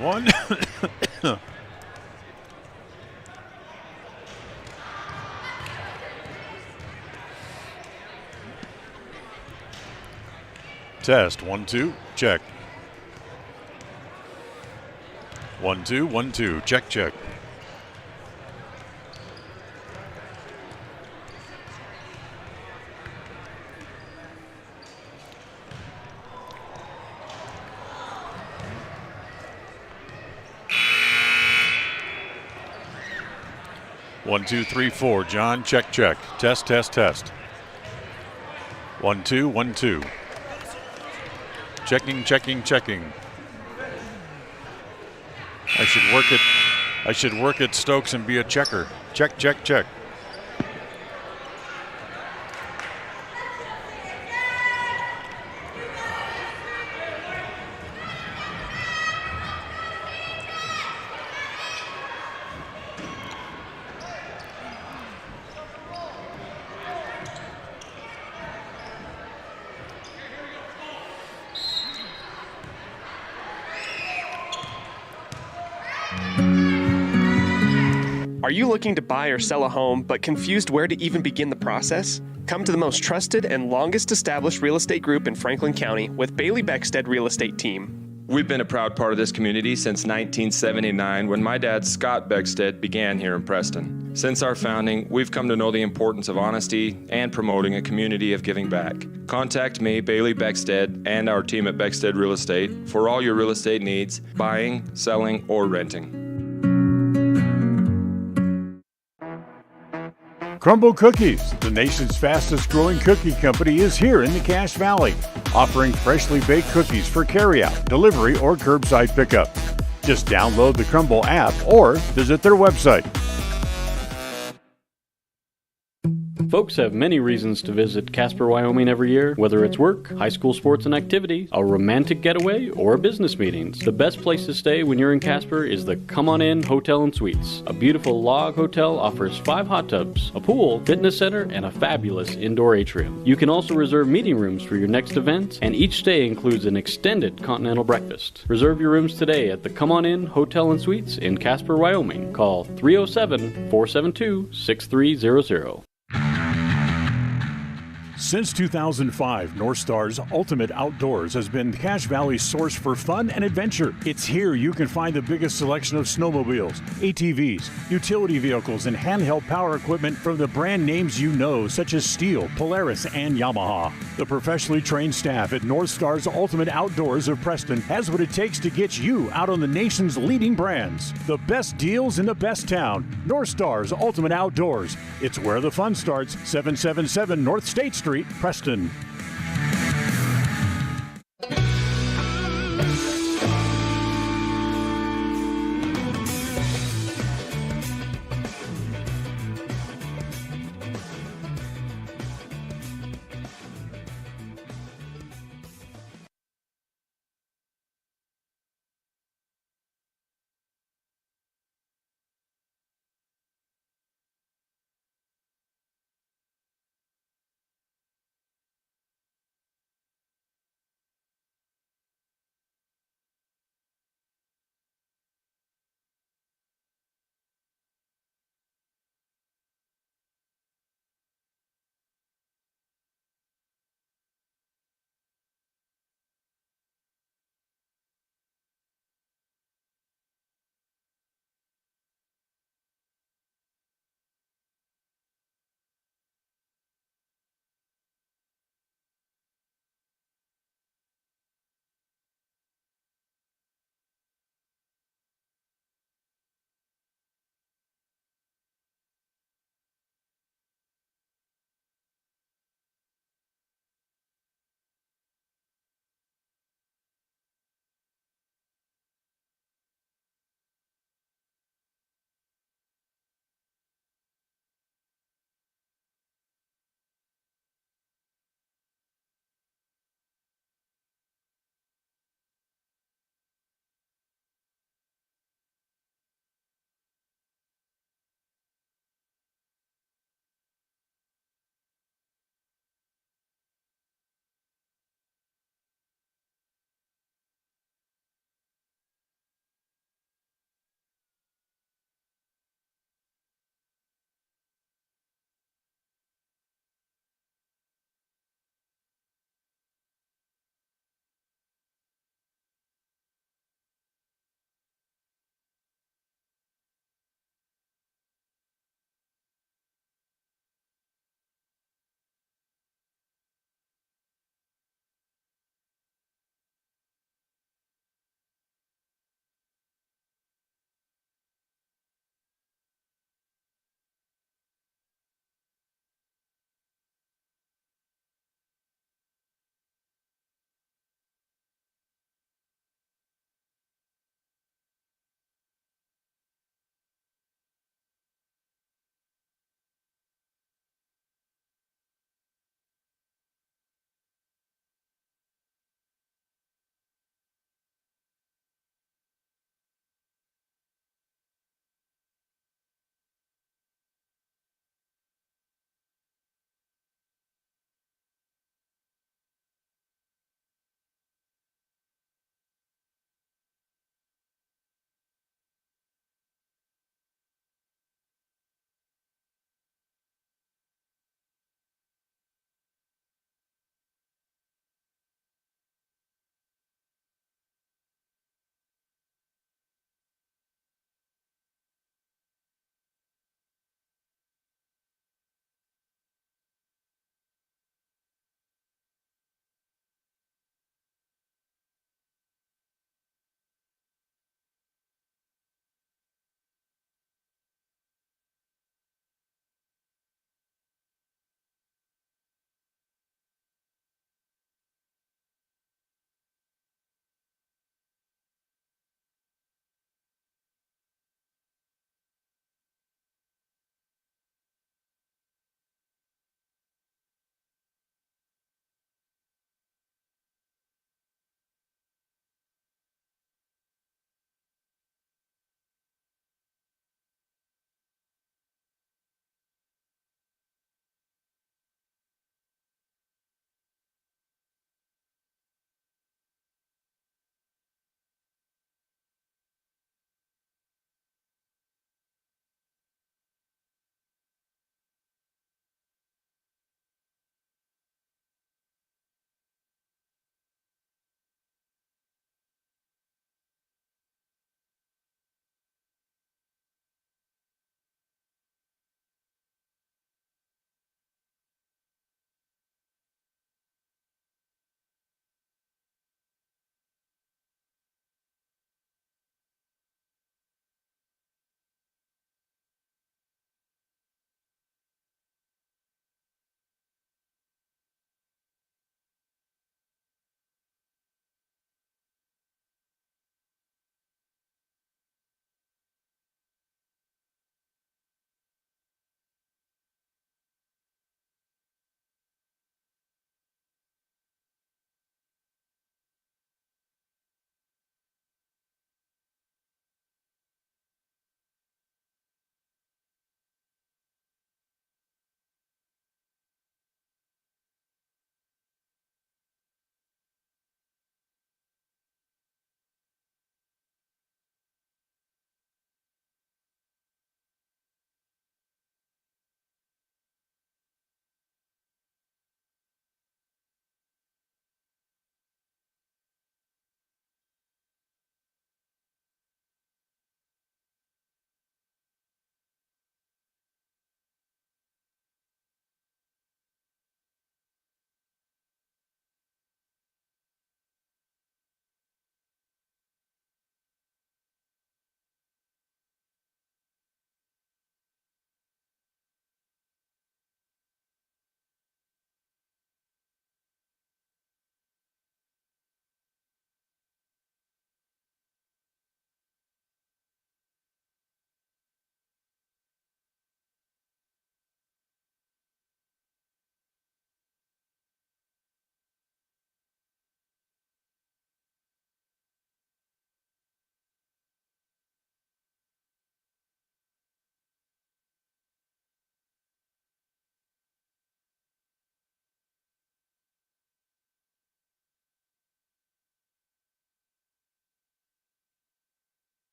One. Test, 1, 2, check. 1, 2, 1, 2, check, check. One, 2, 3, 4. John, check, check. Test, test, test. 1, 2, 1, 2. Checking, checking, checking. I should work at Stokes and be a checker. Check, check, check. Are you looking to buy or sell a home but confused where to even begin the process? Come to the most trusted and longest established real estate group in Franklin County with Bailey Beckstead Real Estate Team. We've been a proud part of this community since 1979 when my dad, Scott Beckstead, began here in Preston. Since our founding, we've come to know the importance of honesty and promoting a community of giving back. Contact me, Bailey Beckstead, and our team at Beckstead Real Estate for all your real estate needs, buying, selling, or renting. Crumble Cookies, the nation's fastest growing cookie company, is here in the Cache Valley, offering freshly baked cookies for carryout, delivery, or curbside pickup. Just download the Crumble app or visit their website. Folks have many reasons to visit Casper, Wyoming every year, whether it's work, high school sports and activity, a romantic getaway, or business meetings. The best place to stay when you're in Casper is the Come On In Hotel and Suites. A beautiful log hotel offers 5 hot tubs, a pool, fitness center, and a fabulous indoor atrium. You can also reserve meeting rooms for your next event, and each stay includes an extended continental breakfast. Reserve your rooms today at the Come On In Hotel and Suites in Casper, Wyoming. Call 307-472-6300. Since 2005, North Star's Ultimate Outdoors has been Cache Valley's source for fun and adventure. It's here you can find the biggest selection of snowmobiles, ATVs, utility vehicles, and handheld power equipment from the brand names you know, such as Steel, Polaris, and Yamaha. The professionally trained staff at North Star's Ultimate Outdoors of Preston has what it takes to get you out on the nation's leading brands. The best deals in the best town. North Star's Ultimate Outdoors. It's where the fun starts. 777 North State Street, Preston.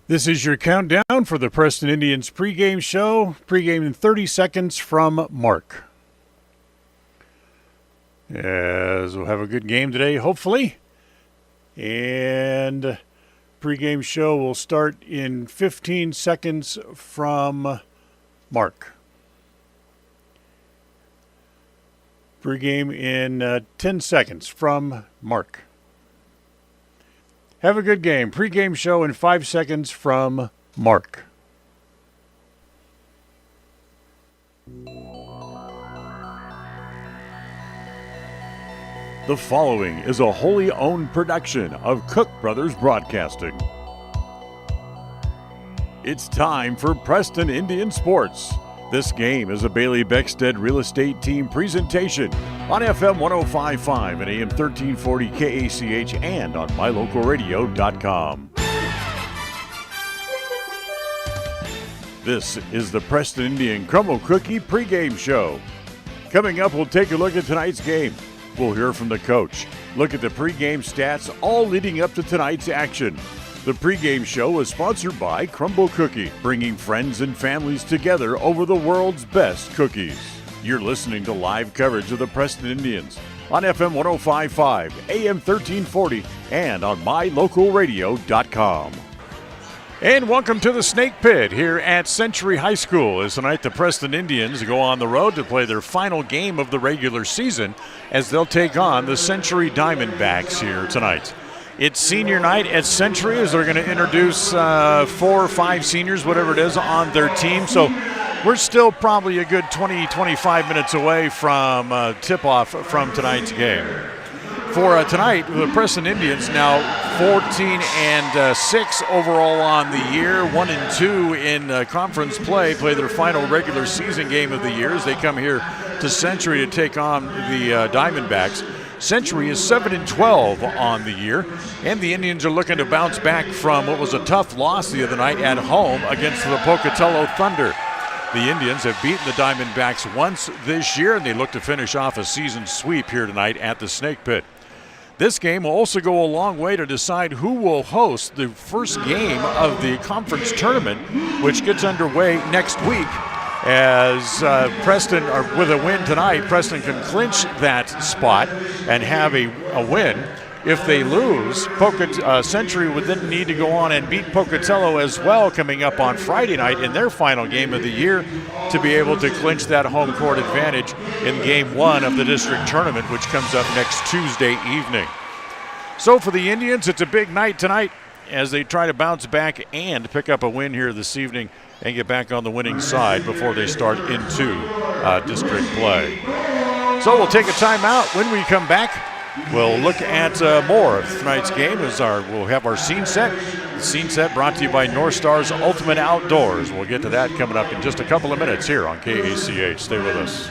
This is your countdown for the Preston Indians pregame show. Pregame in 30 seconds from Mark. As we'll have a good game today, hopefully. And pregame show will start in 15 seconds from Mark. Pregame in 10 seconds from Mark. Have a good game. Pre-game show in 5 seconds from Mark. The following is a wholly owned production of Cook Brothers Broadcasting. It's time for Preston Indian Sports. This game is a Bailey Beckstead Real Estate Team presentation on FM 105.5 and AM 1340 KACH and on mylocalradio.com. This is the Preston Indian Crumble Cookie pregame show. Coming up, we'll take a look at tonight's game. We'll hear from the coach, look at the pregame stats, all leading up to tonight's action. The pregame show is sponsored by Crumble Cookie, bringing friends and families together over the world's best cookies. You're listening to live coverage of the Preston Indians on FM 105.5, AM 1340, and on mylocalradio.com. And welcome to the Snake Pit here at Century High School as tonight the Preston Indians go on the road to play their final game of the regular season as they'll take on the Century Diamondbacks here tonight. It's senior night at Century as they're going to introduce 4 or 5 seniors, whatever it is, on their team. So we're still probably a good 20-25 minutes away from tip-off from tonight's game. For tonight, the Preston Indians now 14-6 overall on the year, 1-2 in conference play their final regular season game of the year as they come here to Century to take on the Diamondbacks. Century is 7-12 on the year, and the Indians are looking to bounce back from what was a tough loss the other night at home against the Pocatello Thunder. The Indians have beaten the Diamondbacks once this year, and they look to finish off a season sweep here tonight at the Snake Pit. This game will also go a long way to decide who will host the first game of the conference tournament, which gets underway next week. As Preston, or with a win tonight, Preston can clinch that spot and have a win. If they lose, Century would then need to go on and beat Pocatello as well coming up on Friday night in their final game of the year to be able to clinch that home court advantage in game 1 of the district tournament, which comes up next Tuesday evening. So for the Indians, it's a big night tonight as they try to bounce back and pick up a win here this evening and get back on the winning side before they start into district play. So we'll take a timeout. When we come back, we'll look at more of tonight's game we'll have our scene set. The scene set brought to you by North Star's Ultimate Outdoors. We'll get to that coming up in just a couple of minutes here on KACH. Stay with us.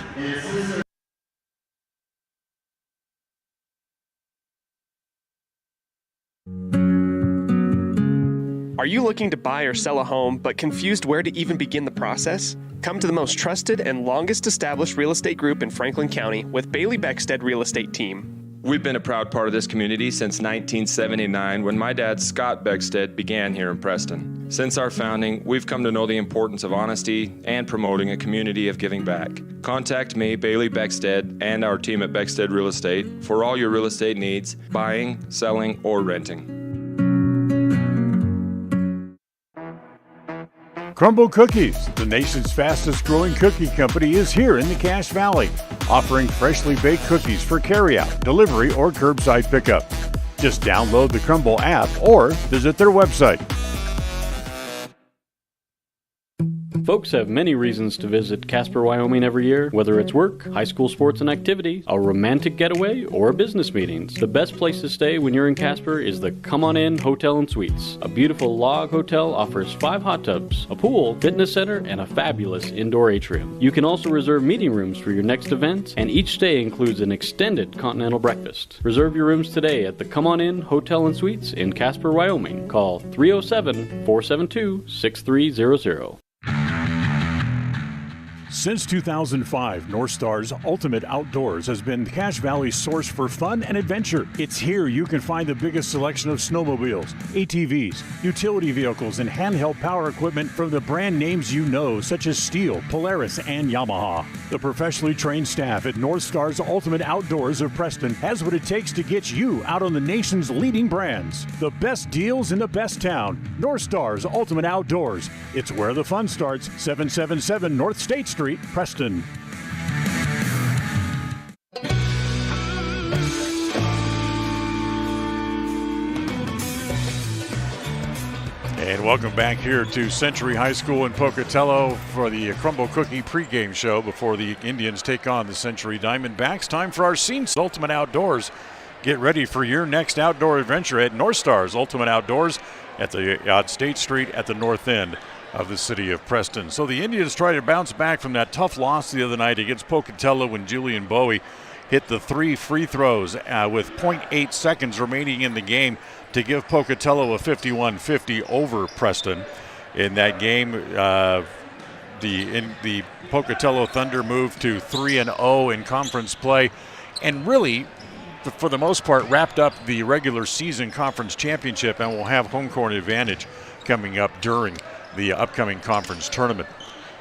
Are you looking to buy or sell a home but confused where to even begin the process? Come to the most trusted and longest established real estate group in Franklin County with Bailey Beckstead Real Estate Team. We've been a proud part of this community since 1979 when my dad, Scott Beckstead, began here in Preston. Since our founding, we've come to know the importance of honesty and promoting a community of giving back. Contact me, Bailey Beckstead, and our team at Beckstead Real Estate for all your real estate needs, buying, selling, or renting. Crumble Cookies, the nation's fastest growing cookie company, is here in the Cache Valley, offering freshly baked cookies for carryout, delivery, or curbside pickup. Just download the Crumble app or visit their website. Folks have many reasons to visit Casper, Wyoming every year, whether it's work, high school sports and activities, a romantic getaway, or business meetings. The best place to stay when you're in Casper is the Come On In Hotel and Suites. A beautiful log hotel offers 5 hot tubs, a pool, fitness center, and a fabulous indoor atrium. You can also reserve meeting rooms for your next event, and each stay includes an extended continental breakfast. Reserve your rooms today at the Come On In Hotel and Suites in Casper, Wyoming. Call 307-472-6300. Since 2005, North Star's Ultimate Outdoors has been Cache Valley's source for fun and adventure. It's here you can find the biggest selection of snowmobiles, ATVs, utility vehicles, and handheld power equipment from the brand names you know, such as Steel, Polaris, and Yamaha. The professionally trained staff at North Star's Ultimate Outdoors of Preston has what it takes to get you out on the nation's leading brands. The best deals in the best town. North Star's Ultimate Outdoors. It's where the fun starts. 777 North State Street, Preston. And welcome back here to Century High School in Pocatello for the Crumble Cookie pregame show before the Indians take on the Century Diamondbacks. Time for our scenes. Ultimate Outdoors. Get ready for your next outdoor adventure at North Star's Ultimate Outdoors at State Street at the north end of the city of Preston. So the Indians try to bounce back from that tough loss the other night against Pocatello when Julian Bowie hit the 3 free throws with 0.8 seconds remaining in the game to give Pocatello a 51-50 over Preston. In that game, the Pocatello Thunder moved to 3-0 in conference play and really, for the most part, wrapped up the regular season conference championship and will have home court advantage coming up during the upcoming conference tournament.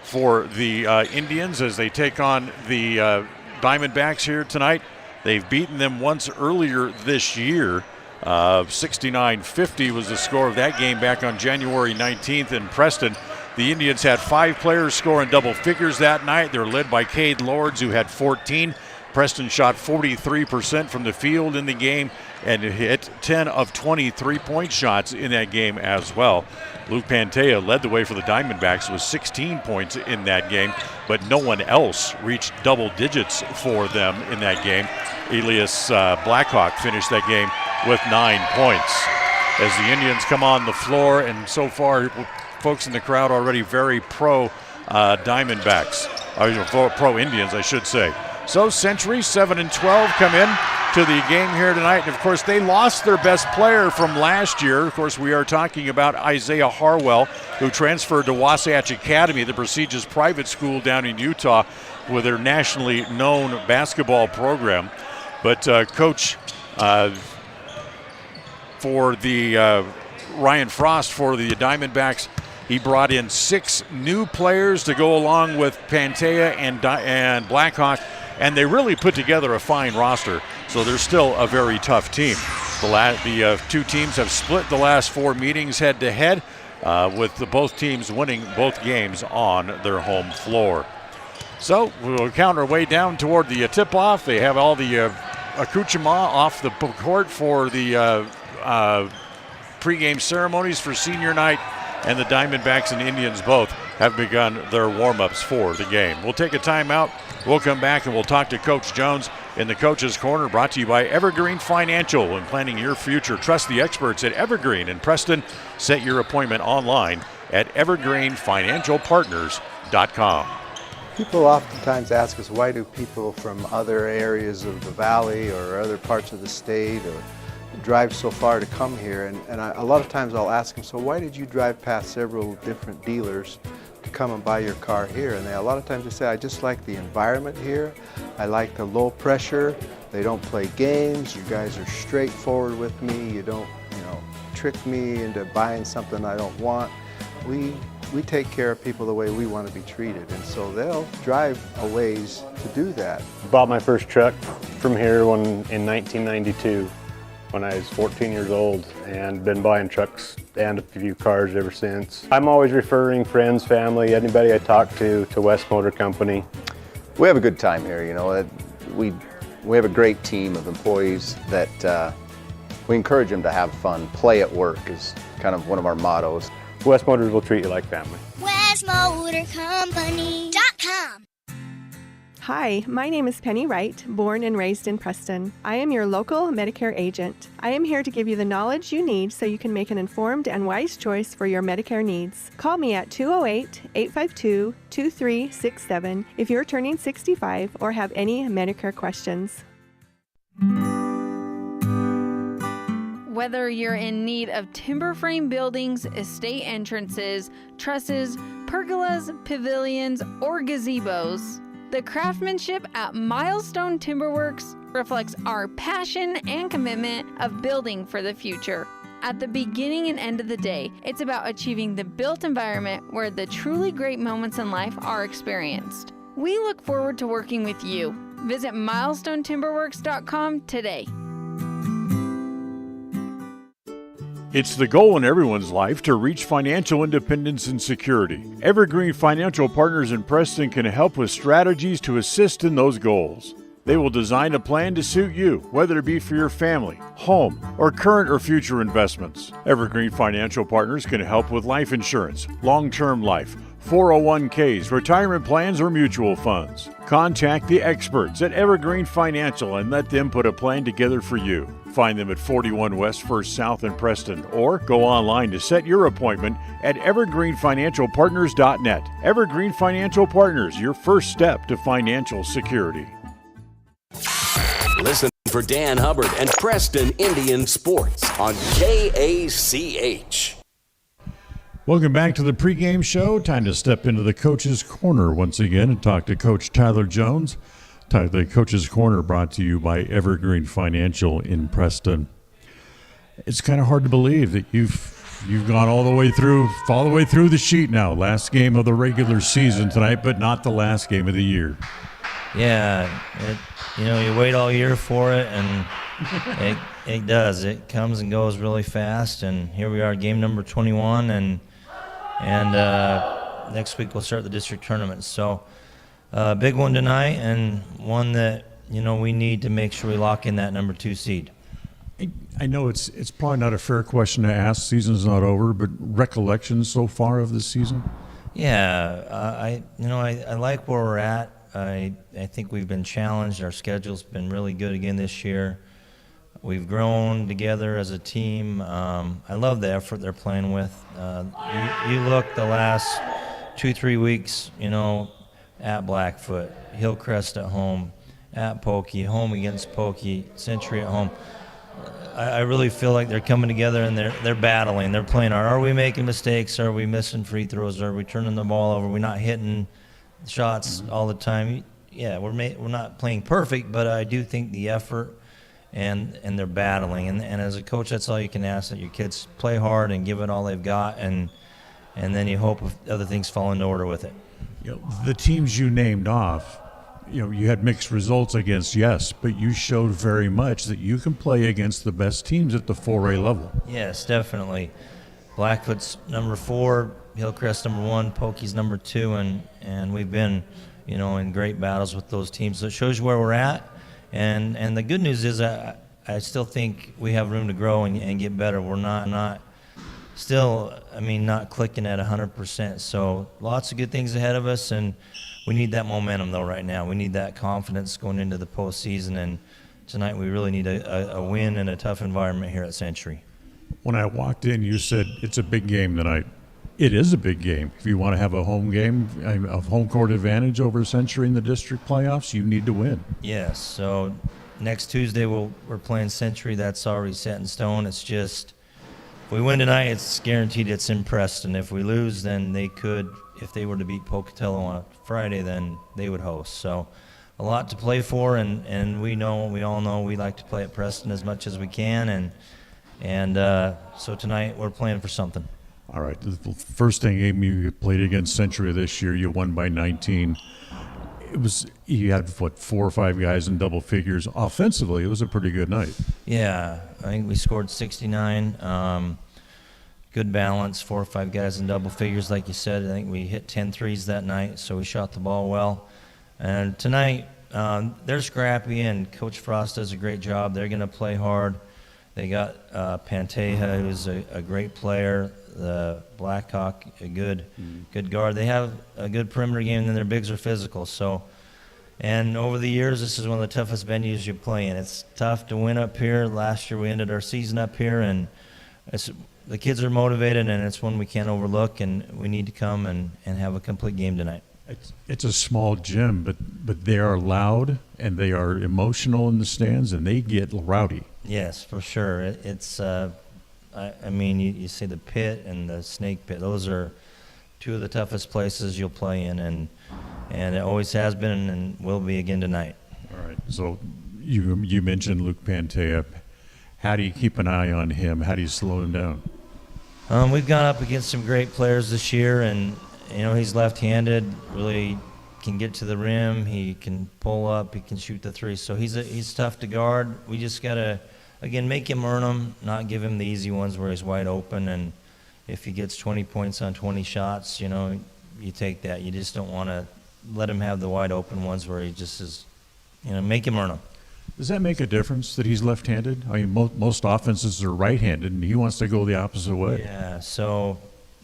For the Indians, as they take on the Diamondbacks here tonight, they've beaten them once earlier this year. 69-50 was the score of that game back on January 19th in Preston. The Indians had 5 players score in double figures that night. They're led by Cade Lords, who had 14. Preston shot 43% from the field in the game and hit 10 of 20 3-point shots in that game as well. Luke Pantea led the way for the Diamondbacks with 16 points in that game, but no one else reached double digits for them in that game. Elias Blackhawk finished that game with 9 points. As the Indians come on the floor, and so far folks in the crowd already very pro Diamondbacks, or pro Indians I should say. So Century 7-12 come in to the game here tonight. And of course, they lost their best player from last year. Of course, we are talking about Isaiah Harwell, who transferred to Wasatch Academy, the prestigious private school down in Utah with their nationally known basketball program. But Coach for the Ryan Frost for the Diamondbacks, he brought in 6 new players to go along with Pantea and Blackhawk, and they really put together a fine roster. So they're still a very tough team. The 2 teams have split the last 4 meetings head-to-head, with both teams winning both games on their home floor. So we'll count our way down toward the tip-off. They have all the accoutrement off the court for the pregame ceremonies for senior night, and the Diamondbacks and Indians both have begun their warm-ups for the game. We'll take a timeout. We'll come back and we'll talk to Coach Jones in the Coach's Corner, brought to you by Evergreen Financial. When planning your future, trust the experts at Evergreen in Preston. Set your appointment online at evergreenfinancialpartners.com. People oftentimes ask us, why do people from other areas of the valley or other parts of the state or drive so far to come here? And a lot of times I'll ask them, so why did you drive past several different dealers to come and buy your car here? And a lot of times they say, I just like the environment here. I like the low pressure. They don't play games. You guys are straightforward with me. You don't, trick me into buying something I don't want. We take care of people the way we want to be treated, and so they'll drive a ways to do that. Bought my first truck from here in 1992 when I was 14 years old, and been buying trucks and a few cars ever since. I'm always referring friends, family, anybody I talk to West Motor Company. We have a good time here, We have a great team of employees that we encourage them to have fun. Play at work is kind of one of our mottos. West Motors will treat you like family. WestMotorCompany.com. Hi, my name is Penny Wright, born and raised in Preston. I am your local Medicare agent. I am here to give you the knowledge you need so you can make an informed and wise choice for your Medicare needs. Call me at 208-852-2367 if you're turning 65 or have any Medicare questions. Whether you're in need of timber frame buildings, estate entrances, trusses, pergolas, pavilions, or gazebos, the craftsmanship at Milestone Timberworks reflects our passion and commitment of building for the future. At the beginning and end of the day, it's about achieving the built environment where the truly great moments in life are experienced. We look forward to working with you. Visit milestonetimberworks.com today. It's the goal in everyone's life to reach financial independence and security. Evergreen Financial Partners in Preston can help with strategies to assist in those goals. They will design a plan to suit you, whether it be for your family, home, or current or future investments. Evergreen Financial Partners can help with life insurance, long-term life, 401ks, retirement plans, or mutual funds. Contact the experts at Evergreen Financial and let them put a plan together for you. Find them at 41 West 1st South in Preston, or go online to set your appointment at evergreenfinancialpartners.net. Evergreen Financial Partners, your first step to financial security. Listen for Dan Hubbard and Preston Indian Sports on KACH. Welcome back to the pregame show. Time to step into the Coach's Corner once again and talk to Coach Tyler Jones. The Coach's Corner brought to you by Evergreen Financial in Preston. It's kind of hard to believe that you've gone all the way through the sheet now. Last game of the regular season tonight, but not the last game of the year. Yeah, you wait all year for it, and it does. It comes and goes really fast, and here we are, game number 21, and next week we'll start the district tournament. So big one tonight, and one that we need to make sure we lock in that number 2 seed. I know it's probably not a fair question to ask. Season's not over, but recollections so far of this season? Yeah, I like where we're at. I think we've been challenged. Our schedule's been really good again this year. We've grown together as a team. I love the effort they're playing with. You look the last 2-3 weeks, at Blackfoot, Hillcrest at home, at Pokey, home against Pokey, Century at home. I really feel like they're coming together and they're battling. They're playing hard. Are we making mistakes? Are we missing free throws? Are we turning the ball over? Are we not hitting shots all the time? Yeah, we're not playing perfect, but I do think the effort and they're battling. And as a coach, that's all you can ask, that your kids play hard and give it all they've got, and then you hope other things fall into order with it. The teams you named off, you had mixed results against, yes, but you showed very much that you can play against the best teams at the 4A level. Yes, definitely. Blackfoot's number 4, Hillcrest number 1, Pokey's number 2, and we've been, in great battles with those teams. So it shows you where we're at, and the good news is I still think we have room to grow and get better. We're not clicking at 100%. So lots of good things ahead of us, and we need that momentum though right now. We need that confidence going into the postseason, and tonight we really need a win in a tough environment here at Century. When I walked in, you said it's a big game tonight. It is a big game. If you want to have a home game, a home court advantage over Century in the district playoffs, you need to win. Yes. So next Tuesday we're playing Century. That's already set in stone. It's just, if we win tonight, it's guaranteed it's in Preston. If we lose, then they could, if they were to beat Pocatello on a Friday, then they would host. So a lot to play for, and we all know we like to play at Preston as much as we can, and so tonight we're playing for something. All right. The first game you played against Century this year, you won by 19. You had 4 or 5 guys in double figures. Offensively, it was a pretty good night. Yeah, I think we scored 69. Good balance, 4 or 5 guys in double figures, like you said. I think we hit 10 threes that night, so we shot the ball well. And tonight, they're scrappy, and Coach Frost does a great job. They're going to play hard. They got Panteja, who's a great player. The Blackhawk, a good guard. They have a good perimeter game, and then their bigs are physical. So, and over the years, this is one of the toughest venues you play in. It's tough to win up here. Last year, we ended our season up here, and the kids are motivated, and it's one we can't overlook, and we need to come and have a complete game tonight. It's a small gym, but they are loud, and they are emotional in the stands, and they get rowdy. Yes, for sure. It's you say the pit and the snake pit. Those are two of the toughest places you'll play in, and it always has been and will be again tonight. All right. So you mentioned Luke Pantea. How do you keep an eye on him? How do you slow him down? We've gone up against some great players this year, and he's left-handed. Really can get to the rim. He can pull up. He can shoot the three. So he's tough to guard. We just gotta again make him earn them, not give him the easy ones where he's wide open. And if he gets 20 points on 20 shots, you take that. You just don't want to let him have the wide open ones where he just is, make him earn them. Does that make a difference that he's left-handed? I mean, most offenses are right-handed, and he wants to go the opposite way. Yeah, so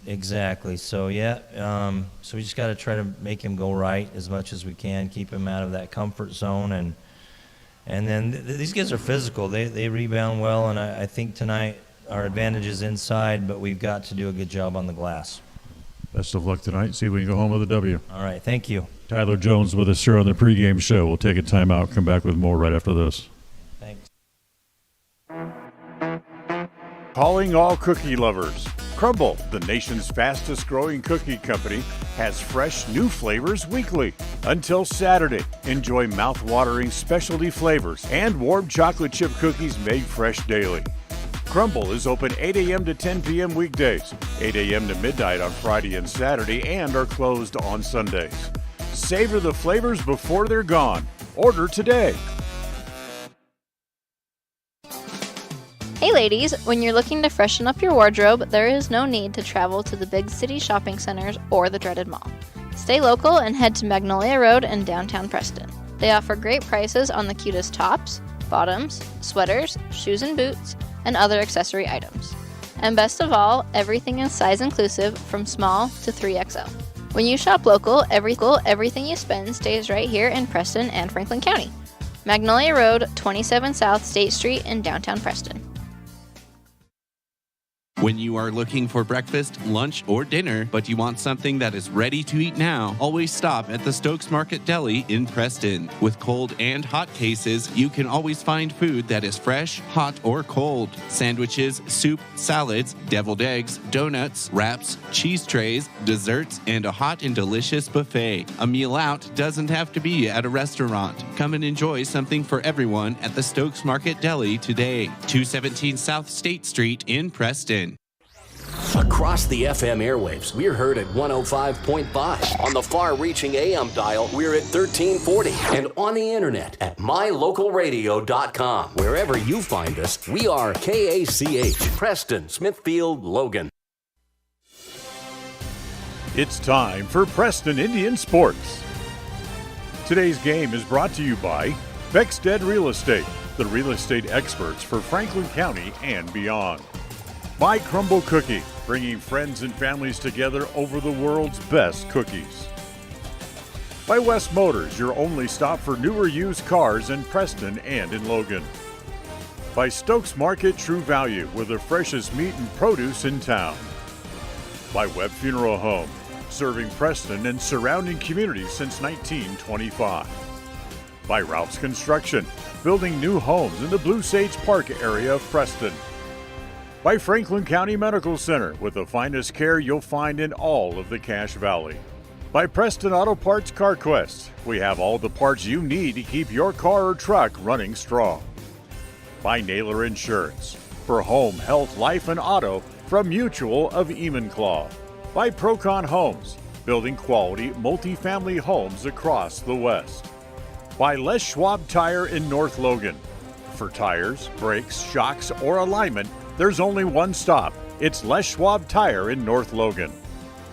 exactly. So, so we just got to try to make him go right as much as we can, keep him out of that comfort zone. And then these guys are physical. They rebound well, and I think tonight our advantage is inside, but we've got to do a good job on the glass. Best of luck tonight. See if we can go home with a W. All right, thank you. Tyler Jones with us here on the pregame show. We'll take a timeout, come back with more right after this. Thanks. Calling all cookie lovers. Crumble, the nation's fastest growing cookie company, has fresh new flavors weekly. Until Saturday, enjoy mouth-watering specialty flavors and warm chocolate chip cookies made fresh daily. Crumble is open 8 a.m. to 10 p.m. weekdays, 8 a.m. to midnight on Friday and Saturday, and are closed on Sundays. Savor the flavors before they're gone. Order today. Hey ladies, when you're looking to freshen up your wardrobe, there is no need to travel to the big city shopping centers or the dreaded mall. Stay local and head to Magnolia Road in downtown Preston. They offer great prices on the cutest tops, bottoms, sweaters, shoes and boots, and other accessory items. And best of all, everything is size inclusive from small to 3XL. When you shop local, everything you spend stays right here in Preston and Franklin County. Magnolia Road, 27 South State Street in downtown Preston. When you are looking for breakfast, lunch, or dinner, but you want something that is ready to eat now, always stop at the Stokes Market Deli in Preston. With cold and hot cases, you can always find food that is fresh, hot, or cold. Sandwiches, soup, salads, deviled eggs, donuts, wraps, cheese trays, desserts, and a hot and delicious buffet. A meal out doesn't have to be at a restaurant. Come and enjoy something for everyone at the Stokes Market Deli today. 217 South State Street in Preston. Across the FM airwaves, we're heard at 105.5. On the far-reaching AM dial, we're at 1340. And on the internet at mylocalradio.com. Wherever you find us, we are KACH, Preston, Smithfield, Logan. It's time for Preston Indian Sports. Today's game is brought to you by Beckstead Real Estate, the real estate experts for Franklin County and beyond. By Crumble Cookie, bringing friends and families together over the world's best cookies. By West Motors, your only stop for newer used cars in Preston and in Logan. By Stokes Market True Value, with the freshest meat and produce in town. By Webb Funeral Home, serving Preston and surrounding communities since 1925. By Ralph's Construction, building new homes in the Blue Sage Park area of Preston. By Franklin County Medical Center, with the finest care you'll find in all of the Cache Valley. By Preston Auto Parts CarQuest, we have all the parts you need to keep your car or truck running strong. By Naylor Insurance, for home, health, life, and auto from Mutual of Enumclaw. By Procon Homes, building quality multifamily homes across the West. By Les Schwab Tire in North Logan. For tires, brakes, shocks, or alignment, there's only one stop. It's Les Schwab Tire in North Logan.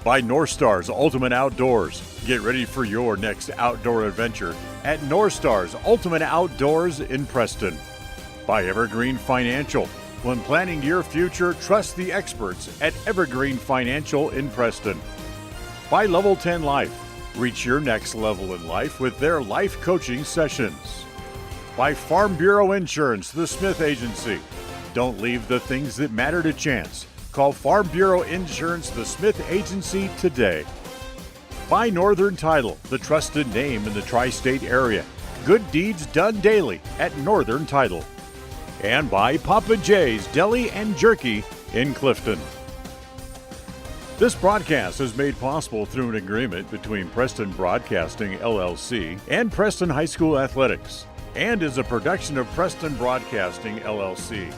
By North Stars Ultimate Outdoors. Get ready for your next outdoor adventure at North Stars Ultimate Outdoors in Preston. By Evergreen Financial. When planning your future, trust the experts at Evergreen Financial in Preston. By Level 10 Life. Reach your next level in life with their life coaching sessions. By Farm Bureau Insurance, the Smith Agency. Don't leave the things that matter to chance. Call Farm Bureau Insurance, the Smith Agency today. By Northern Title, the trusted name in the tri-state area. Good deeds done daily at Northern Title. And by Papa J's Deli and Jerky in Clifton. This broadcast is made possible through an agreement between Preston Broadcasting, LLC, and Preston High School Athletics, and is a production of Preston Broadcasting, LLC.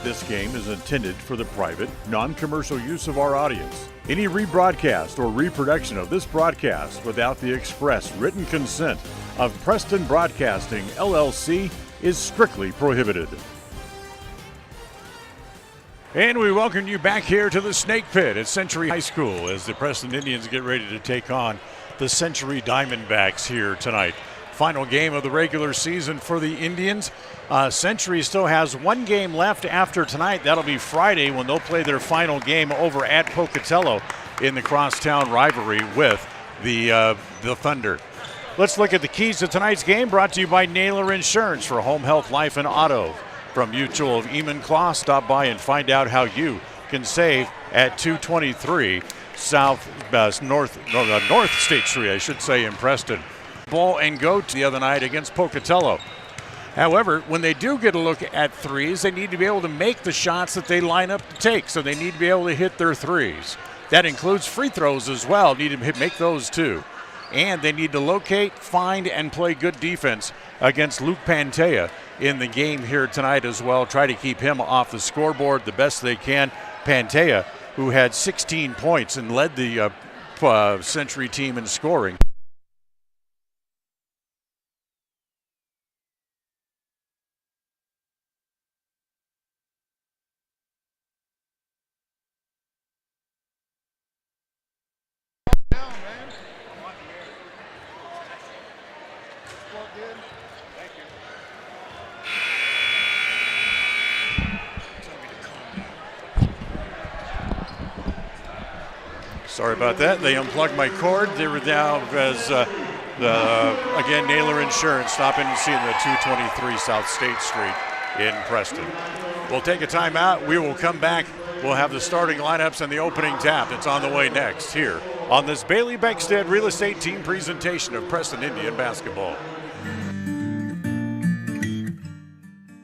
This game is intended for the private, non-commercial use of our audience. Any rebroadcast or reproduction of this broadcast without the express written consent of Preston Broadcasting, LLC is strictly prohibited. And we welcome you back here to the Snake Pit at Century High School as the Preston Indians get ready to take on the Century Diamondbacks here tonight. Final game of the regular season for the Indians. Century still has one game left after tonight. That'll be Friday when they'll play their final game over at Pocatello in the crosstown rivalry with the Thunder. Let's look at the keys to tonight's game, brought to you by Naylor Insurance for home, health, life, and auto. From Mutual of Enumclaw, stop by and find out how you can save at 223 North State Street, I should say, in Preston. Ball and go to the other night against Pocatello. However, when they do get a look at threes, they need to be able to make the shots that they line up to take, so they need to be able to hit their threes. That includes free throws as well, need to make those too. And they need to locate, find, and play good defense against Luke Pantea in the game here tonight as well. Try to keep him off the scoreboard the best they can. Pantea, who had 16 points and led the Century team in scoring. Sorry about that. They unplugged my cord. They were now as, again, Naylor Insurance, stopping and seeing the 223 South State Street in Preston. We'll take a timeout. We will come back. We'll have the starting lineups and the opening tap that's on the way next here on this Bailey Beckstead Real Estate Team presentation of Preston Indian basketball.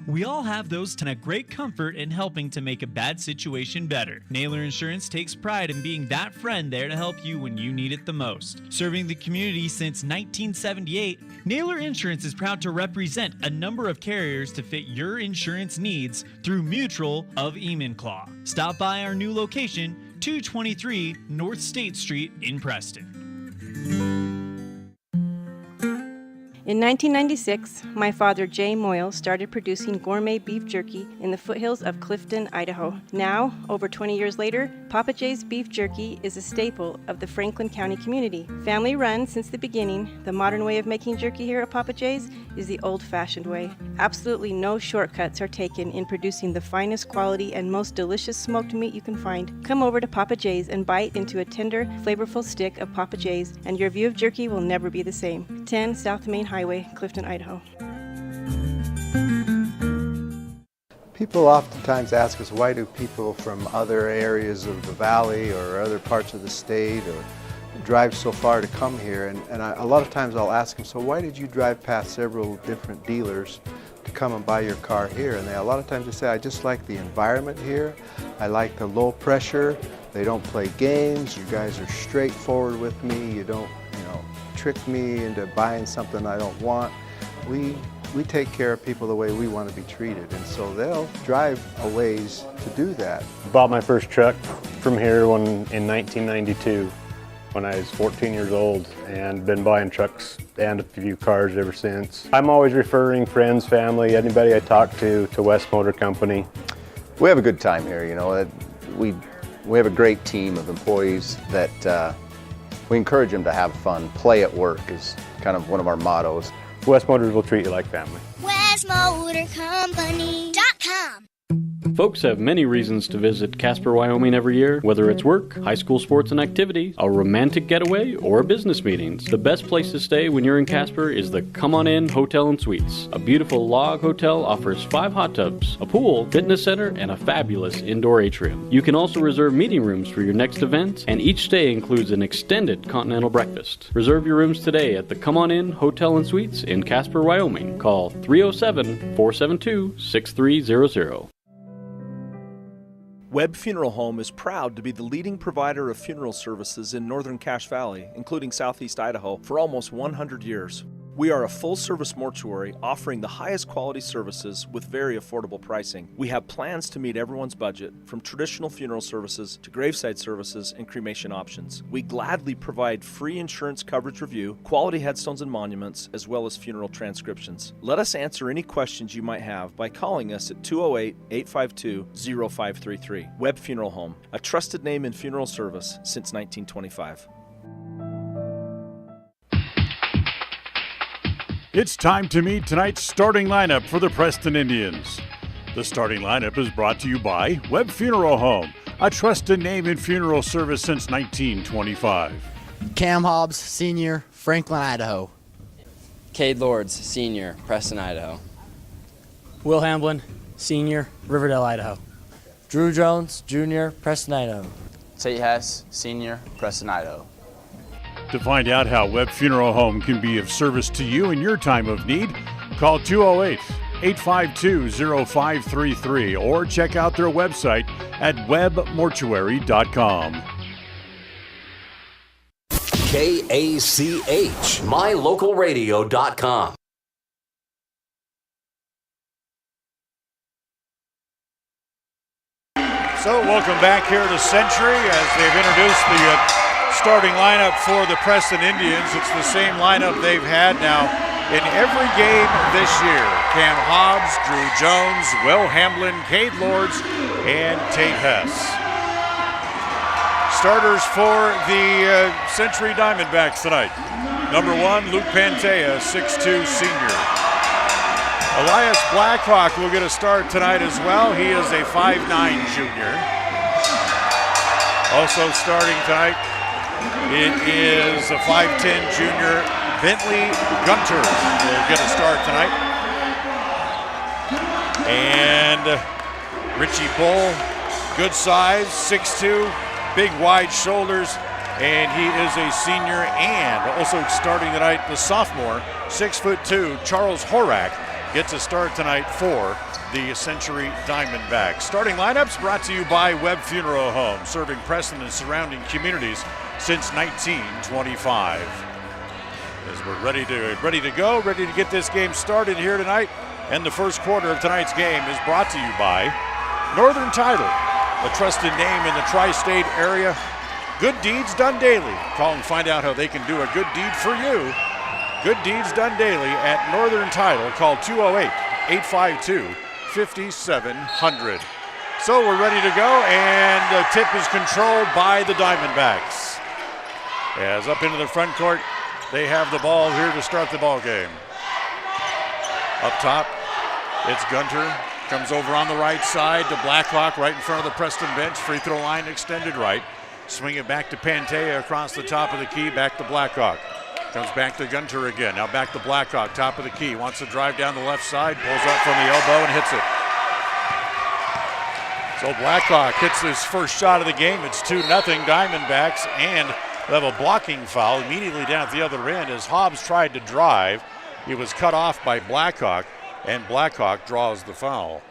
We all have those a great comfort in helping to make a bad situation better. Naylor Insurance takes pride in being that friend there to help you when you need it the most. Serving the community since 1978, Naylor Insurance is proud to represent a number of carriers to fit your insurance needs through Mutual of Enumclaw. Stop by our new location, 223 North State Street in Preston. In 1996, my father, Jay Moyle, started producing gourmet beef jerky in the foothills of Clifton, Idaho. Now, over 20 years later, Papa Jay's beef jerky is a staple of the Franklin County community. Family run since the beginning, the modern way of making jerky here at Papa Jay's is the old-fashioned way. Absolutely no shortcuts are taken in producing the finest quality and most delicious smoked meat you can find. Come over to Papa Jay's and bite into a tender, flavorful stick of Papa Jay's, and your view of jerky will never be the same. 10 South Main Highway, Clifton, Idaho. People oftentimes ask us, why do people from other areas of the valley or other parts of the state or drive so far to come here? And a lot of times I'll ask them, so why did you drive past several different dealers to come and buy your car here? And a lot of times they say, I just like the environment here. I like the low pressure. They don't play games. You guys are straightforward with me. You don't, trick me into buying something I don't want. We take care of people the way we want to be treated, and so they'll drive a ways to do that. Bought my first truck from here in 1992 when I was 14 years old, and been buying trucks and a few cars ever since. I'm always referring friends, family, anybody I talk to West Motor Company. We have a good time here, We have a great team of employees that we encourage them to have fun. Play at work is kind of one of our mottos. West Motors will treat you like family. WestMotorCompany.com. Folks have many reasons to visit Casper, Wyoming every year, whether it's work, high school sports and activities, a romantic getaway, or business meetings. The best place to stay when you're in Casper is the Come On In Hotel and Suites. A beautiful log hotel offers 5 hot tubs, a pool, fitness center, and a fabulous indoor atrium. You can also reserve meeting rooms for your next event, and each stay includes an extended continental breakfast. Reserve your rooms today at the Come On In Hotel and Suites in Casper, Wyoming. Call 307-472-6300. Webb Funeral Home is proud to be the leading provider of funeral services in northern Cache Valley, including southeast Idaho, for almost 100 years. We are a full-service mortuary offering the highest quality services with very affordable pricing. We have plans to meet everyone's budget, from traditional funeral services to graveside services and cremation options. We gladly provide free insurance coverage review, quality headstones and monuments, as well as funeral transcriptions. Let us answer any questions you might have by calling us at 208-852-0533. Webb Funeral Home, a trusted name in funeral service since 1925. It's time to meet tonight's starting lineup for the Preston Indians. The starting lineup is brought to you by Webb Funeral Home, a trusted name in funeral service since 1925. Cam Hobbs, Senior, Franklin, Idaho. Cade Lords, Senior, Preston, Idaho. Will Hamblin, Senior, Riverdale, Idaho. Drew Jones, Junior, Preston, Idaho. Tate Hess, Senior, Preston, Idaho. To find out how Webb Funeral Home can be of service to you in your time of need, call 208-852-0533 or check out their website at webbmortuary.com. KACH, mylocalradio.com. So welcome back here to Century as they've introduced the starting lineup for the Preston Indians. It's the same lineup they've had now in every game this year. Cam Hobbs, Drew Jones, Will Hamblin, Cade Lords, and Tate Hess. Starters for the Century Diamondbacks tonight. Number 1, Luke Pantea, 6'2", senior. Elias Blackhawk will get a start tonight as well. He is a 5'9" junior. Also starting tonight, it is a 5'10" junior, Bentley Gunter will get a start tonight. And Richie Bull, good size, 6'2", big wide shoulders, and he is a senior. And also starting tonight, the sophomore, 6'2", Charles Horak gets a start tonight for the Century Diamondbacks. Starting lineups brought to you by Webb Funeral Home, serving Preston and surrounding communities since 1925. As we're ready to go, ready to get this game started here tonight. And the first quarter of tonight's game is brought to you by Northern Title, a trusted name in the tri-state area. Good deeds done daily. Call and find out how they can do a good deed for you. Good deeds done daily at Northern Title. Call 208-852-5700. So we're ready to go, and the tip is controlled by the Diamondbacks. As up into the front court, they have the ball here to start the ball game. Up top, it's Gunter. Comes over on the right side to Blackhawk, right in front of the Preston bench. Free throw line extended right. Swing it back to Pantea across the top of the key, back to Blackhawk. Comes back to Gunter again. Now back to Blackhawk, top of the key. Wants to drive down the left side, pulls up from the elbow and hits it. So Blackhawk hits his first shot of the game. It's 2-0 Diamondbacks, and they'll have a blocking foul immediately down at the other end as Hobbs tried to drive. He was cut off by Blackhawk, and Blackhawk draws the foul.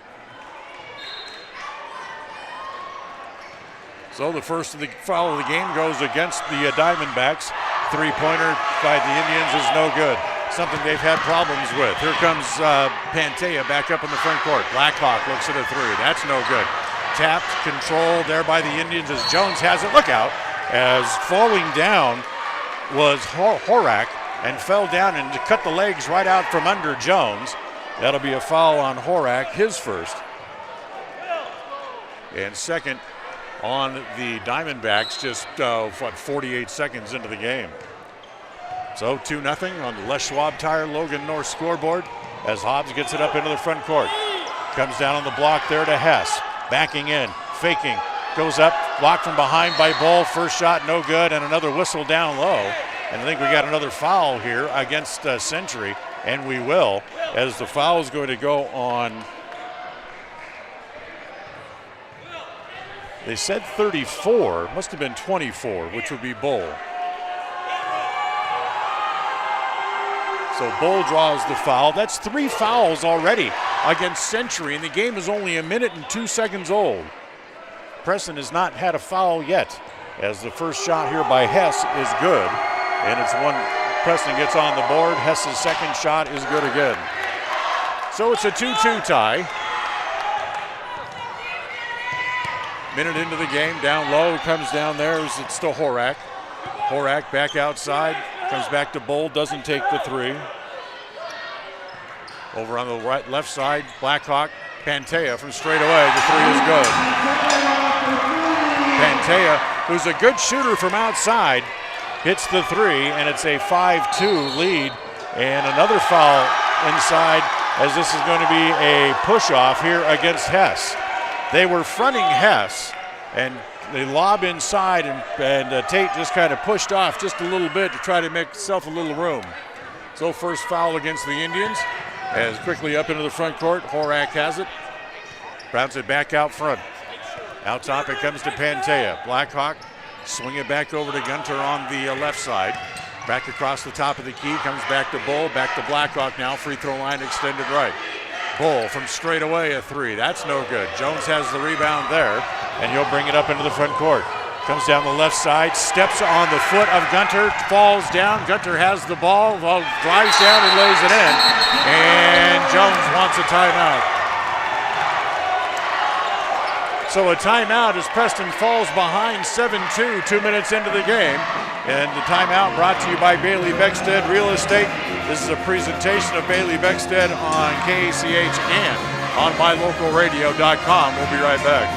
So the first of the foul of the game goes against the Diamondbacks. Three-pointer by the Indians is no good. Something they've had problems with. Here comes Pantea back up in the front court. Blackhawk looks at a three. That's no good. Tapped, controlled there by the Indians as Jones has it. Look out, as falling down was Horak and fell down and cut the legs right out from under Jones. That'll be a foul on Horak, his first. And second on the Diamondbacks, just 48 seconds into the game. So 2-0 on the Les Schwab Tire Logan North scoreboard as Hobbs gets it up into the front court. Comes down on the block there to Hess. Backing in, faking, goes up, blocked from behind by Bull. First shot no good, and another whistle down low. And I think we got another foul here against Century, and we will, as the foul is going to go on. They said 34, must have been 24, which would be Bull. So Bull draws the foul. That's 3 fouls already against Century, and the game is only 1 minute and 2 seconds old. Preston has not had a foul yet, as the first shot here by Hess is good. And it's one Preston gets on the board. Hess's second shot is good again. So it's a 2-2 tie. Minute into the game, down low, comes down there. It's still Horak. Horak back outside, comes back to Bull, doesn't take the three. Over on the left side, Blackhawk, Pantea from straight away. The three is good. Pantea, who's a good shooter from outside, hits the three, and it's a 5-2 lead. And another foul inside, as this is going to be a push-off here against Hess. They were fronting Hess, and they lob inside, and Tate just kind of pushed off just a little bit to try to make himself a little room. So first foul against the Indians, as quickly up into the front court. Horak has it, bounce it back out front. Out top it comes to Pantea. Blackhawk swing it back over to Gunter on the left side. Back across the top of the key, comes back to Bull, back to Blackhawk now, free throw line extended right. Bull from straight away a three. That's no good. Jones has the rebound there, and he'll bring it up into the front court. Comes down the left side, steps on the foot of Gunter, falls down. Gunter has the ball, drives down and lays it in. And Jones wants a timeout. So a timeout as Preston falls behind 7-2, 2 minutes into the game. And the timeout brought to you by Bailey Beckstead Real Estate. This is a presentation of Bailey Beckstead on KACH and on mylocalradio.com. We'll be right back.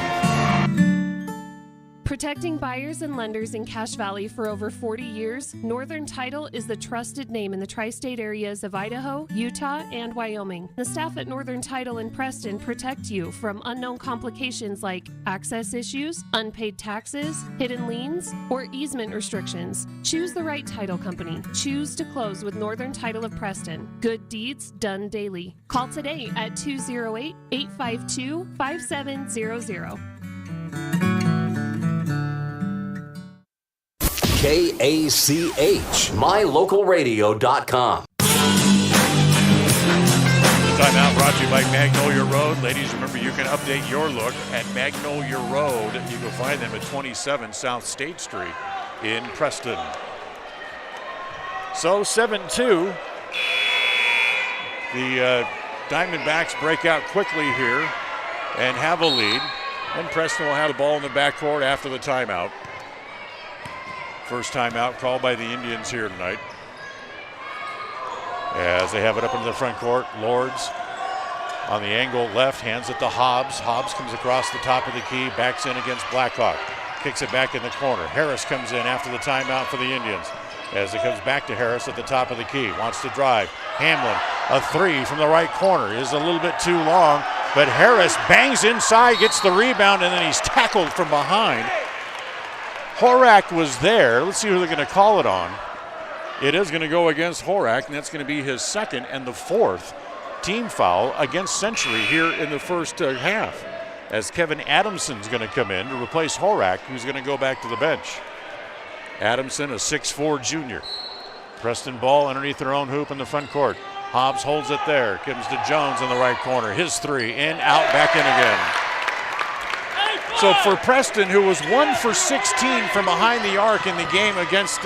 Protecting buyers and lenders in Cache Valley for over 40 years, Northern Title is the trusted name in the tri-state areas of Idaho, Utah, and Wyoming. The staff at Northern Title in Preston protect you from unknown complications like access issues, unpaid taxes, hidden liens, or easement restrictions. Choose the right title company. Choose to close with Northern Title of Preston. Good deeds done daily. Call today at 208-852-5700. KACH, mylocalradio.com. Timeout brought to you by Magnolia Road. Ladies, remember you can update your look at Magnolia Road. You can find them at 27 South State Street in Preston. So 7-2. The Diamondbacks break out quickly here and have a lead. And Preston will have the ball in the backcourt after the timeout. First timeout called by the Indians here tonight. As they have it up into the front court, Lords on the angle left, hands it to Hobbs. Hobbs comes across the top of the key, backs in against Blackhawk. Kicks it back in the corner. Harris comes in after the timeout for the Indians. As it comes back to Harris at the top of the key, wants to drive. Hamlin, a three from the right corner, is a little bit too long, but Harris bangs inside, gets the rebound, and then he's tackled from behind. Horak was there. Let's see who they're going to call it on. It is going to go against Horak, and that's going to be his second and the fourth team foul against Century here in the first half, as Kevin Adamson's going to come in to replace Horak, who's going to go back to the bench. Adamson, a 6'4 junior. Preston ball underneath their own hoop in the front court. Hobbs holds it there. Comes to Jones in the right corner. His three, in, out, back in again. So for Preston, who was 1 for 16 from behind the arc in the game against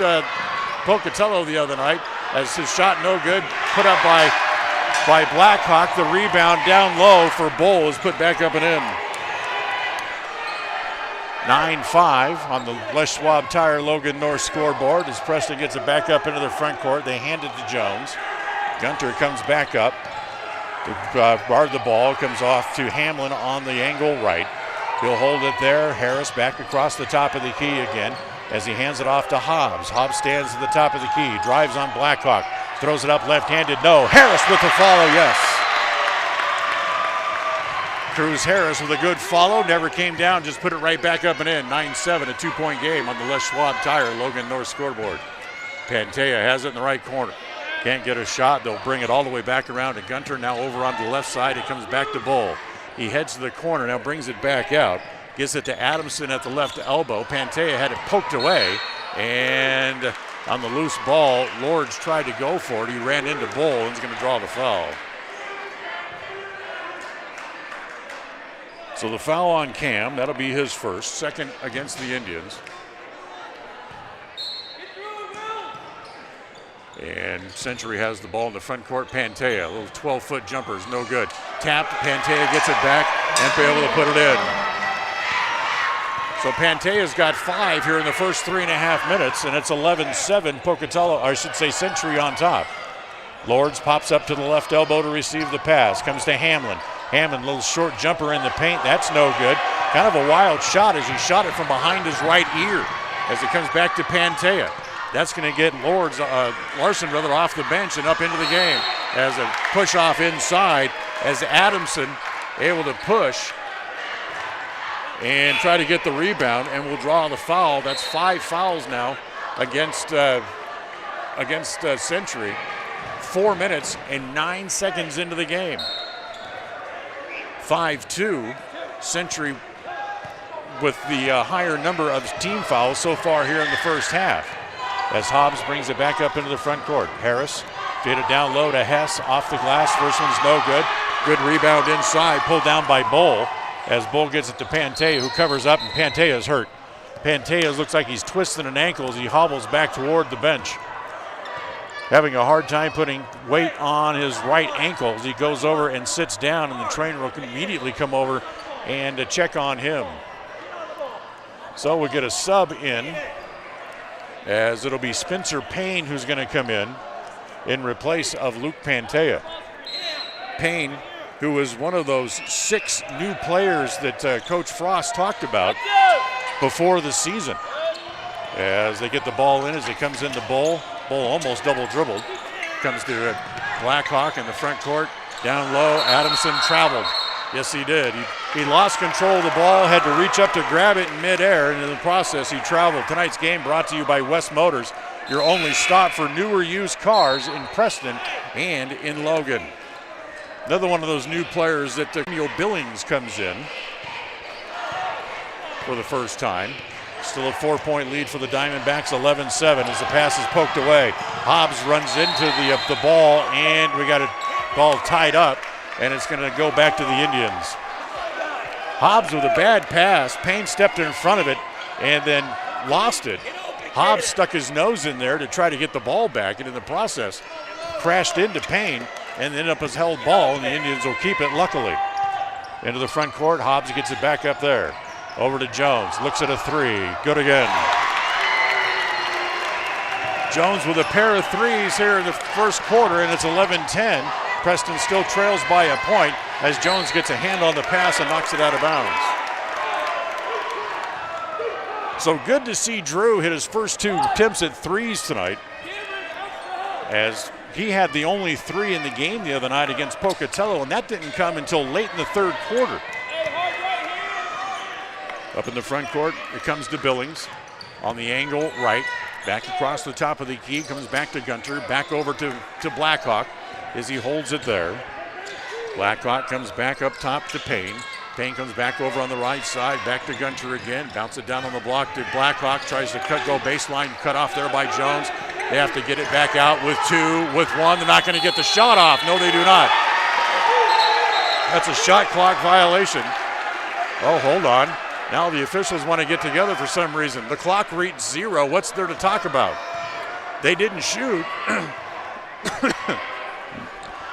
Pocatello the other night, as his shot no good, put up by Blackhawk. The rebound down low for Bull is put back up and in. 9-5 on the Les Schwab Tire Logan North scoreboard as Preston gets it back up into the front court. They hand it to Jones. Gunter comes back up to guard the ball. Comes off to Hamlin on the angle right. He'll hold it there. Harris back across the top of the key again as he hands it off to Hobbs. Hobbs stands at the top of the key, drives on Blackhawk, throws it up left-handed. No. Harris with the follow, yes. Cruz Harris with a good follow, never came down, just put it right back up and in. 9-7, a 2-point game on the Les Schwab Tire Logan North scoreboard. Pantea has it in the right corner. Can't get a shot. They'll bring it all the way back around to Gunter. Now over on the left side. It comes back to Bull. He heads to the corner, now brings it back out. Gives it to Adamson at the left elbow. Pantea had it poked away. And on the loose ball, Lords tried to go for it. He ran into Bull and is going to draw the foul. So the foul on Cam, that'll be his first, second against the Indians. And Century has the ball in the front court. Pantea, a little 12-foot jumper is no good. Tapped, Pantea gets it back and be able to put it in. So Pantea's got 5 here in the first 3.5 minutes, and it's 11-7 Pocatello, or I should say Century on top. Lords pops up to the left elbow to receive the pass. Comes to Hamlin. Hamlin, little short jumper in the paint. That's no good. Kind of a wild shot as he shot it from behind his right ear as it comes back to Pantea. That's going to get Larson off the bench and up into the game as a push off inside as Adamson able to push and try to get the rebound and will draw the foul. That's 5 fouls now against Century. 4 minutes and 9 seconds into the game. 5-2, Century with the higher number of team fouls so far here in the first half. As Hobbs brings it back up into the front court. Harris did it down low to Hess, off the glass. First one's no good. Good rebound inside, pulled down by Bull. As Bull gets it to Pantea, who covers up, and Pantea is hurt. Pantea looks like he's twisting an ankle as he hobbles back toward the bench. Having a hard time putting weight on his right ankle as he goes over and sits down, and the trainer will immediately come over and check on him. So we'll get a sub in, as it'll be Spencer Payne who's going to come in replace of Luke Pantea. Payne, who was one of those 6 new players that Coach Frost talked about before the season. As they get the ball in, as it comes into Bull. Bull almost double dribbled. Comes to Blackhawk in the front court. Down low, Adamson traveled. Yes, he did. He lost control of the ball, had to reach up to grab it in midair, and in the process, he traveled. Tonight's game brought to you by West Motors, your only stop for newer used cars in Preston and in Logan. Another one of those new players that Neil Billings comes in for the first time. Still a 4-point lead for the Diamondbacks, 11-7 as the pass is poked away. Hobbs runs into the ball, and we got a ball tied up, and it's going to go back to the Indians. Hobbs with a bad pass. Payne stepped in front of it and then lost it. Hobbs stuck his nose in there to try to get the ball back, and in the process crashed into Payne and ended up as held ball, and the Indians will keep it, luckily. Into the front court, Hobbs gets it back up there. Over to Jones, looks at a 3, good again. Jones with a pair of 3s here in the first quarter, and it's 11-10. Preston still trails by a point as Jones gets a hand on the pass and knocks it out of bounds. So good to see Drew hit his first 2 attempts at 3s tonight, as he had the only 3 in the game the other night against Pocatello, and that didn't come until late in the third quarter. Up in the front court, it comes to Billings on the angle right. Back across the top of the key, comes back to Gunter, back over to Blackhawk as he holds it there. Blackhawk comes back up top to Payne. Payne comes back over on the right side, back to Gunter again, bounce it down on the block to Blackhawk, tries to go baseline, cut off there by Jones. They have to get it back out with 2, with 1. They're not going to get the shot off. No, they do not. That's a shot clock violation. Oh, hold on. Now the officials want to get together for some reason. The clock reads 0. What's there to talk about? They didn't shoot.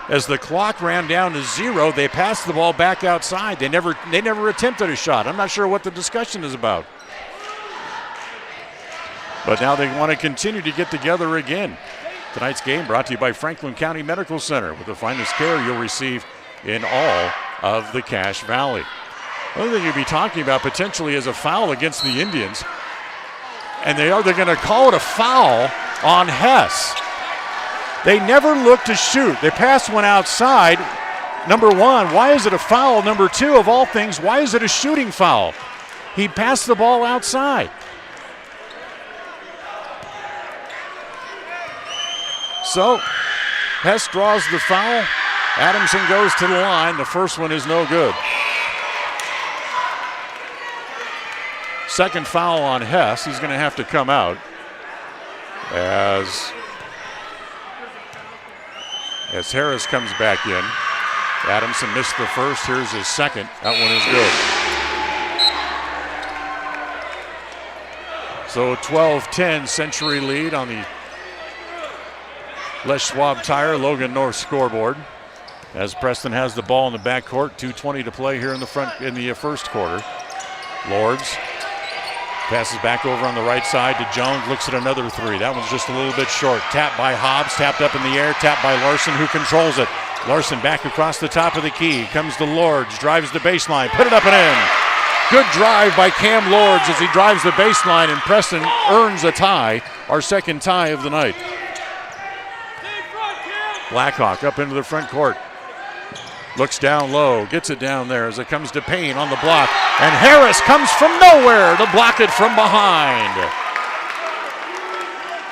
As the clock ran down to 0, they passed the ball back outside. They never attempted a shot. I'm not sure what the discussion is about. But now they want to continue to get together again. Tonight's game brought to you by Franklin County Medical Center, with the finest care you'll receive in all of the Cache Valley. Another thing you'd be talking about potentially is a foul against the Indians. And they're going to call it a foul on Hess. They never look to shoot. They pass one outside. Number 1, why is it a foul? Number 2, of all things, why is it a shooting foul? He passed the ball outside. So Hess draws the foul. Adamson goes to the line. The first one is no good. Second foul on Hess. He's going to have to come out as Harris comes back in. Adamson missed the first. Here's his second. That one is good. So 12-10 Century lead on the Les Schwab Tire Logan North scoreboard. As Preston has the ball in the backcourt, 2:20 to play here in the first quarter. Lords passes back over on the right side to Jones, looks at another three. That one's just a little bit short. Tapped by Hobbs, tapped up in the air, tapped by Larson, who controls it. Larson back across the top of the key, comes to Lords, drives the baseline, put it up and in. Good drive by Cam Lords as he drives the baseline, and Preston earns a tie, our second tie of the night. Blackhawk up into the front court. Looks down low, gets it down there as it comes to Payne on the block. And Harris comes from nowhere to block it from behind.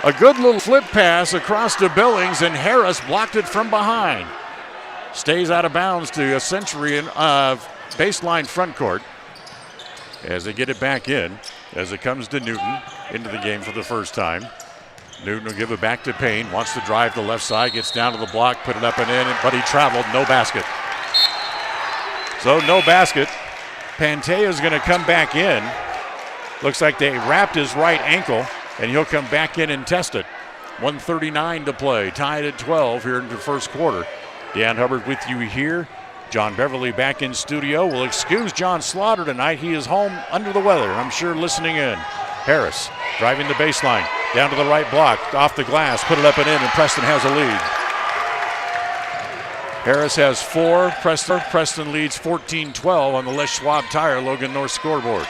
A good little flip pass across to Billings, and Harris blocked it from behind. Stays out of bounds to a Century in baseline front court as they get it back in as it comes to Newton into the game for the first time. Newton will give it back to Payne, wants to drive the left side, gets down to the block, put it up and in, but he traveled, no basket. So no basket. Pantea is going to come back in. Looks like they wrapped his right ankle, and he'll come back in and test it. 1:39 to play, tied at 12 here in the first quarter. Dan Hubbard with you here. John Beverly back in studio. We'll excuse John Slaughter tonight. He is home under the weather, I'm sure, listening in. Harris driving the baseline, down to the right block, off the glass, put it up and in, and Preston has a lead. Harris has 4. Preston leads 14-12 on the Les Schwab Tire Logan North scoreboard.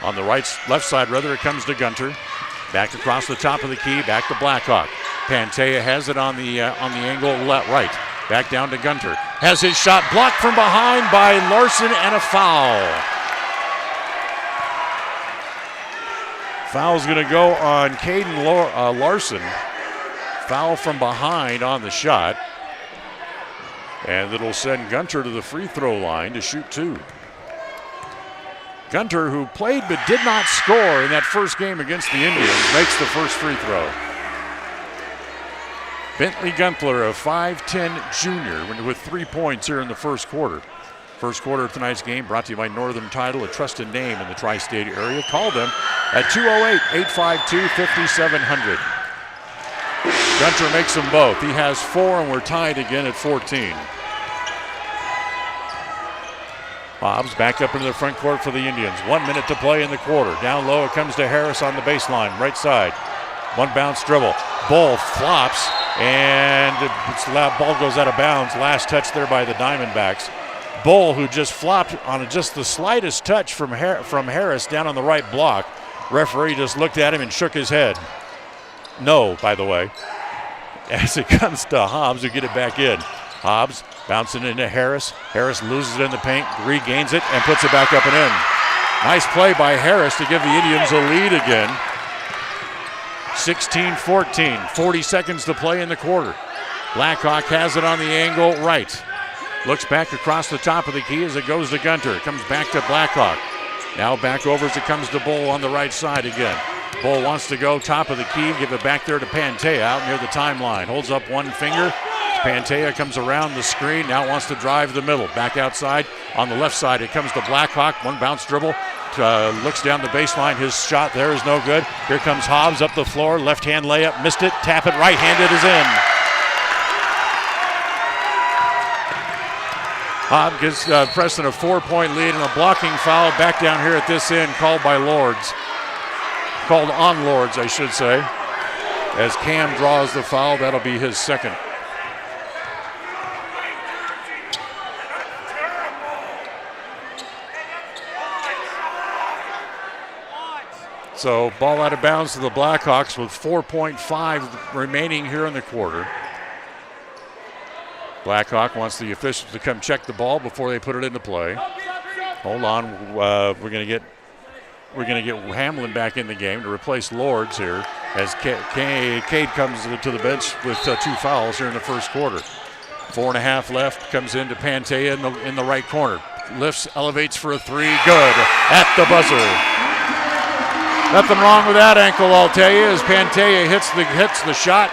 On the left side, it comes to Gunter. Back across the top of the key, back to Blackhawk. Pantea has it on the angle right. Back down to Gunter. Has his shot blocked from behind by Larson, and a foul. Foul's going to go on Caden Larson. Foul from behind on the shot. And it'll send Gunter to the free throw line to shoot 2. Gunter, who played but did not score in that first game against the Indians, makes the first free throw. Bentley Gunther, a 5'10 junior, with 3 points here in the first quarter. First quarter of tonight's game brought to you by Northern Title, a trusted name in the tri-state area. Call them at 208-852-5700. Gunter makes them both. He has 4, and we're tied again at 14. Hobbs back up into the front court for the Indians. 1 minute to play in the quarter. Down low, it comes to Harris on the baseline, right side. One bounce dribble. Bull flops, and ball goes out of bounds. Last touch there by the Diamondbacks. Bull, who just flopped on just the slightest touch from Harris down on the right block. Referee just looked at him and shook his head. No, by the way. As it comes to Hobbs, who get it back in. Hobbs bouncing into Harris. Harris loses it in the paint, regains it, and puts it back up and in. Nice play by Harris to give the Indians a lead again. 16-14, 40 seconds to play in the quarter. Blackhawk has it on the angle right. Looks back across the top of the key as it goes to Gunter. It comes back to Blackhawk. Now back over as it comes to Bull on the right side again. Bull wants to go top of the key, give it back there to Pantea out near the timeline. Holds up one finger. Pantea comes around the screen, now wants to drive the middle. Back outside on the left side, it comes to Blackhawk. One bounce dribble. Looks down the baseline. His shot there is no good. Here comes Hobbs up the floor. Left-hand layup. Missed it. Tap it. Right-handed is in. Hobbs gives Preston a 4-point lead, and a blocking foul back down here at this end called by Lords. Called on Lords, I should say. As Cam draws the foul, that'll be his second. So ball out of bounds to the Blackhawks with 4.5 remaining here in the quarter. Blackhawk wants the officials to come check the ball before they put it into play. Hold on, we're going to get Hamlin back in the game to replace Lords here as Cade comes to the bench with 2 fouls here in the first quarter. 4.5 left, comes into Pantea in the right corner. Lifts, elevates for a 3, good at the buzzer. Nothing wrong with that ankle, I'll tell you, as Pantea hits the shot.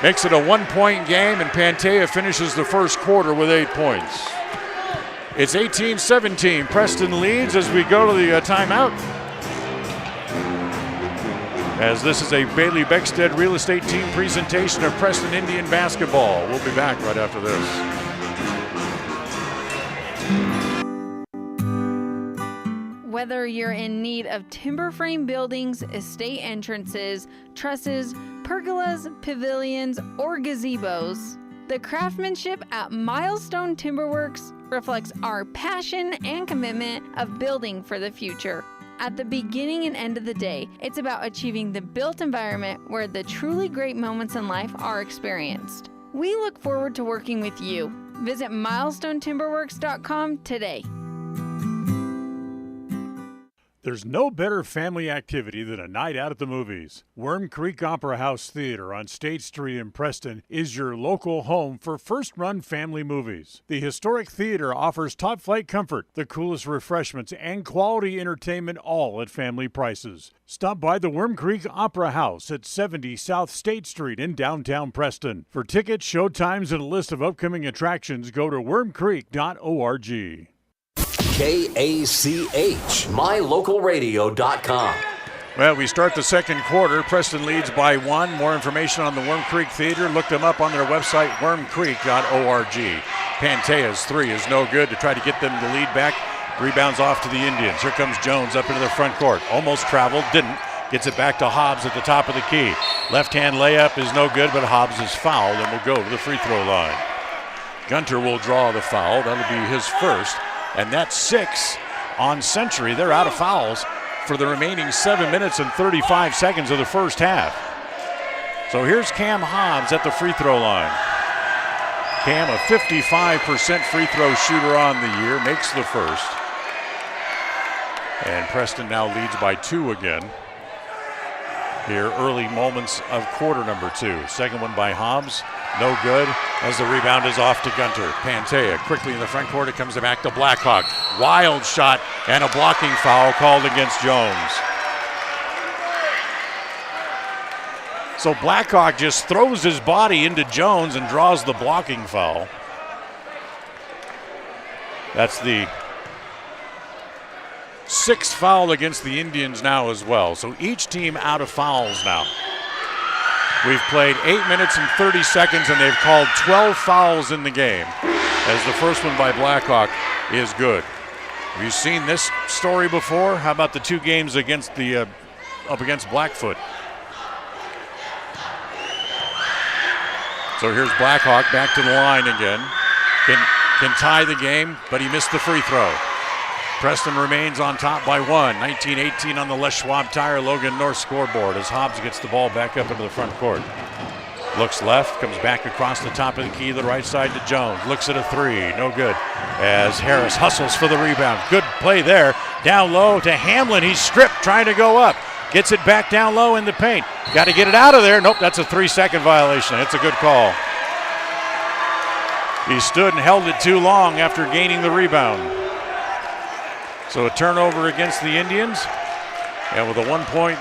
Makes it a 1-point game, and Pantea finishes the first quarter with 8 points. It's 18-17. Preston leads as we go to the timeout. As this is a Bailey Beckstead Real Estate Team presentation of Preston Indian basketball. We'll be back right after this. Whether you're in need of timber frame buildings, estate entrances, trusses, pergolas, pavilions, or gazebos, the craftsmanship at Milestone Timberworks reflects our passion and commitment of building for the future. At the beginning and end of the day, it's about achieving the built environment where the truly great moments in life are experienced. We look forward to working with you. Visit milestonetimberworks.com today. There's no better family activity than a night out at the movies. Worm Creek Opera House Theater on State Street in Preston is your local home for first-run family movies. The historic theater offers top-flight comfort, the coolest refreshments, and quality entertainment, all at family prices. Stop by the Worm Creek Opera House at 70 South State Street in downtown Preston. For tickets, show times, and a list of upcoming attractions, go to wormcreek.org. KACH, mylocalradio.com. Well, we start the second quarter. Preston leads by 1. More information on the Worm Creek Theater. Look them up on their website, wormcreek.org. Pantea's 3 is no good to try to get them the lead back. Rebounds off to the Indians. Here comes Jones up into the front court. Almost traveled, didn't. Gets it back to Hobbs at the top of the key. Left-hand layup is no good, but Hobbs is fouled and will go to the free throw line. Gunter will draw the foul. That'll be his first. And that's 6 on Century. They're out of fouls for the remaining 7 minutes and 35 seconds of the first half. So here's Cam Hobbs at the free throw line. Cam, a 55% free throw shooter on the year, makes the first. And Preston now leads by 2 again. Here, early moments of quarter number 2. Second one by Hobbs, no good, as the rebound is off to Gunter. Pantea quickly in the front court, it comes back to Blackhawk. Wild shot and a blocking foul called against Jones. So Blackhawk just throws his body into Jones and draws the blocking foul. That's the 6th foul against the Indians now as well. So each team out of fouls now. We've played 8 minutes and 30 seconds, and they've called 12 fouls in the game, as the first one by Blackhawk is good. Have you seen this story before? How about the 2 games against the up against Blackfoot? So here's Blackhawk back to the line again. Can tie the game, but he missed the free throw. Preston remains on top by 1. 19-18 on the Les Schwab Tire Logan North scoreboard as Hobbs gets the ball back up into the front court. Looks left, comes back across the top of the key to the right side to Jones. Looks at a 3, no good. As Harris hustles for the rebound. Good play there. Down low to Hamlin. He's stripped, trying to go up. Gets it back down low in the paint. Got to get it out of there. Nope, that's a 3-second violation. It's a good call. He stood and held it too long after gaining the rebound. So a turnover against the Indians. And with a 1-point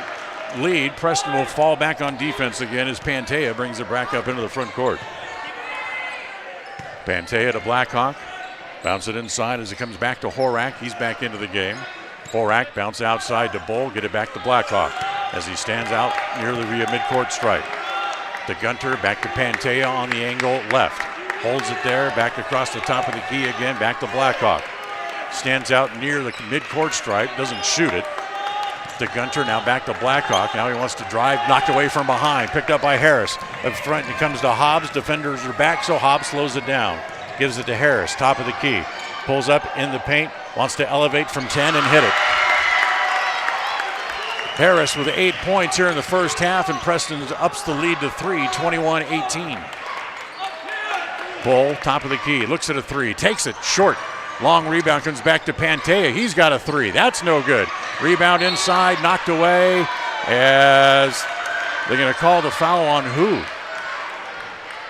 lead, Preston will fall back on defense again as Pantea brings it back up into the front court. Pantea to Blackhawk. Bounce it inside as it comes back to Horak. He's back into the game. Horak bounce outside to Bull. Get it back to Blackhawk as he stands out nearly via midcourt stripe. To Gunter, back to Pantea on the angle left. Holds it there, back across the top of the key again, back to Blackhawk. Stands out near the midcourt stripe, doesn't shoot it. To Gunter, now back to Blackhawk. Now he wants to drive, knocked away from behind, picked up by Harris. Up front, he comes to Hobbs. Defenders are back, so Hobbs slows it down. Gives it to Harris, top of the key. Pulls up in the paint, wants to elevate from 10 and hit it. Harris with 8 points here in the first half, and Preston ups the lead to 3, 21-18. Bull, top of the key, looks at a 3, takes it, short. Long rebound comes back to Pantea. He's got a 3. That's no good. Rebound inside, knocked away as they're going to call the foul on who?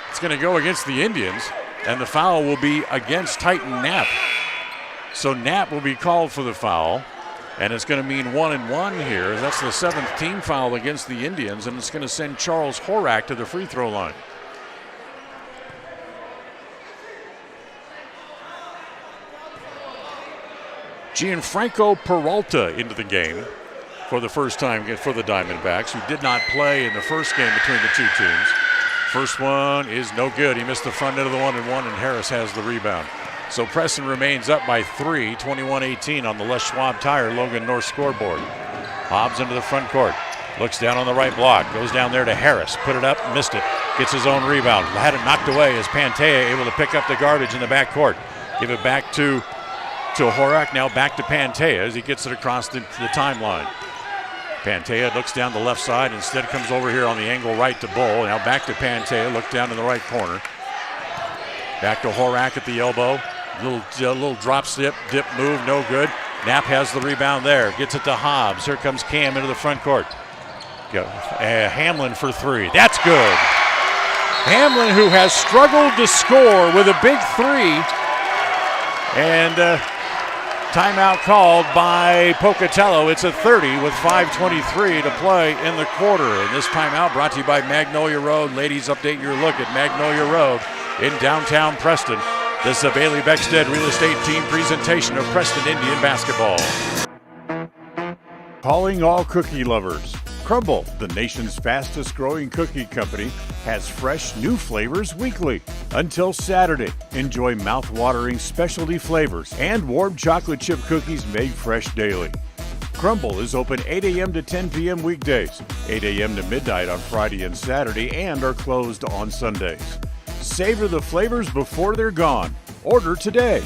It's going to go against the Indians, and the foul will be against Titan Knapp. So Knapp will be called for the foul, and it's going to mean 1-1 here. That's the 7th team foul against the Indians, and it's going to send Charles Horak to the free throw line. Gianfranco Peralta into the game for the first time for the Diamondbacks, who did not play in the first game between the two teams. First one is no good. He missed the front end of the 1-1, and Harris has the rebound. So Preston remains up by 3, 21-18 on the Les Schwab Tire Logan North scoreboard. Hobbs into the front court. Looks down on the right block. Goes down there to Harris. Put it up, missed it. Gets his own rebound. Had it knocked away as Pantea able to pick up the garbage in the backcourt. Give it back to Horak. Now back to Pantea as he gets it across the timeline. Pantea looks down the left side. Instead comes over here on the angle right to Bull. Now back to Pantea. Look down in the right corner. Back to Horak at the elbow. Little drop dip move. No good. Knapp has the rebound there. Gets it to Hobbs. Here comes Cam into the front court. Hamlin for 3. That's good. Hamlin, who has struggled to score with a big 3. And timeout called by Pocatello. It's a 30 with 5:23 to play in the quarter. And this timeout brought to you by Magnolia Road. Ladies, update your look at Magnolia Road in downtown Preston. This is a Bailey Beckstead Real Estate Team presentation of Preston Indian basketball. Calling all cookie lovers. Crumble, the nation's fastest growing cookie company, has fresh new flavors weekly. Until Saturday, enjoy mouth-watering specialty flavors and warm chocolate chip cookies made fresh daily. Crumble is open 8 a.m. to 10 p.m. weekdays, 8 a.m. to midnight on Friday and Saturday, and are closed on Sundays. Savor the flavors before they're gone. Order today.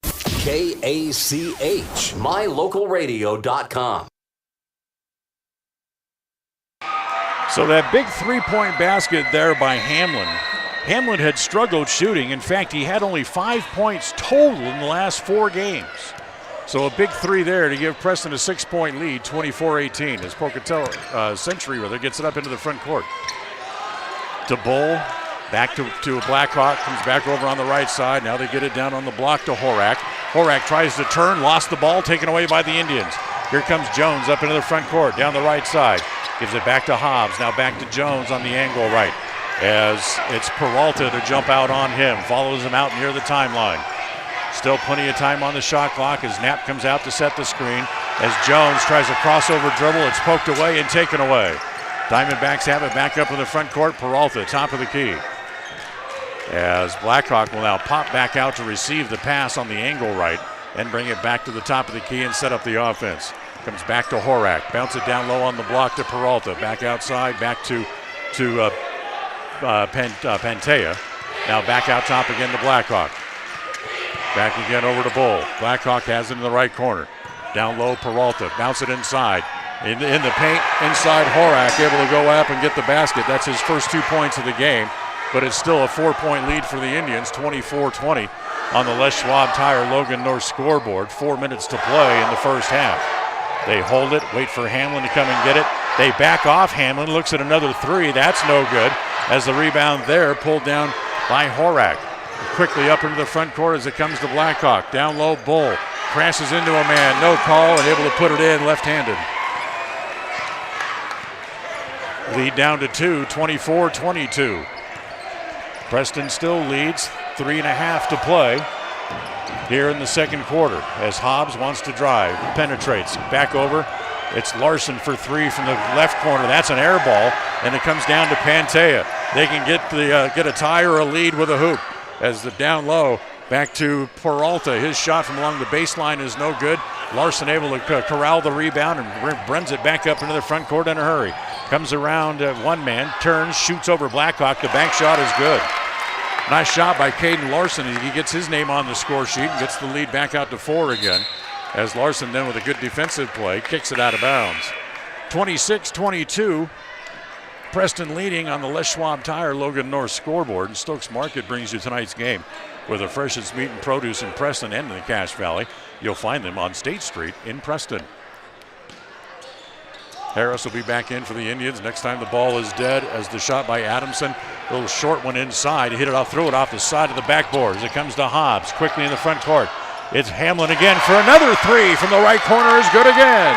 KACH, mylocalradio.com. So that big three-point basket there by Hamlin. Hamlin had struggled shooting. In fact, he had only 5 points total in the last 4 games. So a big 3 there to give Preston a 6-point lead, 24-18, as Pocatello, Century gets it up into the front court. To Bull, back to Blackhawk, comes back over on the right side. Now they get it down on the block to Horak. Horak tries to turn, lost the ball, taken away by the Indians. Here comes Jones up into the front court, down the right side. Gives it back to Hobbs, now back to Jones on the angle right. As it's Peralta to jump out on him, follows him out near the timeline. Still plenty of time on the shot clock as Knapp comes out to set the screen. As Jones tries a crossover dribble, it's poked away and taken away. Diamondbacks have it back up in the front court. Peralta, top of the key. As Blackhawk will now pop back out to receive the pass on the angle right and bring it back to the top of the key and set up the offense. Comes back to Horak, bounce it down low on the block to Peralta. Back outside, back to Pantea. Now back out top again to Blackhawk. Back again over to Bull. Blackhawk has it in the right corner. Down low, Peralta, bounce it inside. In the paint, inside Horak, able to go up and get the basket. That's his first 2 points of the game, but it's still a 4-point lead for the Indians, 24-20 on the Les Schwab Tire Logan North scoreboard. 4 minutes to play in the first half. They hold it, wait for Hamlin to come and get it. They back off. Hamlin looks at another 3. That's no good, as the rebound there pulled down by Horak. Quickly up into the front court as it comes to Blackhawk. Down low, Bull crashes into a man, no call, and able to put it in left-handed. Lead down to 2, 24-22. Preston still leads, 3.5 to play here in the second quarter as Hobbs wants to drive, penetrates, back over. It's Larson for 3 from the left corner. That's an air ball, and it comes down to Pantea. They can get a tie or a lead with a hoop. As the down low, back to Peralta. His shot from along the baseline is no good. Larson able to corral the rebound and runs it back up into the front court in a hurry. Comes around one man, turns, shoots over Blackhawk. The bank shot is good. Nice shot by Caden Larson. He gets his name on the score sheet and gets the lead back out to 4 again. As Larson then with a good defensive play kicks it out of bounds. 26-22. Preston leading on the Les Schwab Tire Logan North scoreboard. And Stokes Market brings you tonight's game with the freshest meat and produce in Preston and in the Cache Valley. You'll find them on State Street in Preston. Harris will be back in for the Indians. Next time the ball is dead as the shot by Adamson. A little short one inside. He hit it off, threw it off the side of the backboard as it comes to Hobbs. Quickly in the front court. It's Hamlin again for another 3 from the right corner is good again.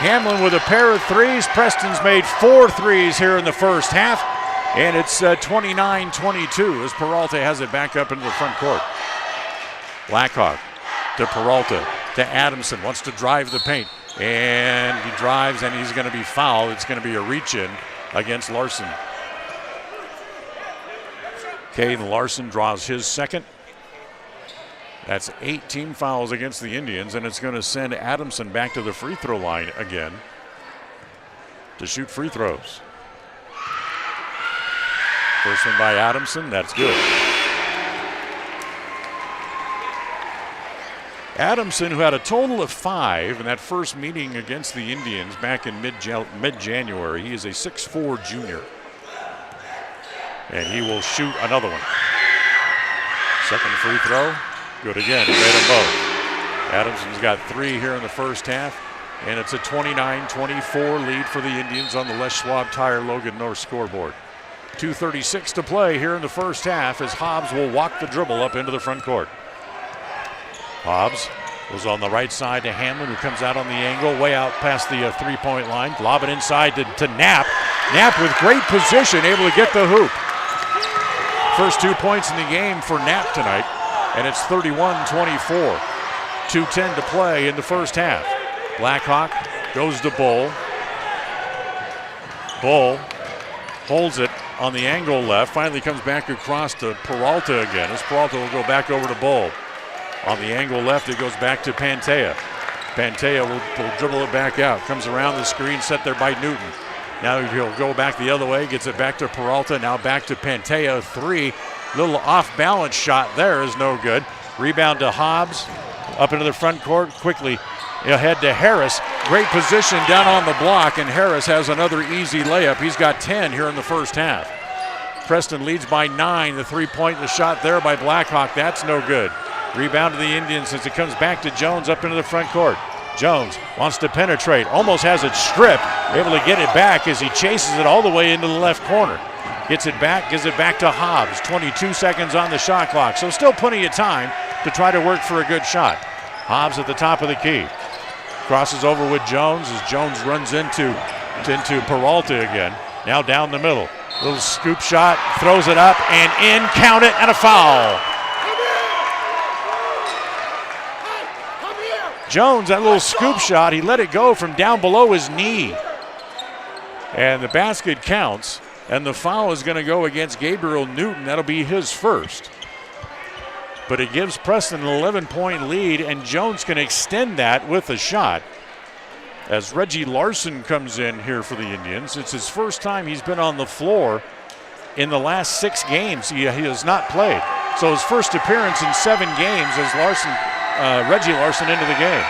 Hamlin with a pair of 3s. Preston's made 4 threes here in the first half. And it's 29-22 as Peralta has it back up into the front court. Blackhawk to Peralta to Adamson. Wants to drive the paint. And he drives and he's going to be fouled. It's going to be a reach-in against Larson. Caden Larson draws his second. That's 18 fouls against the Indians, and it's going to send Adamson back to the free throw line again to shoot free throws. First one by Adamson, that's good. Adamson, who had a total of 5 in that first meeting against the Indians back in mid-January, he is a 6'4" junior. And he will shoot another one. Second free throw, good again, he made them both. Adamson's got 3 here in the first half, and it's a 29-24 lead for the Indians on the Les Schwab Tire Logan North scoreboard. 2:36 to play here in the first half as Hobbs will walk the dribble up into the front court. Hobbs was on the right side to Hamlin, who comes out on the angle, way out past the three-point line. Lob it inside to Knapp. Knapp with great position, able to get the hoop. First 2 points in the game for Knapp tonight, and it's 31-24. 2:10 to play in the first half. Blackhawk goes to Bull. Bull holds it on the angle left, finally comes back across to Peralta again, as Peralta will go back over to Bull. On the angle left, it goes back to Pantea. Pantea will dribble it back out. Comes around the screen, set there by Newton. Now he'll go back the other way, gets it back to Peralta, now back to Pantea. 3, little off-balance shot there is no good. Rebound to Hobbs, up into the front court, quickly ahead to Harris. Great position down on the block, and Harris has another easy layup. He's got 10 here in the first half. Preston leads by 9. The three-point, the shot there by Blackhawk, that's no good. Rebound to the Indians as it comes back to Jones up into the front court. Jones wants to penetrate, almost has it stripped, able to get it back as he chases it all the way into the left corner. Gets it back, gives it back to Hobbs. 22 seconds on the shot clock, so still plenty of time to try to work for a good shot. Hobbs at the top of the key. Crosses over with Jones as Jones runs into Peralta again. Now down the middle. Little scoop shot, throws it up and in, count it, and a foul. Jones, that little scoop shot, he let it go from down below his knee. And the basket counts, and the foul is going to go against Gabriel Newton. That'll be his first. But it gives Preston an 11-point lead, and Jones can extend that with a shot. As Reggie Larson comes in here for the Indians, it's his first time he's been on the floor in the last 6 games. He has not played. So his first appearance in 7 games as Reggie Larson into the game.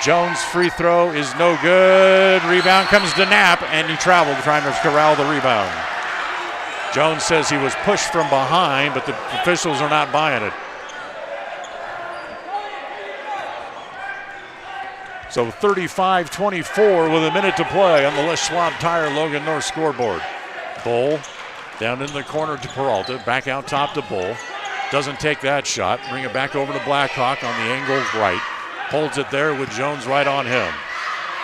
Jones' free throw is no good. Rebound comes to Knapp, and he traveled trying to corral the rebound. Jones says he was pushed from behind, but the officials are not buying it. So 35-24 with a minute to play on the Les Schwab Tire Logan North scoreboard. Bull down in the corner to Peralta, back out top to Bull. Doesn't take that shot. Bring it back over to Blackhawk on the angle right. Holds it there with Jones right on him.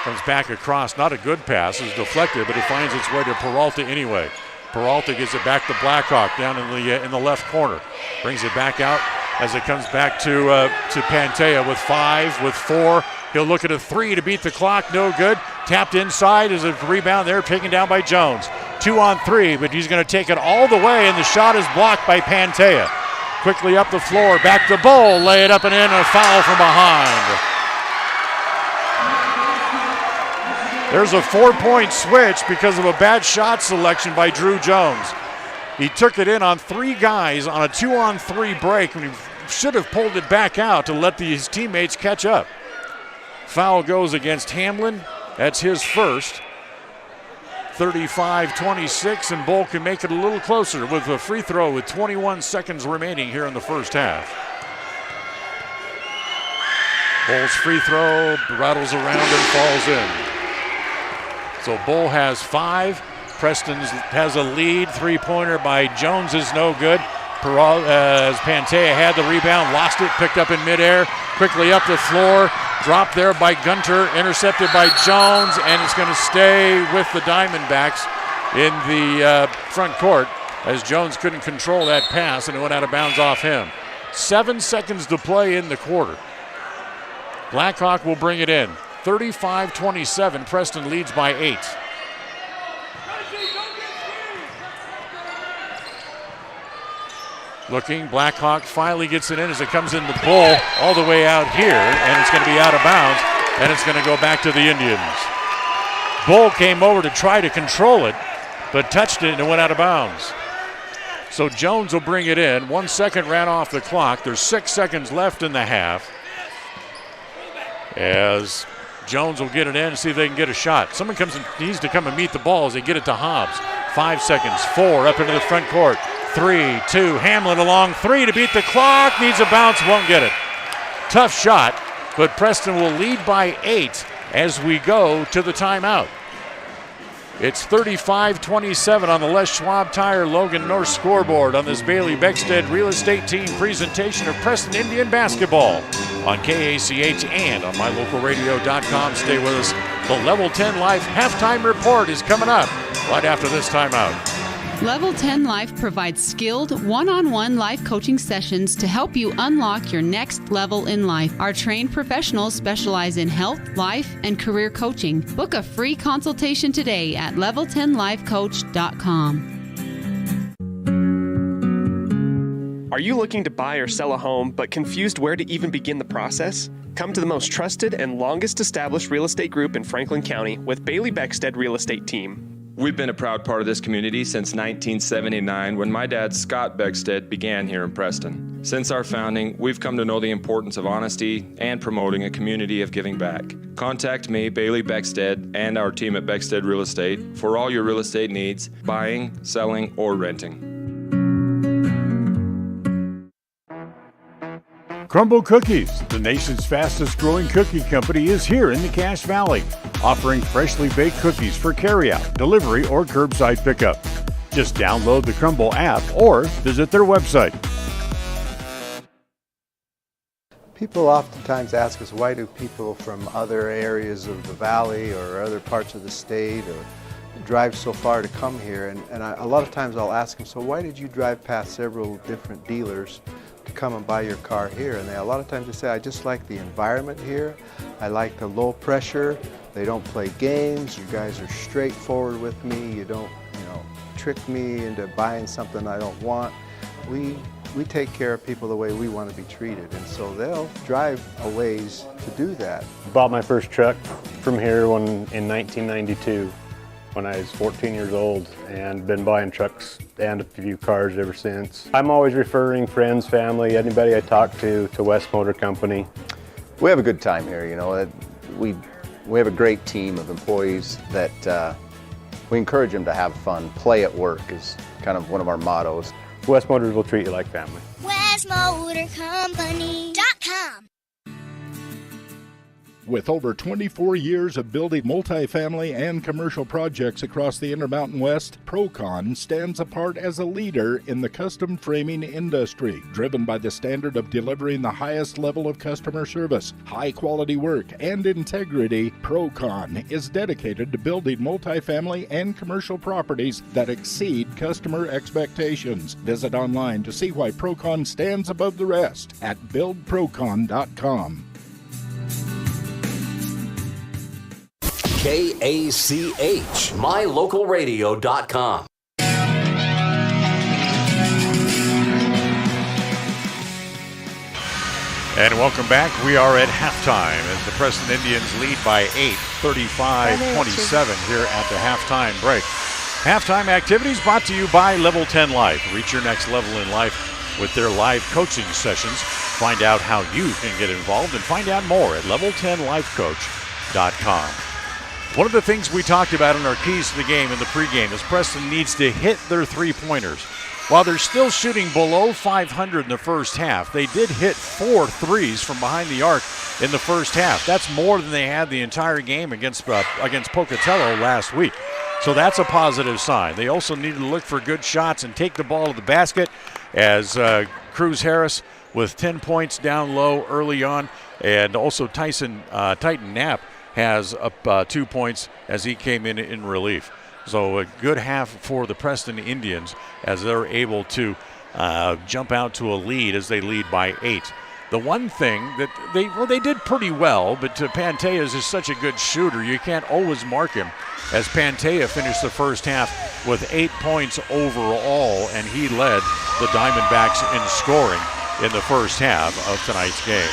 Comes back across. Not a good pass. It's deflected, but it finds its way to Peralta anyway. Peralta gives it back to Blackhawk down in the left corner. Brings it back out as it comes back to Pantea with 5, with 4. He'll look at a 3 to beat the clock. No good. Tapped inside as a rebound there, taken down by Jones. 2 on 3, but he's going to take it all the way, and the shot is blocked by Pantea. Quickly up the floor, back to Bull, lay it up and in, a foul from behind. There's a 4-point switch because of a bad shot selection by Drew Jones. He took it in on 3 guys on a 2-on-3 break, and he should have pulled it back out to let his teammates catch up. Foul goes against Hamlin. That's his first. 35-26, and Bull can make it a little closer with a free throw with 21 seconds remaining here in the first half. Bull's free throw rattles around and falls in. So Bull has 5. Preston has a lead. 3-pointer by Jones is no good. As Pantea had the rebound, lost it, picked up in midair, quickly up the floor, dropped there by Gunter, intercepted by Jones, and it's going to stay with the Diamondbacks in the front court as Jones couldn't control that pass and it went out of bounds off him. 7 seconds to play in the quarter. Blackhawk will bring it in. 35-27, Preston leads by 8. Looking, Blackhawk finally gets it in as it comes in the bowl all the way out here, and it's going to be out of bounds, and it's going to go back to the Indians. Bull came over to try to control it, but touched it and it went out of bounds. So Jones will bring it in. 1 second ran off the clock. There's 6 seconds left in the half. As Jones will get it in and see if they can get a shot. Someone needs to come and meet the ball as they get it to Hobbs. 5 seconds, 4 up into the front court. 3, 2, Hamlin along 3 to beat the clock. Needs a bounce, won't get it. Tough shot, but Preston will lead by 8 as we go to the timeout. It's 35-27 on the Les Schwab Tire Logan North scoreboard on this Bailey Beckstead Real Estate Team presentation of Preston Indian basketball on KACH and on mylocalradio.com. Stay with us. The Level 10 Life halftime report is coming up right after this timeout. Level 10 Life provides skilled, one-on-one life coaching sessions to help you unlock your next level in life. Our trained professionals specialize in health, life, and career coaching. Book a free consultation today at level10lifecoach.com. Are you looking to buy or sell a home but confused where to even begin the process? Come to the most trusted and longest established real estate group in Franklin County with Bailey Beckstead Real Estate Team. We've been a proud part of this community since 1979 when my dad, Scott Beckstead, began here in Preston. Since our founding, we've come to know the importance of honesty and promoting a community of giving back. Contact me, Bailey Beckstead, and our team at Beckstead Real Estate for all your real estate needs, buying, selling, or renting. Crumble Cookies, the nation's fastest growing cookie company, is here in the Cache Valley, offering freshly baked cookies for carryout, delivery, or curbside pickup. Just download the Crumble app or visit their website. People oftentimes ask us, why do people from other areas of the valley or other parts of the state or drive so far to come here? And a lot of times I'll ask them, so why did you drive past several different dealers to come and buy your car here? And a lot of times they say, I just like the environment here. I like the low pressure. They don't play games. You guys are straightforward with me. You don't, trick me into buying something I don't want. We take care of people the way we want to be treated, and so they'll drive a ways to do that. Bought my first truck from here in 1992 when I was 14 years old, and been buying trucks and a few cars ever since. I'm always referring friends, family, anybody I talk to West Motor Company. We have a good time here, We have a great team of employees that we encourage them to have fun. Play at work is kind of one of our mottos. West Motors will treat you like family. WestMotorCompany.com. With over 24 years of building multifamily and commercial projects across the Intermountain West, Procon stands apart as a leader in the custom framing industry, driven by the standard of delivering the highest level of customer service, high-quality work, and integrity. Procon is dedicated to building multifamily and commercial properties that exceed customer expectations. Visit online to see why Procon stands above the rest at buildprocon.com. KACH, mylocalradio.com. And welcome back. We are at halftime as the Preston Indians lead by 8, 35-27 here at the halftime break. Halftime activities brought to you by Level 10 Life. Reach your next level in life with their live coaching sessions. Find out how you can get involved and find out more at level10lifecoach.com. One of the things we talked about in our keys to the game in the pregame is Preston needs to hit their three-pointers. While they're still shooting below 500 in the first half, they did hit 4 threes from behind the arc in the first half. That's more than they had the entire game against Pocatello last week. So that's a positive sign. They also need to look for good shots and take the ball to the basket as Cruz Harris with 10 points down low early on, and also Titan Knapp has up 2 points as he came in relief. So a good half for the Preston Indians as they're able to jump out to a lead as they lead by 8. The one thing that they did pretty well, but Pantea is just such a good shooter, you can't always mark him, as Pantea finished the first half with 8 points overall, and he led the Diamondbacks in scoring in the first half of tonight's game.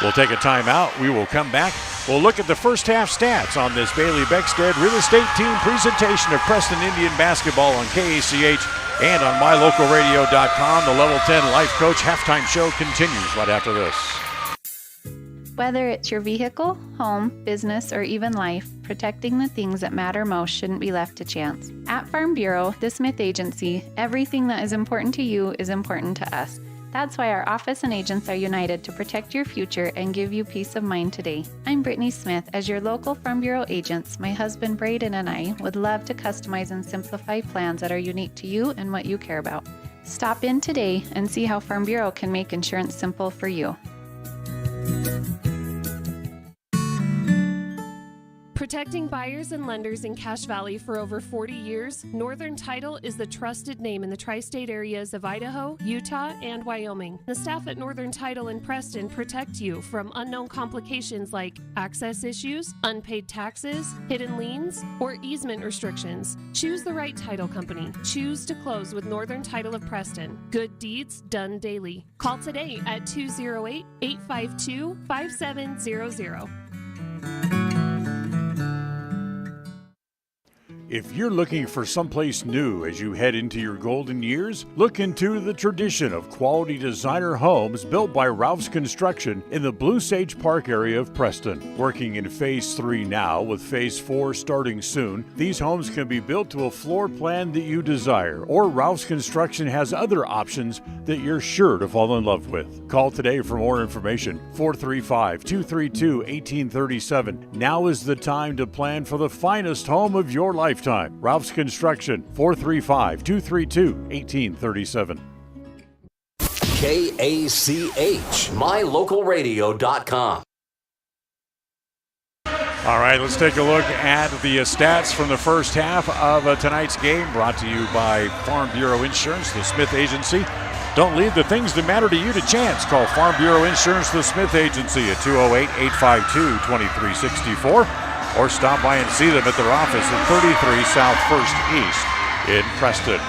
We'll take a timeout. We will come back. We'll look at the first half stats on this Bailey Beckstead Real Estate Team presentation of Preston Indian basketball on KACH and on mylocalradio.com. The Level 10 Life Coach halftime show continues right after this. Whether it's your vehicle, home, business, or even life, protecting the things that matter most shouldn't be left to chance. At Farm Bureau, the Smith Agency, everything that is important to you is important to us. That's why our office and agents are united to protect your future and give you peace of mind today. I'm Brittany Smith. As your local Farm Bureau agents, my husband Braden and I would love to customize and simplify plans that are unique to you and what you care about. Stop in today and see how Farm Bureau can make insurance simple for you. Protecting buyers and lenders in Cache Valley for over 40 years, Northern Title is the trusted name in the tri-state areas of Idaho, Utah, and Wyoming. The staff at Northern Title in Preston protect you from unknown complications like access issues, unpaid taxes, hidden liens, or easement restrictions. Choose the right title company. Choose to close with Northern Title of Preston. Good deeds done daily. Call today at 208-852-5700. If you're looking for someplace new as you head into your golden years, look into the tradition of quality designer homes built by Ralph's Construction in the Blue Sage Park area of Preston. Working in Phase 3 now, with Phase 4 starting soon, these homes can be built to a floor plan that you desire, or Ralph's Construction has other options that you're sure to fall in love with. Call today for more information, 435-232-1837. Now is the time to plan for the finest home of your life. Ralph's Construction, 435-232-1837. KACH, mylocalradio.com. All right, let's take a look at the stats from the first half of tonight's game, brought to you by Farm Bureau Insurance, the Smith Agency. Don't leave the things that matter to you to chance. Call Farm Bureau Insurance, the Smith Agency at 208-852-2364. Or stop by and see them at their office at 33 South 1st East in Preston.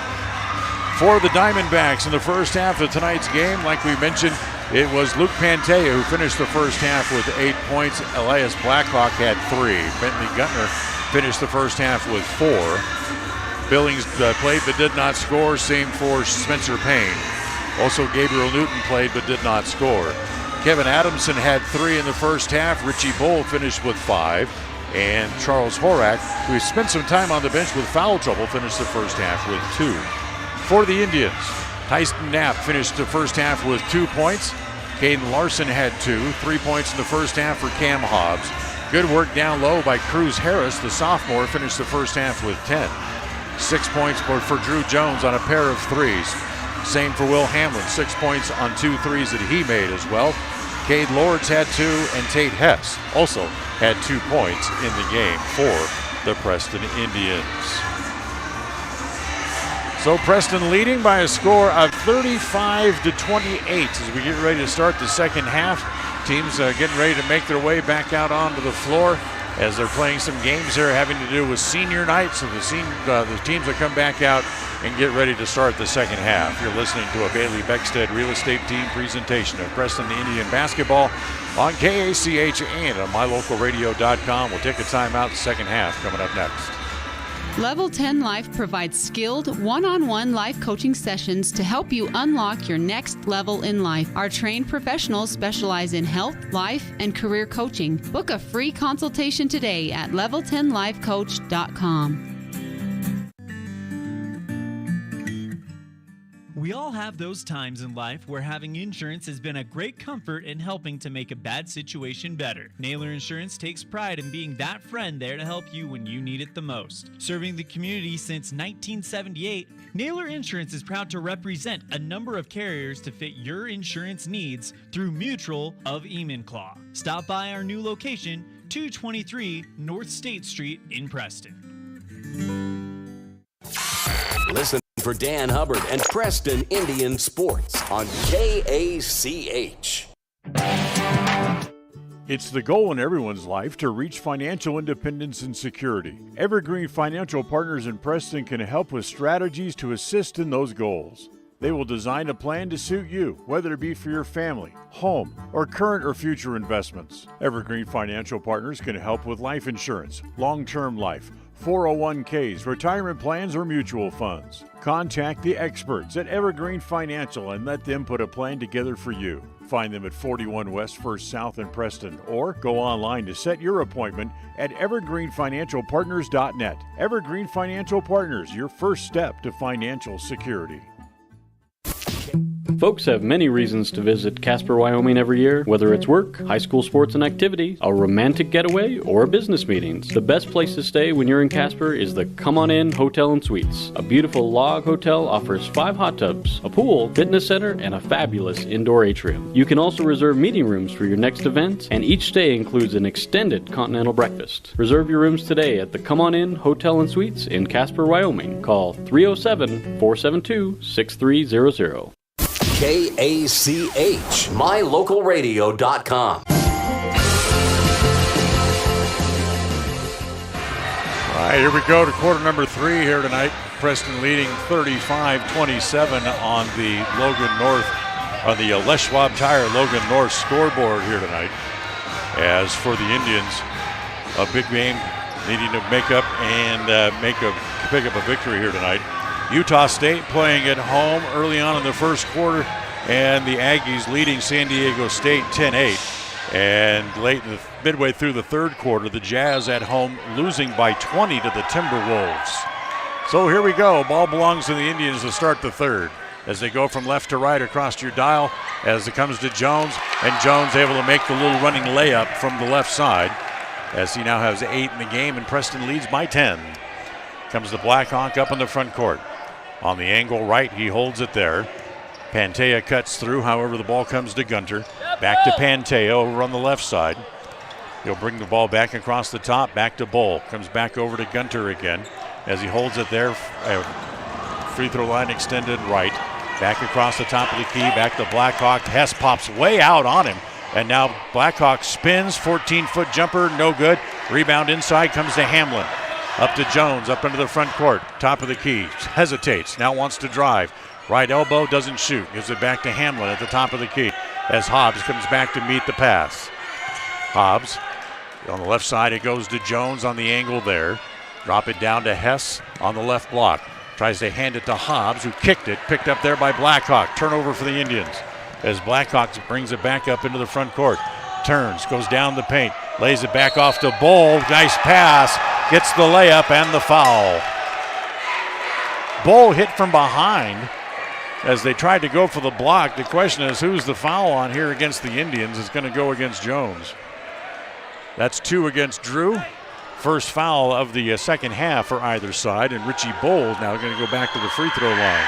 For the Diamondbacks in the first half of tonight's game, like we mentioned, it was Luke Pantea who finished the first half with 8 points. Elias Blackhawk had 3. Bentley Guntner finished the first half with 4. Billings played but did not score. Same for Spencer Payne. Also, Gabriel Newton played but did not score. Kevin Adamson had 3 in the first half. Richie Bull finished with 5. And Charles Horak, who spent some time on the bench with foul trouble, finished the first half with 2. For the Indians, Tyson Knapp finished the first half with 2 points. Caden Larson had 2, 3 points in the first half for Cam Hobbs. Good work down low by Cruz Harris, the sophomore, finished the first half with 10. 6 points for Drew Jones on a pair of threes. Same for Will Hamlin, 6 points on 2 threes that he made as well. Cade Lords had 2, and Tate Hess also had 2 points in the game for the Preston Indians. So Preston leading by a score of 35-28 as we get ready to start the second half. Teams getting ready to make their way back out onto the floor as they're playing some games here having to do with senior night. So the teams will come back out and get ready to start the second half. You're listening to a Bailey Beckstead Real Estate Team presentation of Preston Indian basketball on KACH and on mylocalradio.com. We'll take a timeout. The second half coming up next. Level 10 Life provides skilled one-on-one life coaching sessions to help you unlock your next level in life. Our trained professionals specialize in health, life, and career coaching. Book a free consultation today at level10lifecoach.com. We all have those times in life where having insurance has been a great comfort in helping to make a bad situation better. Naylor Insurance takes pride in being that friend there to help you when you need it the most. Serving the community since 1978, Naylor Insurance is proud to represent a number of carriers to fit your insurance needs through Mutual of Enumclaw. Stop by our new location, 223 North State Street in Preston. Listen For Dan Hubbard and Preston Indian Sports on KACH. It's the goal in everyone's life to reach financial independence and security. Evergreen Financial Partners in Preston can help with strategies to assist in those goals. They will design a plan to suit you, whether it be for your family, home, or current or future investments. Evergreen Financial Partners can help with life insurance, long-term life, 401ks, retirement plans, or mutual funds. Contact the experts at Evergreen Financial and let them put a plan together for you. Find them at 41 West 1st South in Preston, or go online to set your appointment at evergreenfinancialpartners.net. Evergreen Financial Partners, your first step to financial security. Folks have many reasons to visit Casper, Wyoming every year, whether it's work, high school sports and activities, a romantic getaway, or business meetings. The best place to stay when you're in Casper is the Come On In Hotel and Suites. A beautiful log hotel offers 5 hot tubs, a pool, fitness center, and a fabulous indoor atrium. You can also reserve meeting rooms for your next event, and each stay includes an extended continental breakfast. Reserve your rooms today at the Come On In Hotel and Suites in Casper, Wyoming. Call 307-472-6300. KACH, mylocalradio.com. All right, here we go to quarter number 3 here tonight. Preston leading 35-27 on the Les Schwab Tire Logan North scoreboard here tonight. As for the Indians, a big game needing to make up and pick up a victory here tonight. Utah State playing at home early on in the first quarter, and the Aggies leading San Diego State 10-8. And midway through the third quarter, the Jazz at home losing by 20 to the Timberwolves. So here we go. Ball belongs to the Indians to start the third as they go from left to right across your dial as it comes to Jones, and Jones able to make the little running layup from the left side as he now has 8 in the game, and Preston leads by 10. Comes the Blackhawk up in the front court. On the angle right, he holds it there. Pantea cuts through, however, the ball comes to Gunter. Back to Pantea over on the left side. He'll bring the ball back across the top, back to Bull. Comes back over to Gunter again as he holds it there. Free throw line extended right. Back across the top of the key, back to Blackhawk. Hess pops way out on him. And now Blackhawk spins, 14-foot jumper, no good. Rebound inside comes to Hamlin. Up to Jones, up into the front court, top of the key, hesitates, now wants to drive. Right elbow, doesn't shoot, gives it back to Hamlin at the top of the key as Hobbs comes back to meet the pass. Hobbs, on the left side, it goes to Jones on the angle there. Drop it down to Hess on the left block. Tries to hand it to Hobbs, who kicked it, picked up there by Blackhawk. Turnover for the Indians as Blackhawk brings it back up into the front court. Turns, goes down the paint, lays it back off to Bull. Nice pass. Gets the layup and the foul. Bull hit from behind as they tried to go for the block. The question is, who's the foul on here against the Indians? It's going to go against Jones. That's 2 against Drew. First foul of the second half for either side, and Richie Bull now going to go back to the free throw line.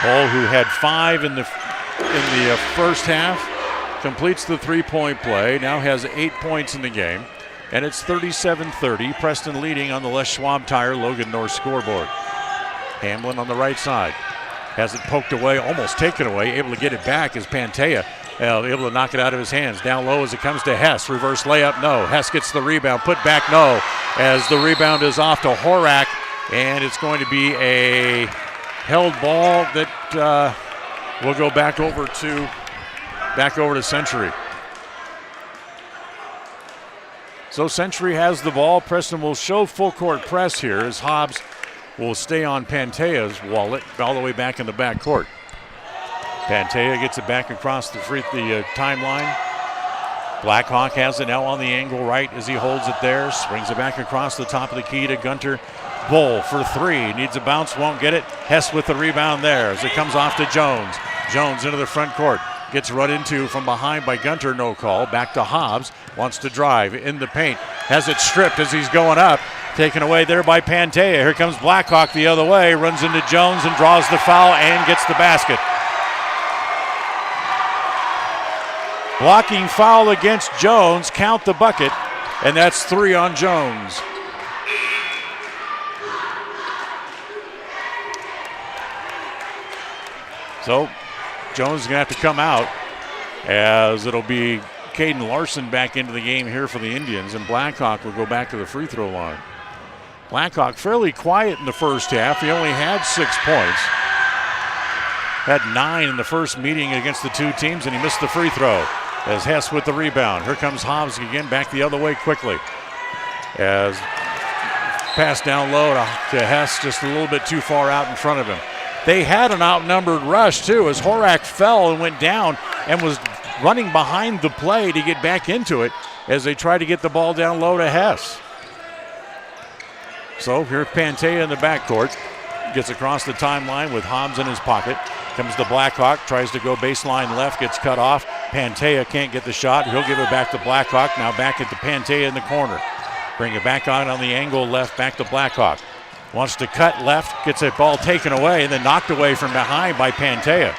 Bull, who had 5 in the first half, completes the three-point play, now has 8 points in the game. And it's 37-30, Preston leading on the Les Schwab Tire Logan North scoreboard. Hamlin on the right side. Has it poked away, almost taken away, able to get it back as Pantea able to knock it out of his hands. Down low as it comes to Hess. Reverse layup, no. Hess gets the rebound, put back, no. As the rebound is off to Horak, and it's going to be a held ball that will go back over to Century. So Century has the ball. Preston will show full court press here as Hobbs will stay on Pantea's wallet all the way back in the back court. Pantea gets it back across the timeline. Blackhawk has it now on the angle right as he holds it there. Springs it back across the top of the key to Gunter. Bull for 3. Needs a bounce, won't get it. Hess with the rebound there as it comes off to Jones. Jones into the front court. Gets run into from behind by Gunter, no call. Back to Hobbs, wants to drive in the paint. Has it stripped as he's going up. Taken away there by Pantea. Here comes Blackhawk the other way. Runs into Jones and draws the foul and gets the basket. Blocking foul against Jones. Count the bucket. And that's 3 on Jones. So Jones is going to have to come out, as it'll be Caden Larson back into the game here for the Indians, and Blackhawk will go back to the free throw line. Blackhawk fairly quiet in the first half. He only had 6 points. Had 9 in the first meeting against the two teams, and he missed the free throw as Hess with the rebound. Here comes Hobbs again, back the other way quickly. As pass down low to Hess, just a little bit too far out in front of him. They had an outnumbered rush, too, as Horak fell and went down and was running behind the play to get back into it as they tried to get the ball down low to Hess. So here's Pantea in the backcourt. Gets across the timeline with Hobbs in his pocket. Comes to Blackhawk, tries to go baseline left, gets cut off. Pantea can't get the shot. He'll give it back to Blackhawk. Now back at the Pantea in the corner. Bring it back on the angle left, back to Blackhawk. Wants to cut left, gets that ball taken away and then knocked away from behind by Pantea.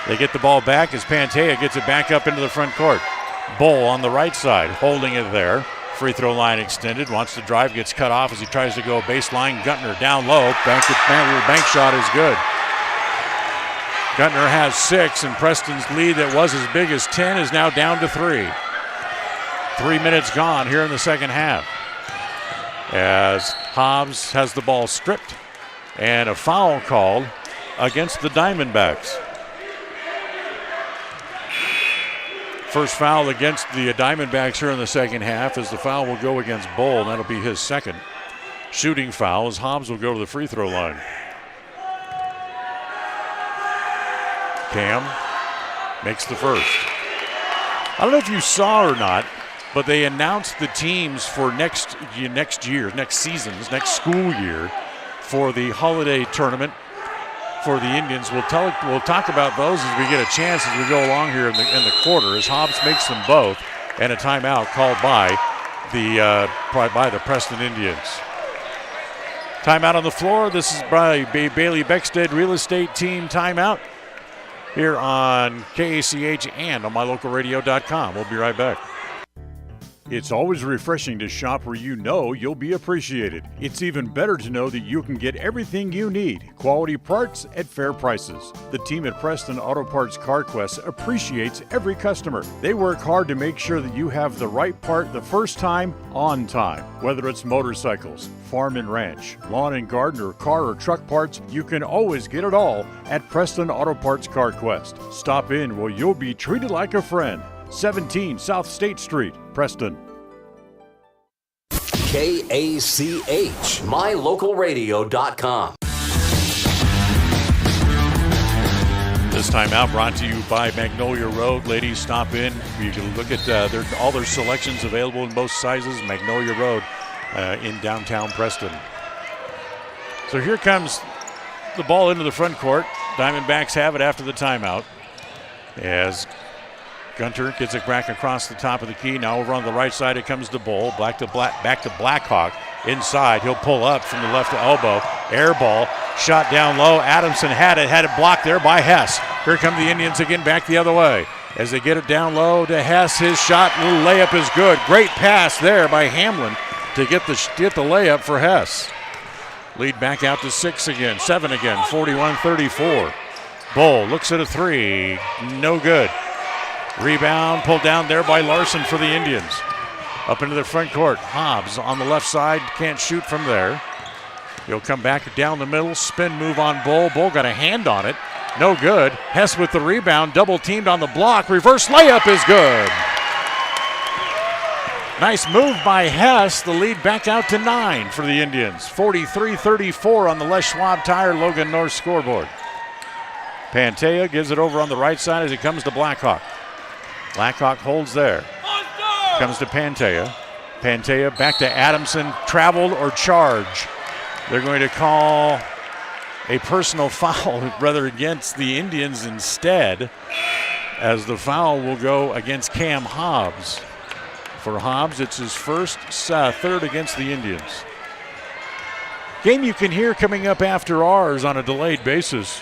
They get the ball back as Pantea gets it back up into the front court. Bull on the right side, holding it there. Free throw line extended, wants to drive, gets cut off as he tries to go baseline. Guntner down low, bank shot is good. Guntner has 6, and Preston's lead that was as big as 10 is now down to 3. 3 minutes gone here in the second half, as Hobbs has the ball stripped and a foul called against the Diamondbacks. First foul against the Diamondbacks here in the second half, as the foul will go against Bull, and that'll be his second shooting foul, as Hobbs will go to the free throw line. Cam makes the first. I don't know if you saw or not, but they announced the teams for next season's, next school year for the holiday tournament for the Indians. We'll talk about those as we get a chance as we go along here in the quarter, as Hobbs makes them both, and a timeout called by the Preston Indians. Timeout on the floor. This is by Bailey Beckstead Real Estate Team timeout here on KACH and on mylocalradio.com. We'll be right back. It's always refreshing to shop where you know you'll be appreciated. It's even better to know that you can get everything you need, quality parts at fair prices. The team at Preston Auto Parts CarQuest appreciates every customer. They work hard to make sure that you have the right part the first time, on time. Whether it's motorcycles, farm and ranch, lawn and garden, or car or truck parts, you can always get it all at Preston Auto Parts CarQuest. Stop in where you'll be treated like a friend. 17 South State Street, Preston. KACH, mylocalradio.com. This timeout brought to you by Magnolia Road. Ladies, stop in. You can look at all their selections available in most sizes. Magnolia Road in downtown Preston. So here comes the ball into the front court. Diamondbacks have it after the timeout, as Gunter gets it back across the top of the key. Now over on the right side, it comes to Bull. Back to Blackhawk. Inside, he'll pull up from the left elbow. Air ball, shot down low. Adamson had it blocked there by Hess. Here come the Indians again, back the other way. As they get it down low to Hess, his shot, little layup is good. Great pass there by Hamlin to get the layup for Hess. Lead back out to 7 again, 41-34. Bull looks at a 3, no good. Rebound pulled down there by Larson for the Indians. Up into the front court. Hobbs on the left side, can't shoot from there. He'll come back down the middle, spin move on Bull. Bull got a hand on it, no good. Hess with the rebound, double teamed on the block. Reverse layup is good. Nice move by Hess. The lead back out to 9 for the Indians. 43-34 on the Les Schwab Tire Logan North scoreboard. Pantea gives it over on the right side as he comes to Blackhawk. Blackhawk holds there. Comes to Pantea. Pantea back to Adamson. Traveled or charge. They're going to call a personal foul rather against the Indians instead, as the foul will go against Cam Hobbs. For Hobbs, it's his third against the Indians. Game you can hear coming up after ours on a delayed basis.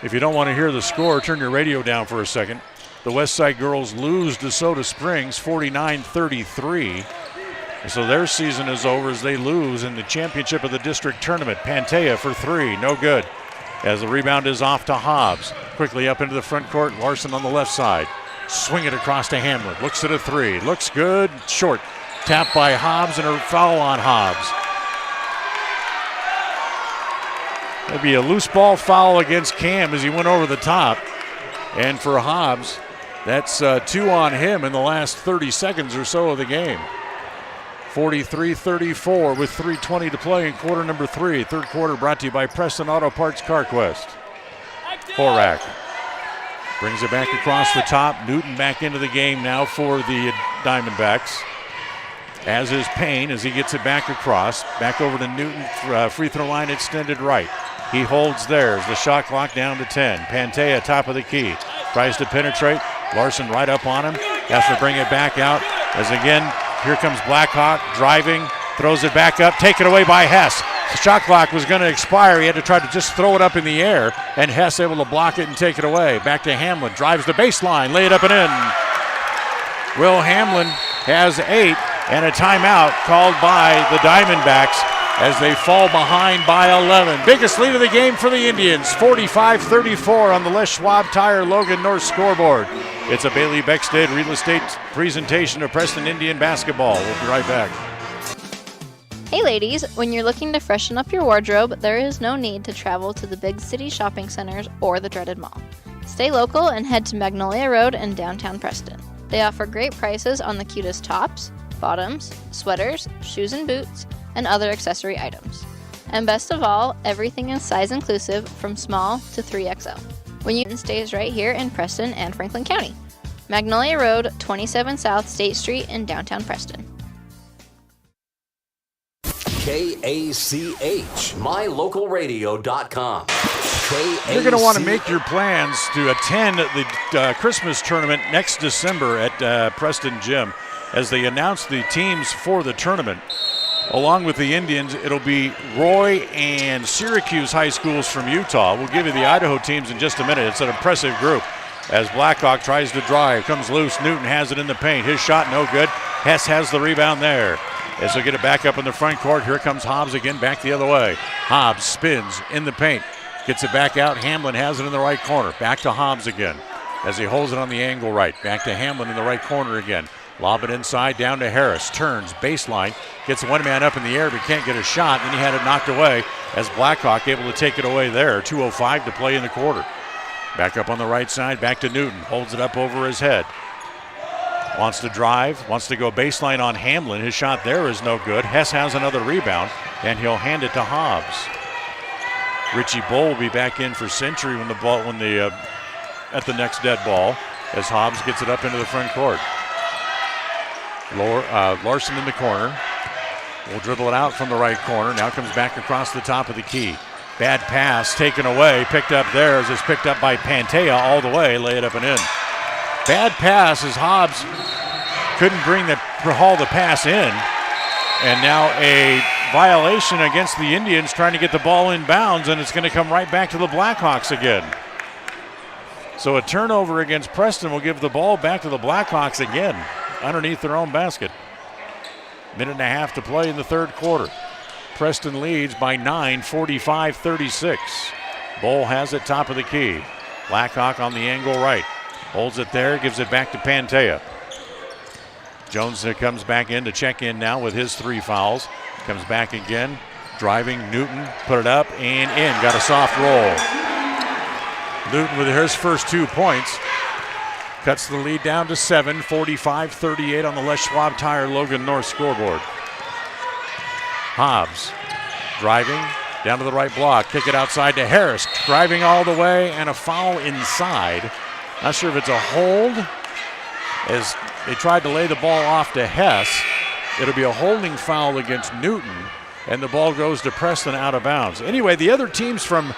If you don't want to hear the score, turn your radio down for a second. The Westside girls lose to Soda Springs 49-33. So their season is over as they lose in the championship of the district tournament. Pantea for 3, no good. as the rebound is off to Hobbs. Quickly up into the front court, Larson on the left side. Swing it across to Hamlin. Looks at a three. Looks good. Short. Tap by Hobbs and a foul on Hobbs. Maybe a loose ball foul against Cam as he went over the top. And for Hobbs, that's 2 on him in the last 30 seconds or so of the game. 43-34 with 3:20 to play in quarter number 3. Third quarter brought to you by Preston Auto Parts CarQuest. Horak brings it back across the top. Newton back into the game now for the Diamondbacks. As is Payne as he gets it back across. Back over to Newton, free throw line extended right. He holds theirs. The shot clock down to 10. Pantea top of the key. Tries to penetrate. Larson right up on him. Has to bring it back out. As again, here comes Blackhawk driving. Throws it back up. Taken away by Hess. The shot clock was going to expire. He had to try to just throw it up in the air. And Hess able to block it and take it away. Back to Hamlin. Drives the baseline. Lay it up and in. Will Hamlin has 8. And a timeout called by the Diamondbacks as they fall behind by 11. Biggest lead of the game for the Indians, 45-34 on the Les Schwab Tire Logan North scoreboard. It's a Bailey Beckstead Real Estate presentation of Preston Indian basketball. We'll be right back. Hey ladies, when you're looking to freshen up your wardrobe, there is no need to travel to the big city shopping centers or the dreaded mall. Stay local and head to Magnolia Road in downtown Preston. They offer great prices on the cutest tops, bottoms, sweaters, shoes and boots, and other accessory items. And best of all, everything is size inclusive from small to 3XL. When you stays right here in Preston and Franklin County. Magnolia Road, 27 South State Street in downtown Preston. KACH, mylocalradio.com. You're going to want to make your plans to attend the Christmas tournament next December at Preston Gym. As they announce the teams for the tournament, along with the Indians, it'll be Roy and Syracuse high schools from Utah. We'll give you the Idaho teams in just a minute. It's an impressive group. As Blackhawk tries to drive, comes loose. Newton has it in the paint. His shot no good. Hess has the rebound there. As they'll get it back up in the front court, here comes Hobbs again, back the other way. Hobbs spins in the paint. Gets it back out. Hamlin has it in the right corner. Back to Hobbs again as he holds it on the angle right. Back to Hamlin in the right corner again. Lob it inside, down to Harris. Turns, baseline, gets one man up in the air but can't get a shot. Then he had it knocked away as Blackhawk able to take it away there. 2:05 to play in the quarter. Back up on the right side, back to Newton. Holds it up over his head. Wants to drive, wants to go baseline on Hamlin. His shot there is no good. Hess has another rebound, and he'll hand it to Hobbs. Richie Bull will be back in for Century at the next dead ball as Hobbs gets it up into the front court. Larson in the corner. Will dribble it out from the right corner. Now comes back across the top of the key. Bad pass taken away. Picked up there as it's picked up by Pantea all the way. Lay it up and in. Bad pass as Hobbs couldn't haul the pass in. And now a violation against the Indians trying to get the ball in bounds, and it's going to come right back to the Blackhawks again. So a turnover against Preston will give the ball back to the Blackhawks again underneath their own basket. Minute and a half to play in the third quarter. Preston leads by 9, 45-36. Bull has it top of the key. Blackhawk on the angle right. Holds it there, gives it back to Pantea. Jones comes back in to check in now with his 3 fouls. Comes back again, driving, Newton, put it up and in. Got a soft roll. Newton with his first 2 points. Cuts the lead down to 7, 45-38 on the Les Schwab Tire Logan North scoreboard. Hobbs driving down to the right block. Kick it outside to Harris. Driving all the way and a foul inside. Not sure if it's a hold as they tried to lay the ball off to Hess. It'll be a holding foul against Newton, and the ball goes to Preston out of bounds. Anyway, the other teams from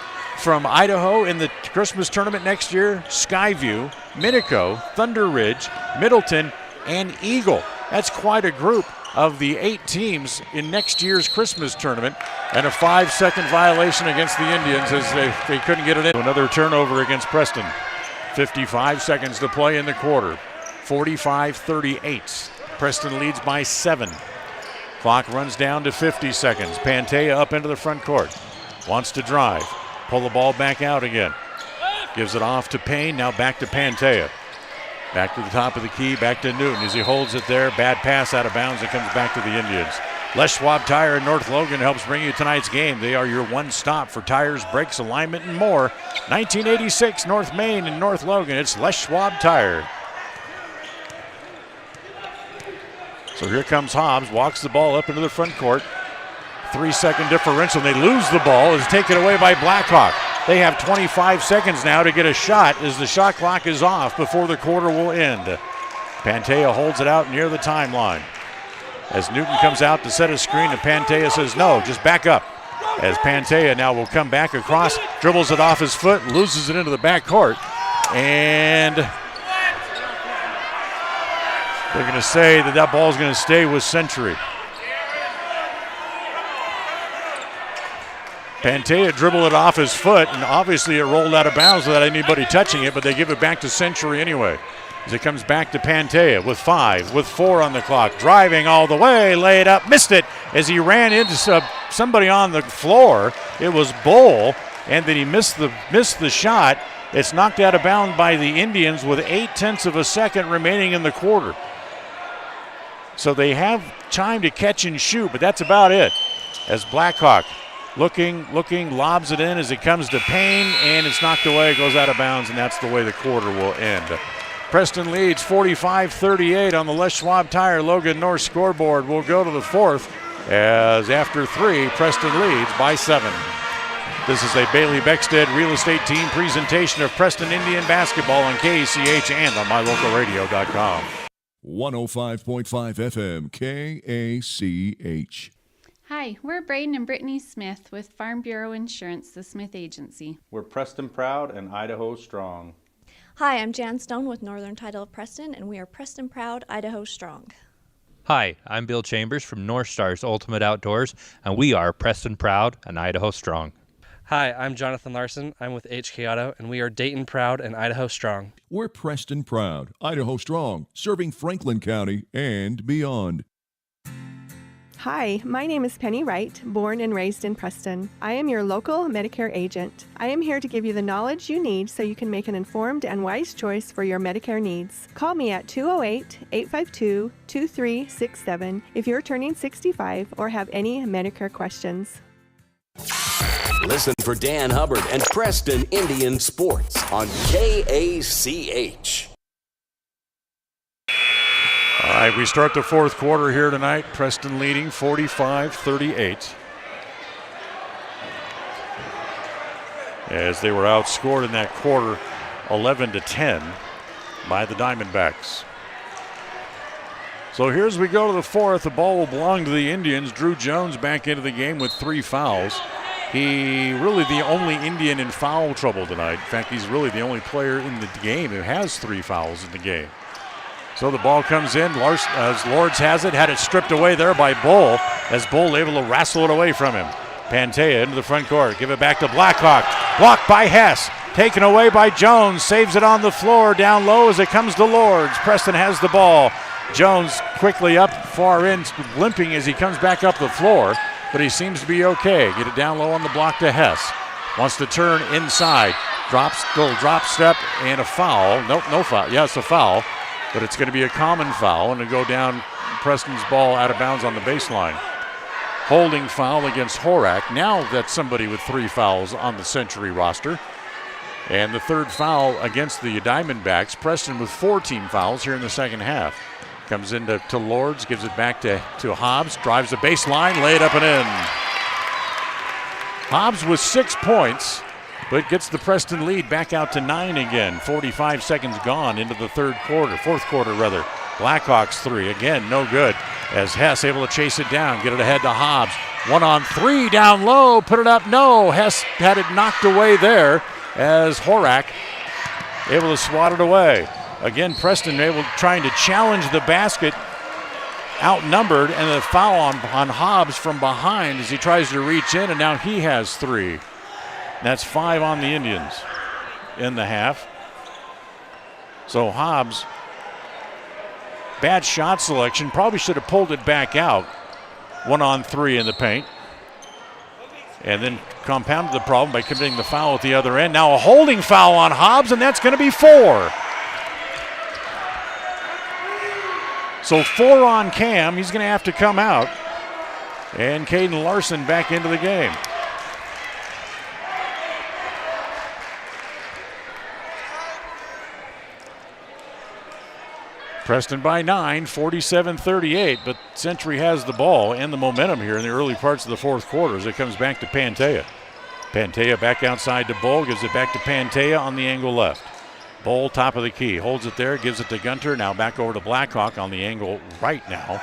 Idaho in the Christmas tournament next year, Skyview, Minico, Thunder Ridge, Middleton, and Eagle. That's quite a group of the 8 teams in next year's Christmas tournament, and a 5-second violation against the Indians as they couldn't get it in. Another turnover against Preston. 55 seconds to play in the quarter. 45-38. Preston leads by 7. Clock runs down to 50 seconds. Pantea up into the front court. Wants to drive. pull the ball back out again. Gives it off to Payne, now back to Pantea. Back to the top of the key, back to Newton as he holds it there. Bad pass out of bounds. It comes back to the Indians. Les Schwab Tire in North Logan helps bring you tonight's game. They are your one stop for tires, brakes, alignment, and more. 1986 North Main in North Logan. It's Les Schwab Tire. So here comes Hobbs, walks the ball up into the front court. 3-second differential. They lose the ball. It's taken away by Blackhawk. They have 25 seconds now to get a shot as the shot clock is off before the quarter will end. Pantea holds it out near the timeline. As Newton comes out to set a screen, and Pantea says, no, just back up. As Pantea now will come back across, dribbles it off his foot, loses it into the back court. And they're going to say that ball is going to stay with Century. Pantea dribbled it off his foot, and obviously it rolled out of bounds without anybody touching it, but they give it back to Century anyway. As it comes back to Pantea with 5, with 4 on the clock, driving all the way, laid up, missed it as he ran into somebody on the floor. It was Bull, and then he missed the shot. It's knocked out of bounds by the Indians with 0.8 of a second remaining in the quarter. So they have time to catch and shoot, but that's about it. As Blackhawk looking, lobs it in as it comes to Payne, and it's knocked away, goes out of bounds, and that's the way the quarter will end. Preston leads 45-38 on the Les Schwab Tire Logan North scoreboard. We'll go to the fourth as after 3, Preston leads by 7. This is a Bailey Beckstead Real Estate Team presentation of Preston Indian basketball on KACH and on mylocalradio.com. 105.5 FM KACH. Hi, we're Braden and Brittany Smith with Farm Bureau Insurance, the Smith Agency. We're Preston Proud and Idaho Strong. Hi, I'm Jan Stone with Northern Title of Preston, and we are Preston Proud, Idaho Strong. Hi, I'm Bill Chambers from North Stars Ultimate Outdoors, and we are Preston Proud and Idaho Strong. Hi, I'm Jonathan Larson. I'm with HK Auto, and we are Dayton Proud and Idaho Strong. We're Preston Proud, Idaho Strong, serving Franklin County and beyond. Hi, my name is Penny Wright, born and raised in Preston. I am your local Medicare agent. I am here to give you the knowledge you need so you can make an informed and wise choice for your Medicare needs. Call me at 208-852-2367 if you're turning 65 or have any Medicare questions. Listen for Dan Hubbard and Preston Indian Sports on KACH. All right, we start the fourth quarter here tonight. Preston leading 45-38. As they were outscored in that quarter 11-10 by the Diamondbacks. So here's we go to the fourth. The ball will belong to the Indians. Drew Jones back into the game with 3 fouls. He really the only Indian in foul trouble tonight. In fact, he's really the only player in the game who has 3 fouls in the game. So the ball comes in. As Lords has it, had it stripped away there by Bull, as Bull able to wrestle it away from him. Pantea into the front court. Give it back to Blackhawk. Blocked by Hess. Taken away by Jones. Saves it on the floor down low as it comes to Lords. Preston has the ball. Jones quickly up far in, limping as he comes back up the floor, but he seems to be okay. Get it down low on the block to Hess. Wants to turn inside. Little drop step and a foul. Nope, no foul. Yeah, it's a foul. But it's going to be a common foul, and to go down Preston's ball out of bounds on the baseline. Holding foul against Horak. Now that's somebody with 3 fouls on the Century roster. And the third foul against the Diamondbacks. Preston with 4 team fouls here in the second half. Comes into Lords, gives it back to Hobbs, drives the baseline, lay it up and in. Hobbs with 6 points, but gets the Preston lead back out to 9 again. 45 seconds gone into the fourth quarter. Blackhawks 3, again, no good. As Hess able to chase it down, get it ahead to Hobbs. 1-on-3 down low, put it up, no. Hess had it knocked away there as Horak able to swat it away. Again, Preston trying to challenge the basket, outnumbered, and the foul on Hobbs from behind as he tries to reach in, and now he has 3. That's 5 on the Indians in the half. So Hobbs, bad shot selection, probably should have pulled it back out. 1-on-3 in the paint. and then compounded the problem by committing the foul at the other end. Now a holding foul on Hobbs, and that's going to be 4. So 4 on Cam. He's going to have to come out. And Caden Larson back into the game. Preston by 9, 47-38, but Century has the ball and the momentum here in the early parts of the fourth quarter as it comes back to Pantea. Pantea back outside to Bull, gives it back to Pantea on the angle left. Bull top of the key, holds it there, gives it to Gunter, now back over to Blackhawk on the angle right now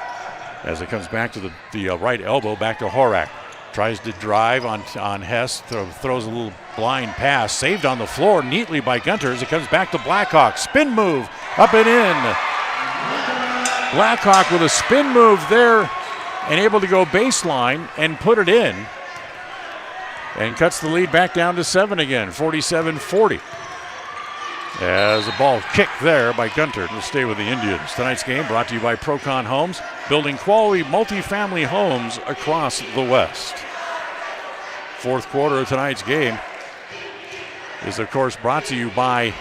as it comes back to the right elbow, back to Horak. Tries to drive on Hess, throws a little blind pass, saved on the floor neatly by Gunter as it comes back to Blackhawk. Spin move, up and in. Blackhawk with a spin move there and able to go baseline and put it in. And cuts the lead back down to 7 again, 47-40. As the ball kicked there by Gunter to stay with the Indians. Tonight's game brought to you by Procon Homes, building quality multifamily homes across the West. Fourth quarter of tonight's game is, of course, brought to you by,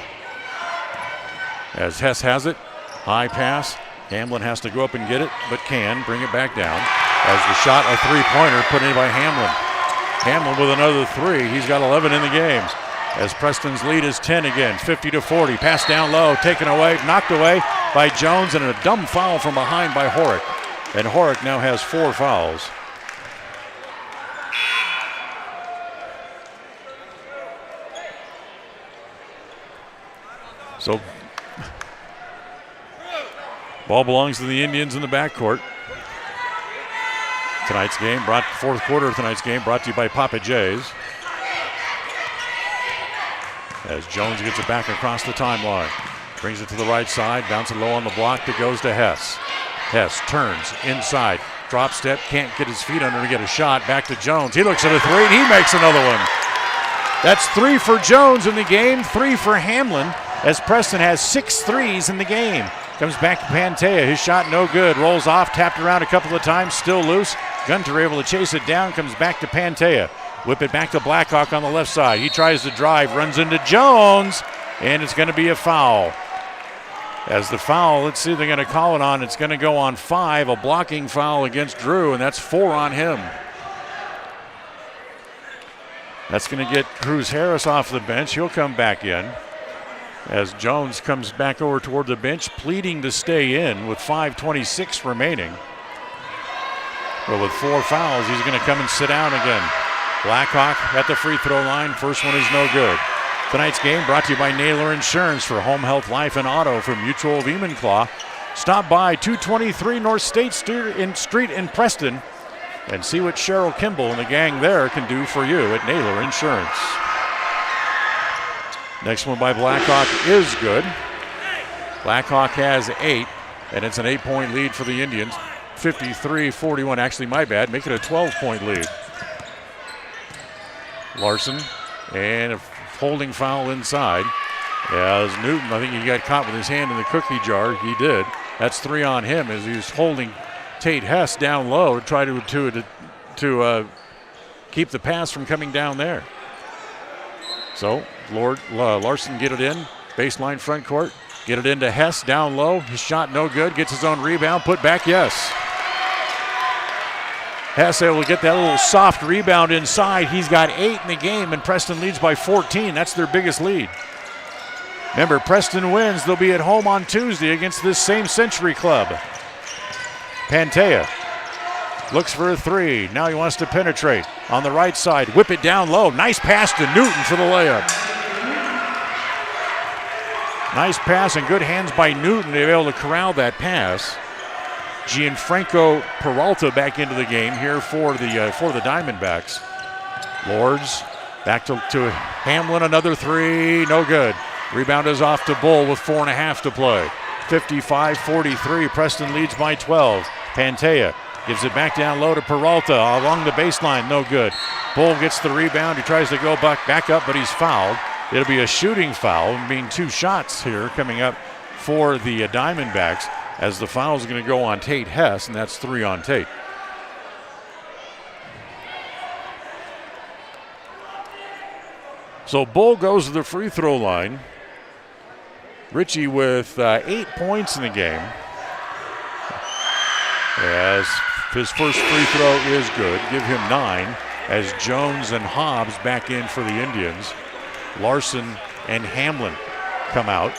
as Hess has it, high pass. Hamlin has to go up and get it, but can bring it back down. As the shot, a three-pointer put in by Hamlin. Hamlin with another 3. He's got 11 in the games. As Preston's lead is 10 again, 50-40. Pass down low, taken away, knocked away by Jones, and a dumb foul from behind by Horick. And Horick now has 4 fouls. So, ball belongs to the Indians in the backcourt. Fourth quarter of tonight's game brought to you by Papa J's. As Jones gets it back across the timeline. Brings it to the right side, bounces low on the block, it goes to Hess. Hess turns inside, drop step, can't get his feet under to get a shot, back to Jones. He looks at a 3 and he makes another one. That's 3 for Jones in the game, 3 for Hamlin, as Preston has 6 threes in the game. Comes back to Pantea, his shot no good, rolls off, tapped around a couple of times, still loose. Gunter able to chase it down, comes back to Pantea. Whip it back to Blackhawk on the left side. He tries to drive, runs into Jones, and it's going to be a foul. As the foul, let's see if they're going to call it on. It's going to go on 5, a blocking foul against Drew, and that's 4 on him. That's going to get Cruz Harris off the bench. He'll come back in. As Jones comes back over toward the bench, pleading to stay in with 5:26 remaining. But with 4 fouls, he's going to come and sit down again. Blackhawk at the free throw line. First one is no good. Tonight's game brought to you by Naylor Insurance for home, health, life, and auto from Mutual of Enumclaw. Stop by 223 North State Street in Preston and see what Cheryl Kimball and the gang there can do for you at Naylor Insurance. Next one by Blackhawk is good. Blackhawk has 8, and it's an 8-point lead for the Indians. 53-41, actually my bad, make it a 12-point lead. Larson, and a holding foul inside. As Newton, I think he got caught with his hand in the cookie jar. He did. That's 3 on him as he was holding Tate Hess down low to try to keep the pass from coming down there. So Larson get it in, baseline front court, get it into Hess down low. His shot no good, gets his own rebound, put back, yes. Hess able to get that little soft rebound inside. He's got 8 in the game, and Preston leads by 14. That's their biggest lead. Remember, Preston wins. They'll be at home on Tuesday against this same Century club. Pantea looks for a 3. Now he wants to penetrate on the right side. Whip it down low. Nice pass to Newton for the layup. Nice pass and good hands by Newton to be able to corral that pass. Gianfranco Peralta back into the game here for the Diamondbacks. Lords back to Hamlin, another 3, no good. Rebound is off to Bull with 4.5 to play. 55-43, Preston leads by 12. Pantea gives it back down low to Peralta along the baseline, no good. Bull gets the rebound, he tries to go back up, but he's fouled. It'll be a shooting foul, meaning 2 shots here coming up for the Diamondbacks, as the foul is going to go on Tate Hess, and that's 3 on Tate. So Bull goes to the free throw line. Ritchie with 8 points in the game. As his first free throw is good. Give him 9 as Jones and Hobbs back in for the Indians. Larson and Hamlin come out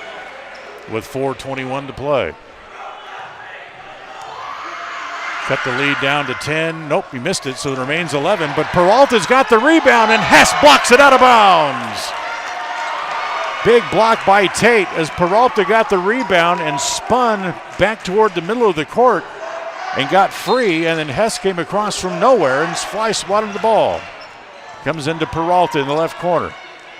with 4:21 to play. Cut the lead down to 10. Nope, he missed it, so it remains 11. But Peralta's got the rebound, and Hess blocks it out of bounds. Big block by Tate as Peralta got the rebound and spun back toward the middle of the court and got free, and then Hess came across from nowhere and fly swatted the ball. Comes into Peralta in the left corner.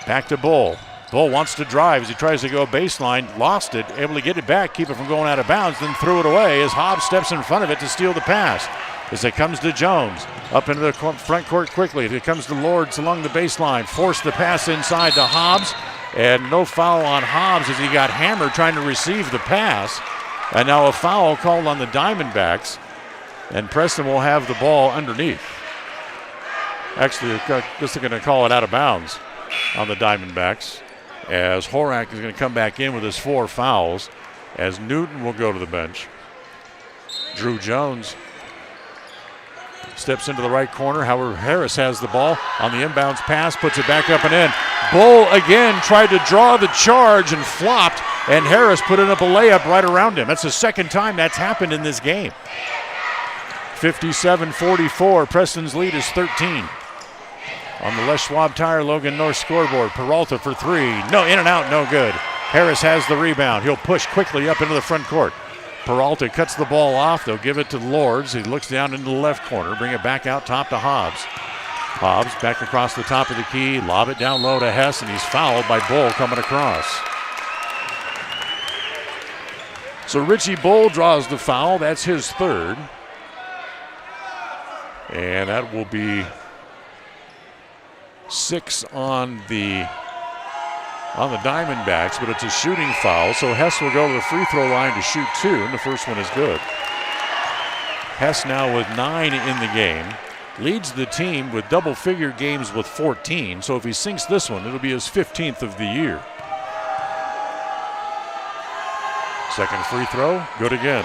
Back to Bull. Bull wants to drive as he tries to go baseline, lost it, able to get it back, keep it from going out of bounds, then threw it away as Hobbs steps in front of it to steal the pass. As it comes to Jones, up into the front court quickly. It comes to Lords along the baseline, forced the pass inside to Hobbs, and no foul on Hobbs as he got hammered trying to receive the pass. And now a foul called on the Diamondbacks, and Preston will have the ball underneath. Actually, I guess they're going to call it out of bounds on the Diamondbacks, as Horak is going to come back in with his 4 fouls, as Newton will go to the bench. Drew Jones steps into the right corner. However, Harris has the ball on the inbounds pass, puts it back up and in. Bull again tried to draw the charge and flopped, and Harris put in up a layup right around him. That's the second time that's happened in this game. 57-44, Preston's lead is 13. On the Les Schwab Tire Logan North scoreboard, Peralta for 3. No, in and out, no good. Harris has the rebound. He'll push quickly up into the front court. Peralta cuts the ball off. They'll give it to Lords. He looks down into the left corner, bring it back out top to Hobbs. Hobbs back across the top of the key, lob it down low to Hess, and he's fouled by Bull coming across. So Richie Bull draws the foul. That's his 3rd. And that will be 6 on the Diamondbacks, but it's a shooting foul, so Hess will go to the free throw line to shoot 2, and the first one is good. Hess now with 9 in the game, leads the team with double-figure games with 14, so if he sinks this one, it'll be his 15th of the year. Second free throw, good again.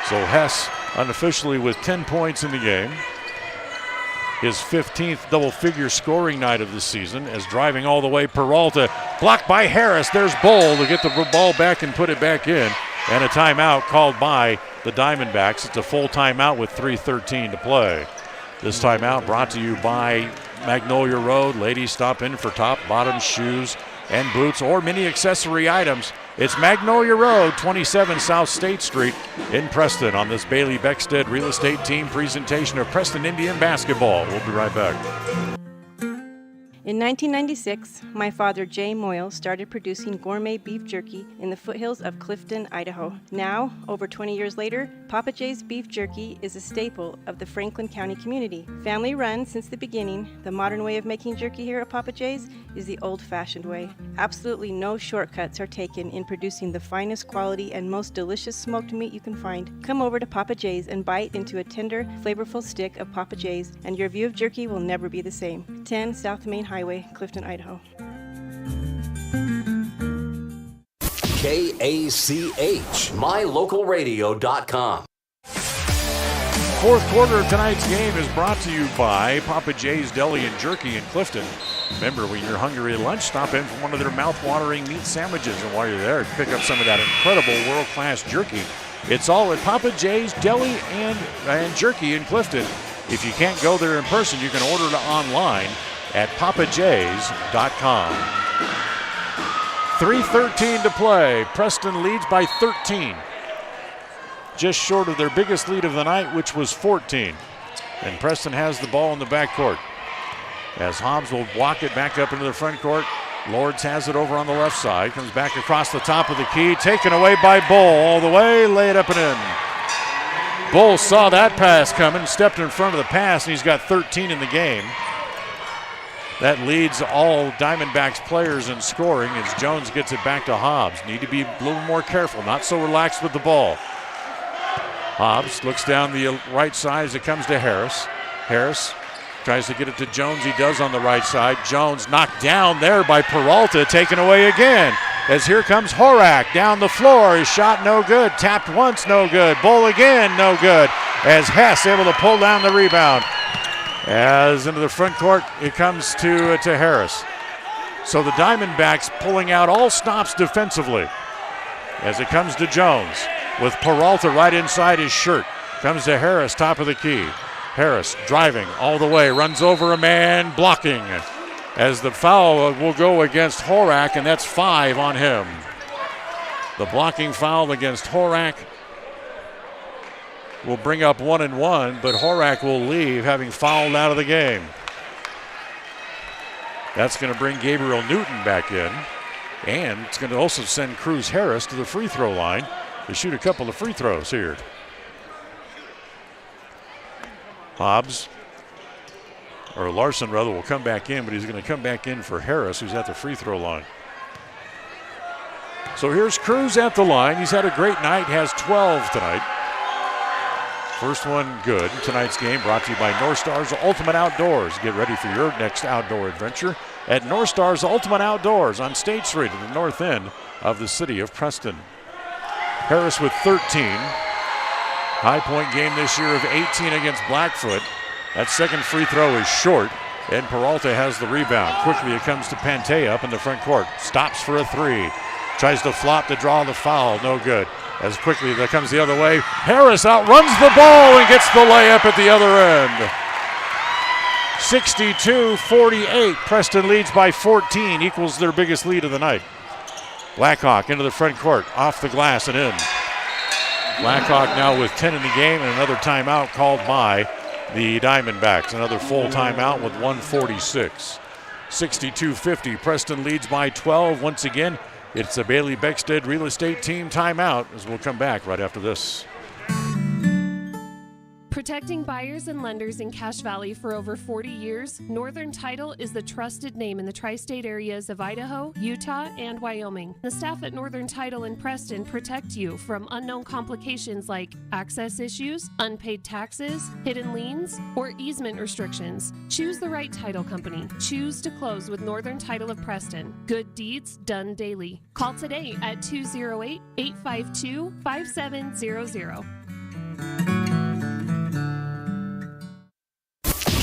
So Hess unofficially with 10 points in the game. His 15th double-figure scoring night of the season, as driving all the way Peralta. Blocked by Harris. There's Bull to get the ball back and put it back in. And a timeout called by the Diamondbacks. It's a full timeout with 3:13 to play. This timeout brought to you by Magnolia Road. Ladies, stop in for top, bottom, shoes, and boots, or many accessory items. It's Magnolia Road, 27 South State Street in Preston on this Bailey Beckstead Real Estate Team presentation of Preston Indian basketball. We'll be right back. In 1996, my father, Jay Moyle, started producing gourmet beef jerky in the foothills of Clifton, Idaho. Now, over 20 years later, Papa Jay's beef jerky is a staple of the Franklin County community. Family run since the beginning, the modern way of making jerky here at Papa Jay's is the old-fashioned way. Absolutely no shortcuts are taken in producing the finest quality and most delicious smoked meat you can find. Come over to Papa Jay's and bite into a tender, flavorful stick of Papa Jay's, and your view of jerky will never be the same. 10 South Main Highway, Clifton, Idaho. KACH, mylocalradio.com. Fourth quarter of tonight's game is brought to you by Papa Jay's Deli and Jerky in Clifton. Remember, when you're hungry at lunch, stop in for one of their mouth-watering meat sandwiches. And while you're there, pick up some of that incredible world-class jerky. It's all at Papa Jay's Deli and Jerky in Clifton. If you can't go there in person, you can order it online at papajays.com. 3:13 to play. Preston leads by 13. Just short of their biggest lead of the night, which was 14. And Preston has the ball in the backcourt. As Hobbs will walk it back up into the front court. Lords has it over on the left side. Comes back across the top of the key. Taken away by Bull all the way. Lay it up and in. Bull saw that pass coming. Stepped in front of the pass, and he's got 13 in the game. That leads all Diamondbacks players in scoring as Jones gets it back to Hobbs. Need to be a little more careful. Not so relaxed with the ball. Hobbs looks down the right side as it comes to Harris. Harris Tries to get it to Jones. He does on the right side. Jones knocked down there by Peralta, taken away again. As here comes Horak down the floor. His shot no good. Tapped once, no good. Bull again, no good. As Hess able to pull down the rebound. As into the front court, it comes to Harris. So the Diamondbacks pulling out all stops defensively. As it comes to Jones with Peralta right inside his shirt. Comes to Harris, top of the key. Harris driving all the way, runs over a man, blocking. As the foul will go against Horak, and that's 5 on him. The blocking foul against Horak will bring up 1 and 1, but Horak will leave, having fouled out of the game. That's going to bring Gabriel Newton back in, and it's going to also send Cruz Harris to the free throw line to shoot a couple of free throws here. Larson rather, will come back in, but he's going to come back in for Harris, who's at the free throw line. So here's Cruz at the line. He's had a great night, has 12 tonight. First one good. Tonight's game brought to you by North Stars Ultimate Outdoors. Get ready for your next outdoor adventure at North Stars Ultimate Outdoors on State Street at the north end of the city of Preston. Harris with 13. High Point game this year of 18 against Blackfoot. That second free throw is short, and Peralta has the rebound. Quickly it comes to Pantea up in the front court. Stops for a 3. Tries to flop to draw the foul. No good. As quickly that comes the other way. Harris outruns the ball and gets the layup at the other end. 62-48. Preston leads by 14, equals their biggest lead of the night. Blackhawk into the front court, off the glass and in. Blackhawk now with 10 in the game, and another timeout called by the Diamondbacks. Another full timeout with 1:46. 62-50. Preston leads by 12. Once again, it's a Bailey Beckstead Real Estate Team timeout, as we'll come back right after this. Protecting buyers and lenders in Cache Valley for over 40 years, Northern Title is the trusted name in the tri-state areas of Idaho, Utah, and Wyoming. The staff at Northern Title in Preston protect you from unknown complications like access issues, unpaid taxes, hidden liens, or easement restrictions. Choose the right title company. Choose to close with Northern Title of Preston. Good deeds done daily. Call today at 208-852-5700.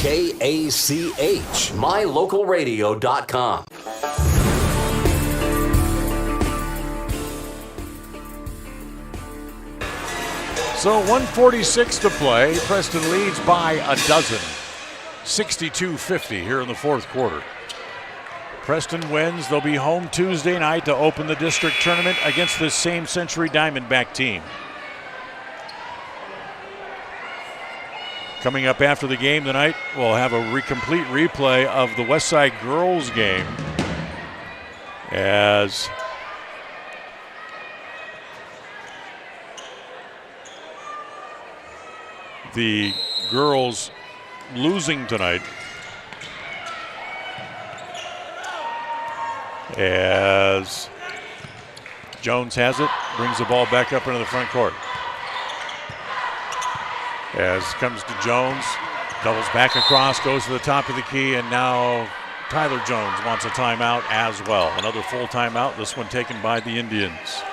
KACH, mylocalradio.com. So 1:46 to play. Preston leads by a dozen. 62-50 here in the fourth quarter. Preston wins. They'll be home Tuesday night to open the district tournament against this same Century Diamondback team. Coming up after the game tonight, we'll have a complete replay of the Westside girls game as the girls losing tonight. As Jones has it, brings the ball back up into the front court. As comes to Jones, doubles back across, goes to the top of the key, and now Tyler Jones wants a timeout as well. Another full timeout, this one taken by the Indians.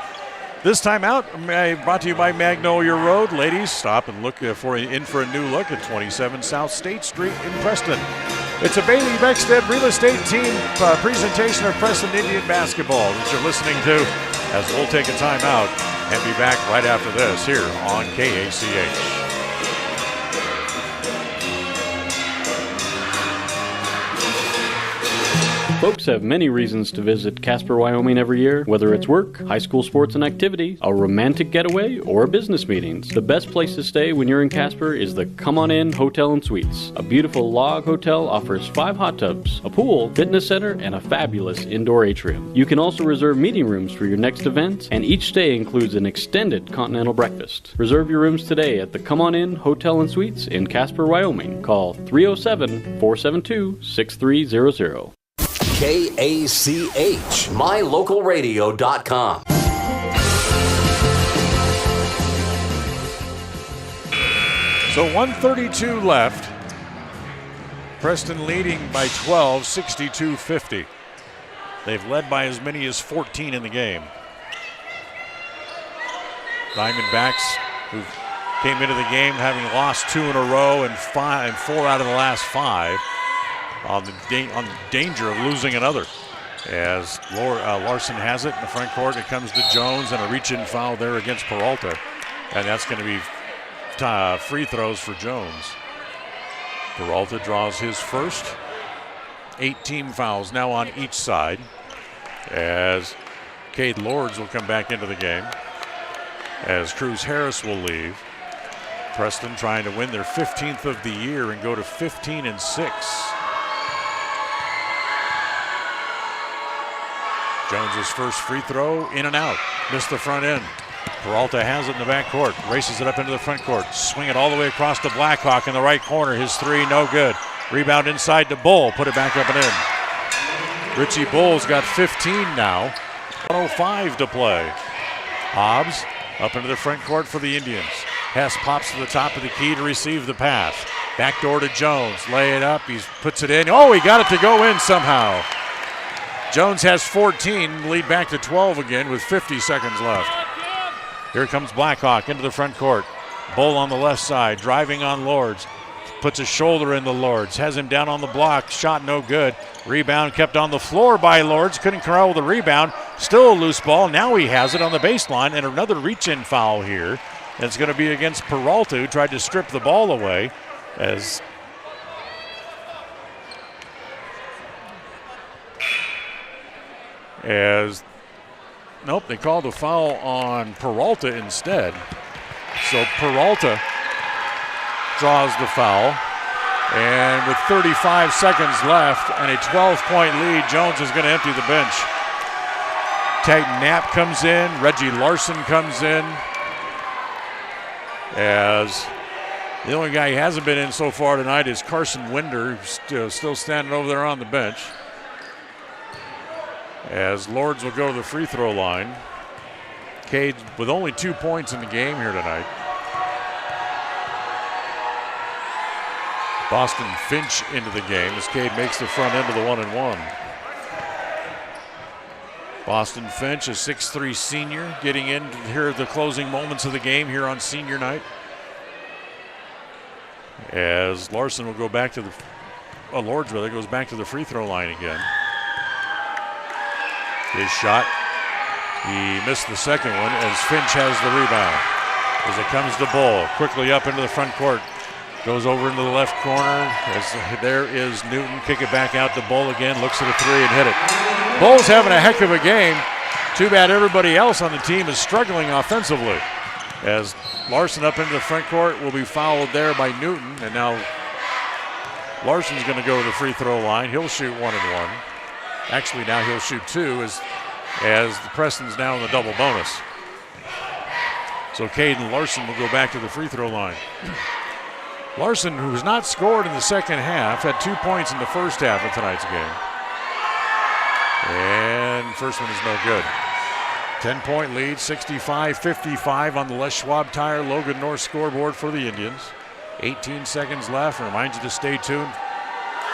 This timeout brought to you by Magnolia Road. Ladies, stop and look for a new look at 27 South State Street in Preston. It's a Bailey Beckstead Real Estate Team presentation of Preston Indian basketball that you're listening to, as we'll take a timeout and be back right after this here on KACH. Folks have many reasons to visit Casper, Wyoming every year, whether it's work, high school sports and activities, a romantic getaway, or business meetings. The best place to stay when you're in Casper is the Come On In Hotel and Suites. A beautiful log hotel offers 5 hot tubs, a pool, fitness center, and a fabulous indoor atrium. You can also reserve meeting rooms for your next event, and each stay includes an extended continental breakfast. Reserve your rooms today at the Come On In Hotel and Suites in Casper, Wyoming. Call 307-472-6300. KACH, mylocalradio.com. So 1:32 left. Preston leading by 12, 62-50. They've led by as many as 14 in the game. Diamondbacks, who came into the game having lost 2 in a row and 4 out of the last 5, on the danger of losing another. As Larson has it in the front court, it comes to Jones, and a reach-in foul there against Peralta. And that's going to be free throws for Jones. Peralta draws his first. 8 team fouls now on each side, as Cade Lords will come back into the game, as Cruz Harris will leave. Preston trying to win their 15th of the year and go to 15-6. Jones's first free throw, in and out. Missed the front end. Peralta has it in the back court. Races it up into the front court. Swing it all the way across to Blackhawk in the right corner. His 3, no good. Rebound inside to Bull. Put it back up and in. Richie Bull's got 15 now. 1:05 to play. Hobbs up into the front court for the Indians. Hess pops to the top of the key to receive the pass. Backdoor to Jones. Lay it up. He puts it in. Oh, he got it to go in somehow. Jones has 14, lead back to 12 again with 50 seconds left. Here comes Blackhawk into the front court. Bull on the left side, driving on Lords. Puts a shoulder in the Lords, has him down on the block, shot no good. Rebound kept on the floor by Lords, couldn't corral the rebound. Still a loose ball, now he has it on the baseline, and another reach-in foul here. And it's going to be against Peralta, who tried to strip the ball away as nope, they called a foul on Peralta instead. So Peralta draws the foul. And with 35 seconds left and a 12-point lead, Jones is going to empty the bench. Titan Knapp comes in. Reggie Larson comes in. As the only guy who hasn't been in so far tonight is Carson Winder, still standing over there on the bench. As Lords will go to the free throw line. Cade with only 2 points in the game here tonight. Boston Finch into the game as Cade makes the front end of the 1-and-1. Boston Finch, a 6'3" senior, getting in here at the closing moments of the game here on senior night. As Larson will go back to the, Lords rather, goes back to the free throw line again. His shot, he missed the second one as Finch has the rebound. As it comes to Bull, quickly up into the front court. Goes over into the left corner as there is Newton. Kick it back out to Bull again. Looks at a 3 and hit it. Bull's having a heck of a game. Too bad everybody else on the team is struggling offensively. As Larson up into the front court will be fouled there by Newton. And now Larson's going to go to the free throw line. He'll shoot 1-and-1. Actually, now he'll shoot 2 as the Preston's now in the double bonus. So Caden Larson will go back to the free throw line. Larson, who has not scored in the second half, had 2 points in the first half of tonight's game. And first one is no good. 10-point lead, 65-55 on the Les Schwab Tire Logan North scoreboard for the Indians. 18 seconds left. Remind you to stay tuned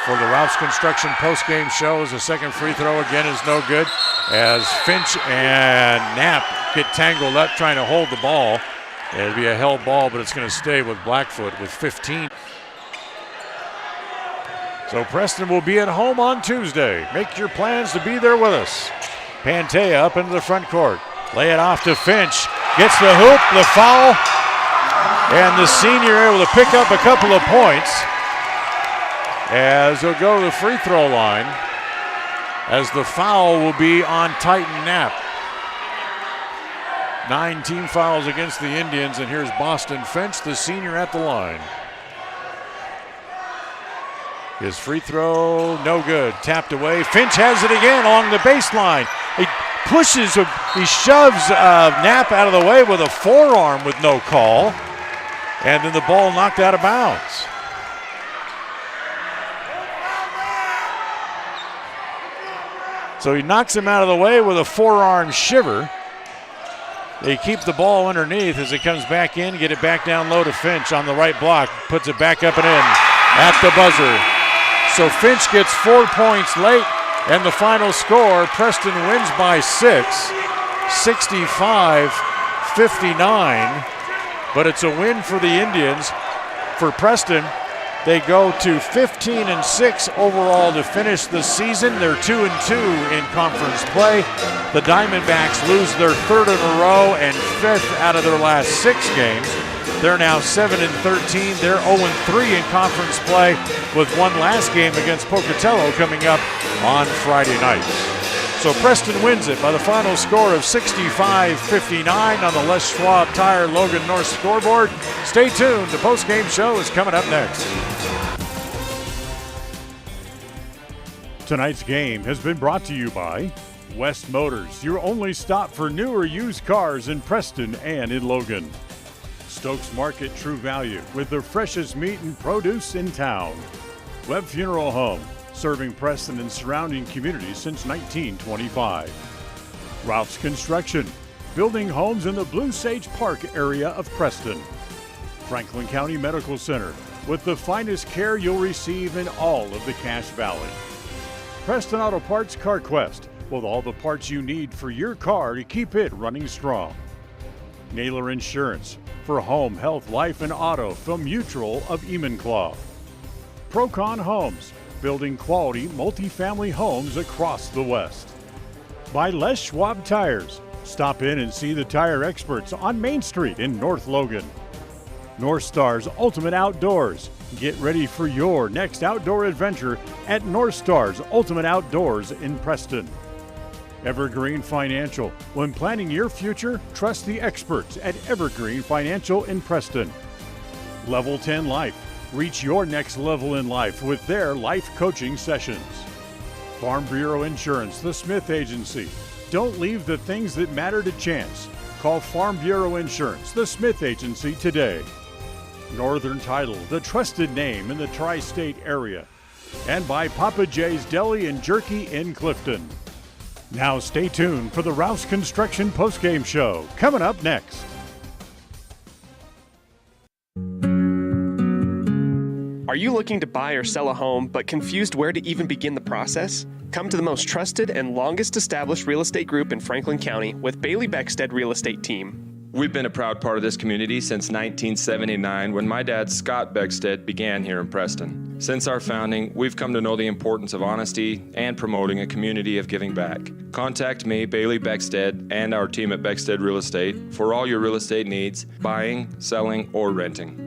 for the Ralph's Construction postgame show, as the second free throw again is no good, as Finch and Knapp get tangled up trying to hold the ball. It'll be a held ball, but it's going to stay with Blackfoot with 15. So Preston will be at home on Tuesday. Make your plans to be there with us. Pantea up into the front court. Lay it off to Finch. Gets the hoop, the foul, and the senior able to pick up a couple of points as he'll go to the free throw line, as the foul will be on Titan Knapp. 9 team fouls against the Indians, and here's Boston Finch, the senior, at the line. His free throw, no good. Tapped away. Finch has it again along the baseline. He pushes, he shoves Knapp out of the way with a forearm with no call, and then the ball knocked out of bounds. So he knocks him out of the way with a forearm shiver. They keep the ball underneath as it comes back in, get it back down low to Finch on the right block, puts it back up and in at the buzzer. So Finch gets 4 points late, and the final score, Preston wins by 6, 65-59. But it's a win for the Indians. For Preston, they go to 15-6 overall to finish the season. They're 2-2 in conference play. The Diamondbacks lose their 3rd in a row and 5th out of their last 6 games. They're now 7-13. They're 0-3 in conference play with one last game against Pocatello coming up on Friday night. So Preston wins it by the final score of 65-59 on the Les Schwab Tire Logan North scoreboard. Stay tuned. The postgame show is coming up next. Tonight's game has been brought to you by West Motors, your only stop for new or used cars in Preston and in Logan. Stokes Market True Value with the freshest meat and produce in town. Webb Funeral Home, serving Preston and surrounding communities since 1925. Ralph's Construction, building homes in the Blue Sage Park area of Preston. Franklin County Medical Center, with the finest care you'll receive in all of the Cache Valley. Preston Auto Parts CarQuest, with all the parts you need for your car to keep it running strong. Naylor Insurance, for home, health, life, and auto from Mutual of Enumclaw. Procon Homes, building quality multifamily homes across the West. By Les Schwab Tires. Stop in and see the tire experts on Main Street in North Logan. North Star's Ultimate Outdoors. Get ready for your next outdoor adventure at North Star's Ultimate Outdoors in Preston. Evergreen Financial. When planning your future, trust the experts at Evergreen Financial in Preston. Level 10 Life. Reach your next level in life with their life coaching sessions. Farm Bureau Insurance, the Smith Agency. Don't leave the things that matter to chance. Call Farm Bureau Insurance, the Smith Agency today. Northern Title, the trusted name in the tri-state area. And by Papa J's Deli and Jerky in Clifton. Now stay tuned for the Rouse Construction postgame show, coming up next. Are you looking to buy or sell a home but confused where to even begin the process? Come to the most trusted and longest established real estate group in Franklin County with Bailey Beckstead Real Estate Team. We've been a proud part of this community since 1979 when my dad, Scott Beckstead, began here in Preston. Since our founding, we've come to know the importance of honesty and promoting a community of giving back. Contact me, Bailey Beckstead, and our team at Beckstead Real Estate for all your real estate needs, buying, selling, or renting.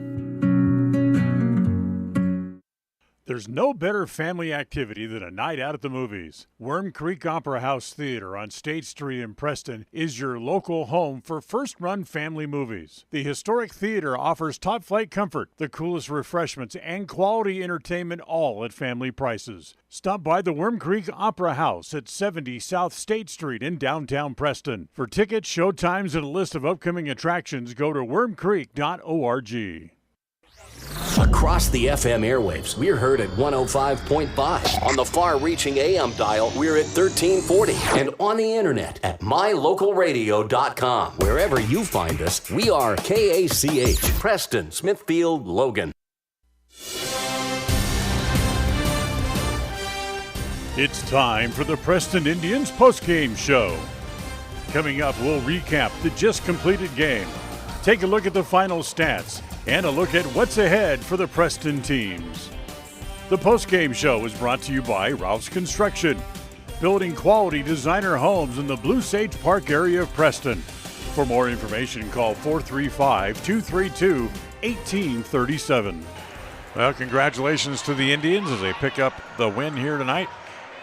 There's no better family activity than a night out at the movies. Worm Creek Opera House Theater on State Street in Preston is your local home for first-run family movies. The historic theater offers top-flight comfort, the coolest refreshments, and quality entertainment, all at family prices. Stop by the Worm Creek Opera House at 70 South State Street in downtown Preston. For tickets, show times, and a list of upcoming attractions, go to wormcreek.org. Across the FM airwaves, we're heard at 105.5. On the far-reaching AM dial, we're at 1340. And on the internet at mylocalradio.com. Wherever you find us, we are KACH, Preston, Smithfield, Logan. It's time for the Preston Indians postgame show. Coming up, we'll recap the just completed game, take a look at the final stats, and a look at what's ahead for the Preston teams. The postgame show is brought to you by Ralph's Construction, building quality designer homes in the Blue Sage Park area of Preston. For more information, call 435-232-1837. Well, congratulations to the Indians as they pick up the win here tonight.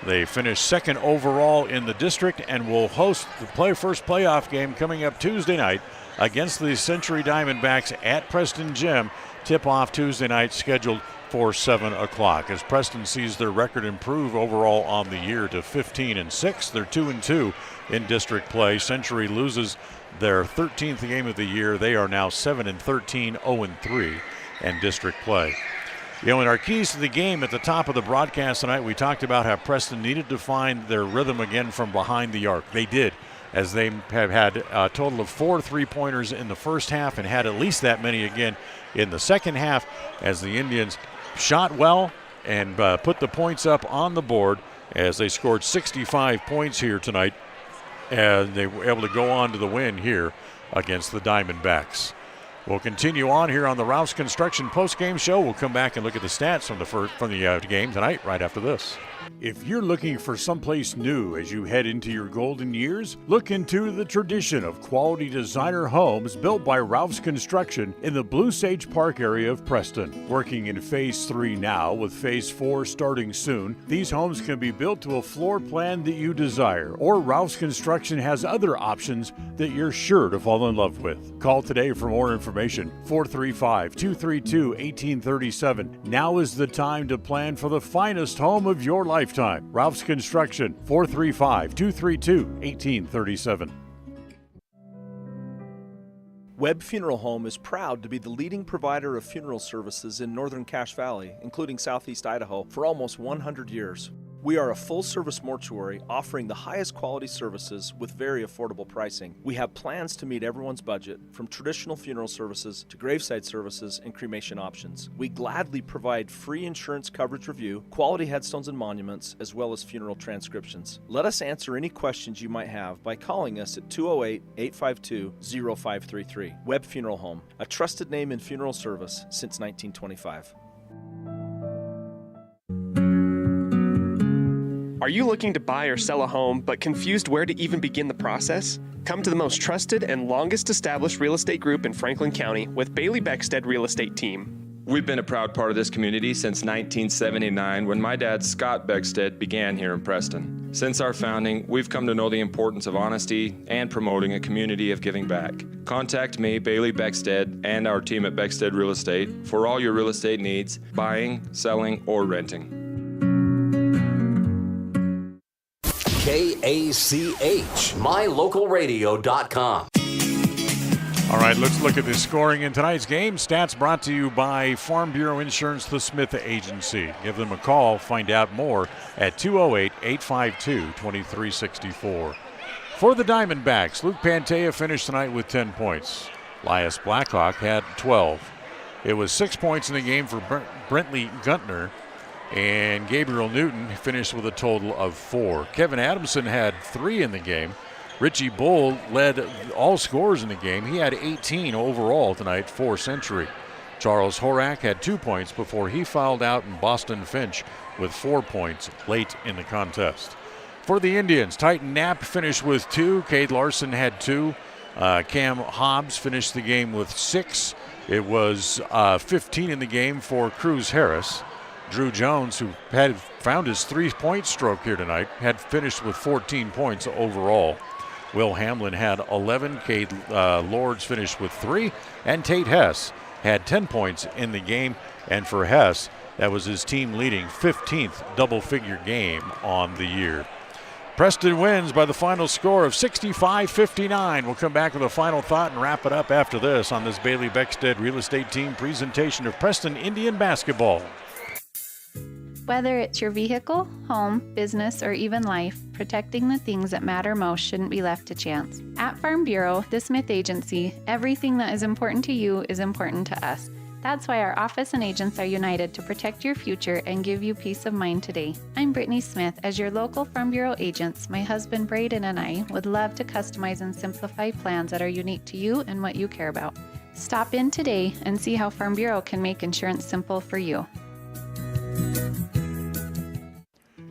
They finished second overall in the district and will host the first playoff game coming up Tuesday night against the Century Diamondbacks at Preston Gym. Tip-off Tuesday night scheduled for 7 o'clock. As Preston sees their record improve overall on the year to 15-6. They're 2-2 in district play. Century loses their 13th game of the year. They are now 7-13, 0-3 in district play. You know, in our keys to the game at the top of the broadcast tonight, we talked about how Preston needed to find their rhythm again from behind the arc. They did, as they have had a total of 4 3-pointers in the first half and had at least that many again in the second half, as the Indians shot well and put the points up on the board as they scored 65 points here tonight, and they were able to go on to the win here against the Diamondbacks. We'll continue on here on the Rouse Construction post-game show. We'll come back and look at the stats from the game tonight right after this. If you're looking for someplace new as you head into your golden years, look into the tradition of quality designer homes built by Rouse Construction in the Blue Sage Park area of Preston. Working in Phase 3 now, with Phase 4 starting soon, these homes can be built to a floor plan that you desire, or Rouse Construction has other options that you're sure to fall in love with. Call today for more information, 435-232-1837. Now is the time to plan for the finest home of your lifetime. Ralph's Construction, 435-232-1837. Webb Funeral Home is proud to be the leading provider of funeral services in northern Cache Valley, including southeast Idaho, for almost 100 years. We are a full-service mortuary offering the highest quality services with very affordable pricing. We have plans to meet everyone's budget, from traditional funeral services to graveside services and cremation options. We gladly provide free insurance coverage review, quality headstones and monuments, as well as funeral transcriptions. Let us answer any questions you might have by calling us at 208-852-0533. Webb Funeral Home, a trusted name in funeral service since 1925. Are you looking to buy or sell a home but confused where to even begin the process? Come to the most trusted and longest established real estate group in Franklin County with Bailey Beckstead Real Estate Team. We've been a proud part of this community since 1979 when my dad, Scott Beckstead, began here in Preston. Since our founding, we've come to know the importance of honesty and promoting a community of giving back. Contact me, Bailey Beckstead, and our team at Beckstead Real Estate for all your real estate needs, buying, selling, or renting. KACH, mylocalradio.com. All right, let's look at the scoring in tonight's game. Stats brought to you by Farm Bureau Insurance, the Smith Agency. Give them a call. Find out more at 208-852-2364. For the Diamondbacks, Luke Pantea finished tonight with 10 points. Elias Blackhawk had 12. It was 6 points in the game for Brentley Guntner, and Gabriel Newton finished with a total of 4. Kevin Adamson had 3 in the game. Richie Bull led all scorers in the game. He had 18 overall tonight for Century. Charles Horak had 2 points before he fouled out, and Boston Finch with 4 points late in the contest. For the Indians, Titan Knapp finished with 2. Cade Larson had 2. Cam Hobbs finished the game with 6. It was 15 in the game for Cruz Harris. Drew Jones, who had found his 3-point stroke here tonight, had finished with 14 points overall. Will Hamlin had 11. Cade Lords finished with 3. And Tate Hess had 10 points in the game. And for Hess, that was his team leading 15th double-figure game on the year. Preston wins by the final score of 65-59. We'll come back with a final thought and wrap it up after this on this Bailey Beckstead Real Estate Team presentation of Preston Indian basketball. Whether it's your vehicle, home, business, or even life, protecting the things that matter most shouldn't be left to chance. At Farm Bureau, the Smith Agency, everything that is important to you is important to us. That's why our office and agents are united to protect your future and give you peace of mind today. I'm Brittany Smith. As your local Farm Bureau agents, my husband Braden and I would love to customize and simplify plans that are unique to you and what you care about. Stop in today and see how Farm Bureau can make insurance simple for you.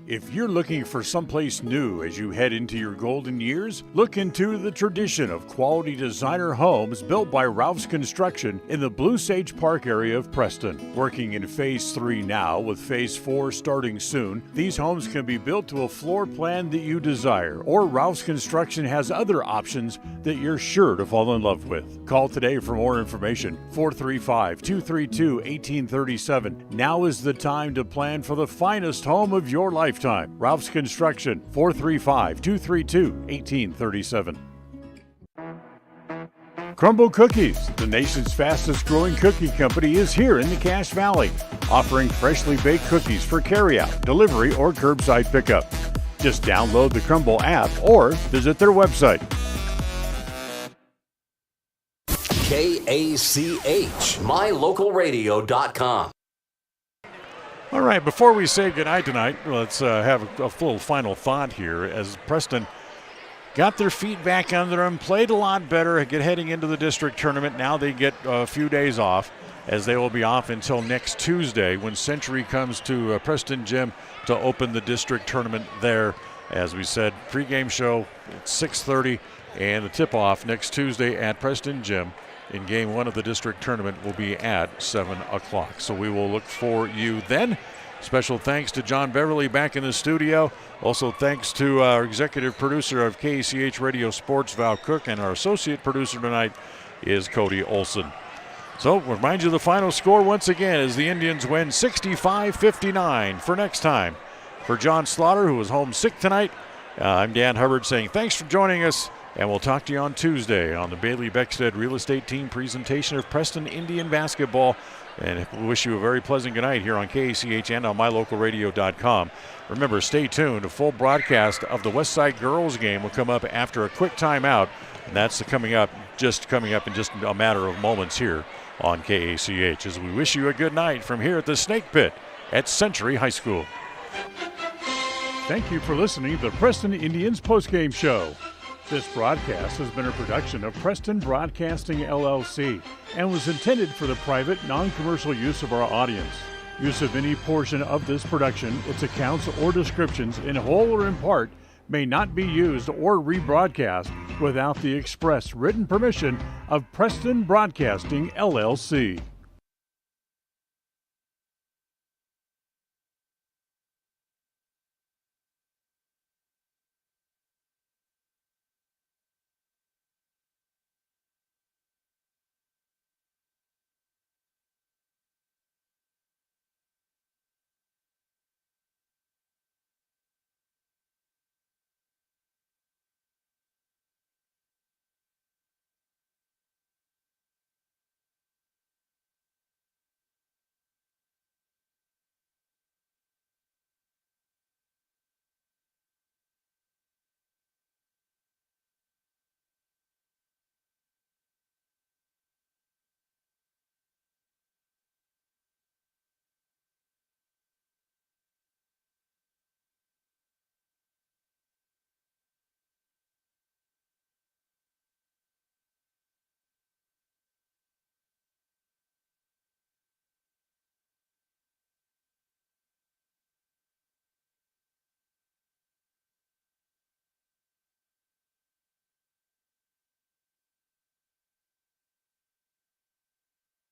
If you're looking for someplace new as you head into your golden years, look into the tradition of quality designer homes built by Ralph's Construction in the Blue Sage Park area of Preston. Working in Phase 3 now, with Phase 4 starting soon, these homes can be built to a floor plan that you desire, or Ralph's Construction has other options that you're sure to fall in love with. Call today for more information, 435-232-1837. Now is the time to plan for the finest home of your lifetime. Ralph's Construction, 435-232-1837. Crumble Cookies, the nation's fastest growing cookie company, is here in the Cache Valley, offering freshly baked cookies for carryout, delivery, or curbside pickup. Just download the Crumble app or visit their website. KACH, mylocalradio.com. All right, before we say goodnight tonight, let's have a little final thought here as Preston got their feet back under them, played a lot better, heading into the district tournament. Now they get a few days off, as they will be off until next Tuesday when Century comes to Preston Gym to open the district tournament there. As we said, pregame show at 6:30, and the tip-off next Tuesday at Preston Gym in Game 1 of the district tournament will be at 7 o'clock. So we will look for you then. Special thanks to John Beverly back in the studio. Also thanks to our executive producer of KACH Radio Sports, Val Cook, and our associate producer tonight is Cody Olson. So remind you the final score once again as the Indians win 65-59 for next time. For John Slaughter, who was home sick tonight, I'm Dan Hubbard saying thanks for joining us, and we'll talk to you on Tuesday on the Bailey Beckstead Real Estate Team presentation of Preston Indian basketball. And we wish you a very pleasant good night here on KACH and on mylocalradio.com. Remember, stay tuned. A full broadcast of the Westside Girls game will come up after a quick timeout. And that's coming up in just a matter of moments here on KACH. As we wish you a good night from here at the Snake Pit at Century High School. Thank you for listening to the Preston Indians postgame show. This broadcast has been a production of Preston Broadcasting, LLC, and was intended for the private, non-commercial use of our audience. Use of any portion of this production, its accounts or descriptions, in whole or in part, may not be used or rebroadcast without the express written permission of Preston Broadcasting, LLC.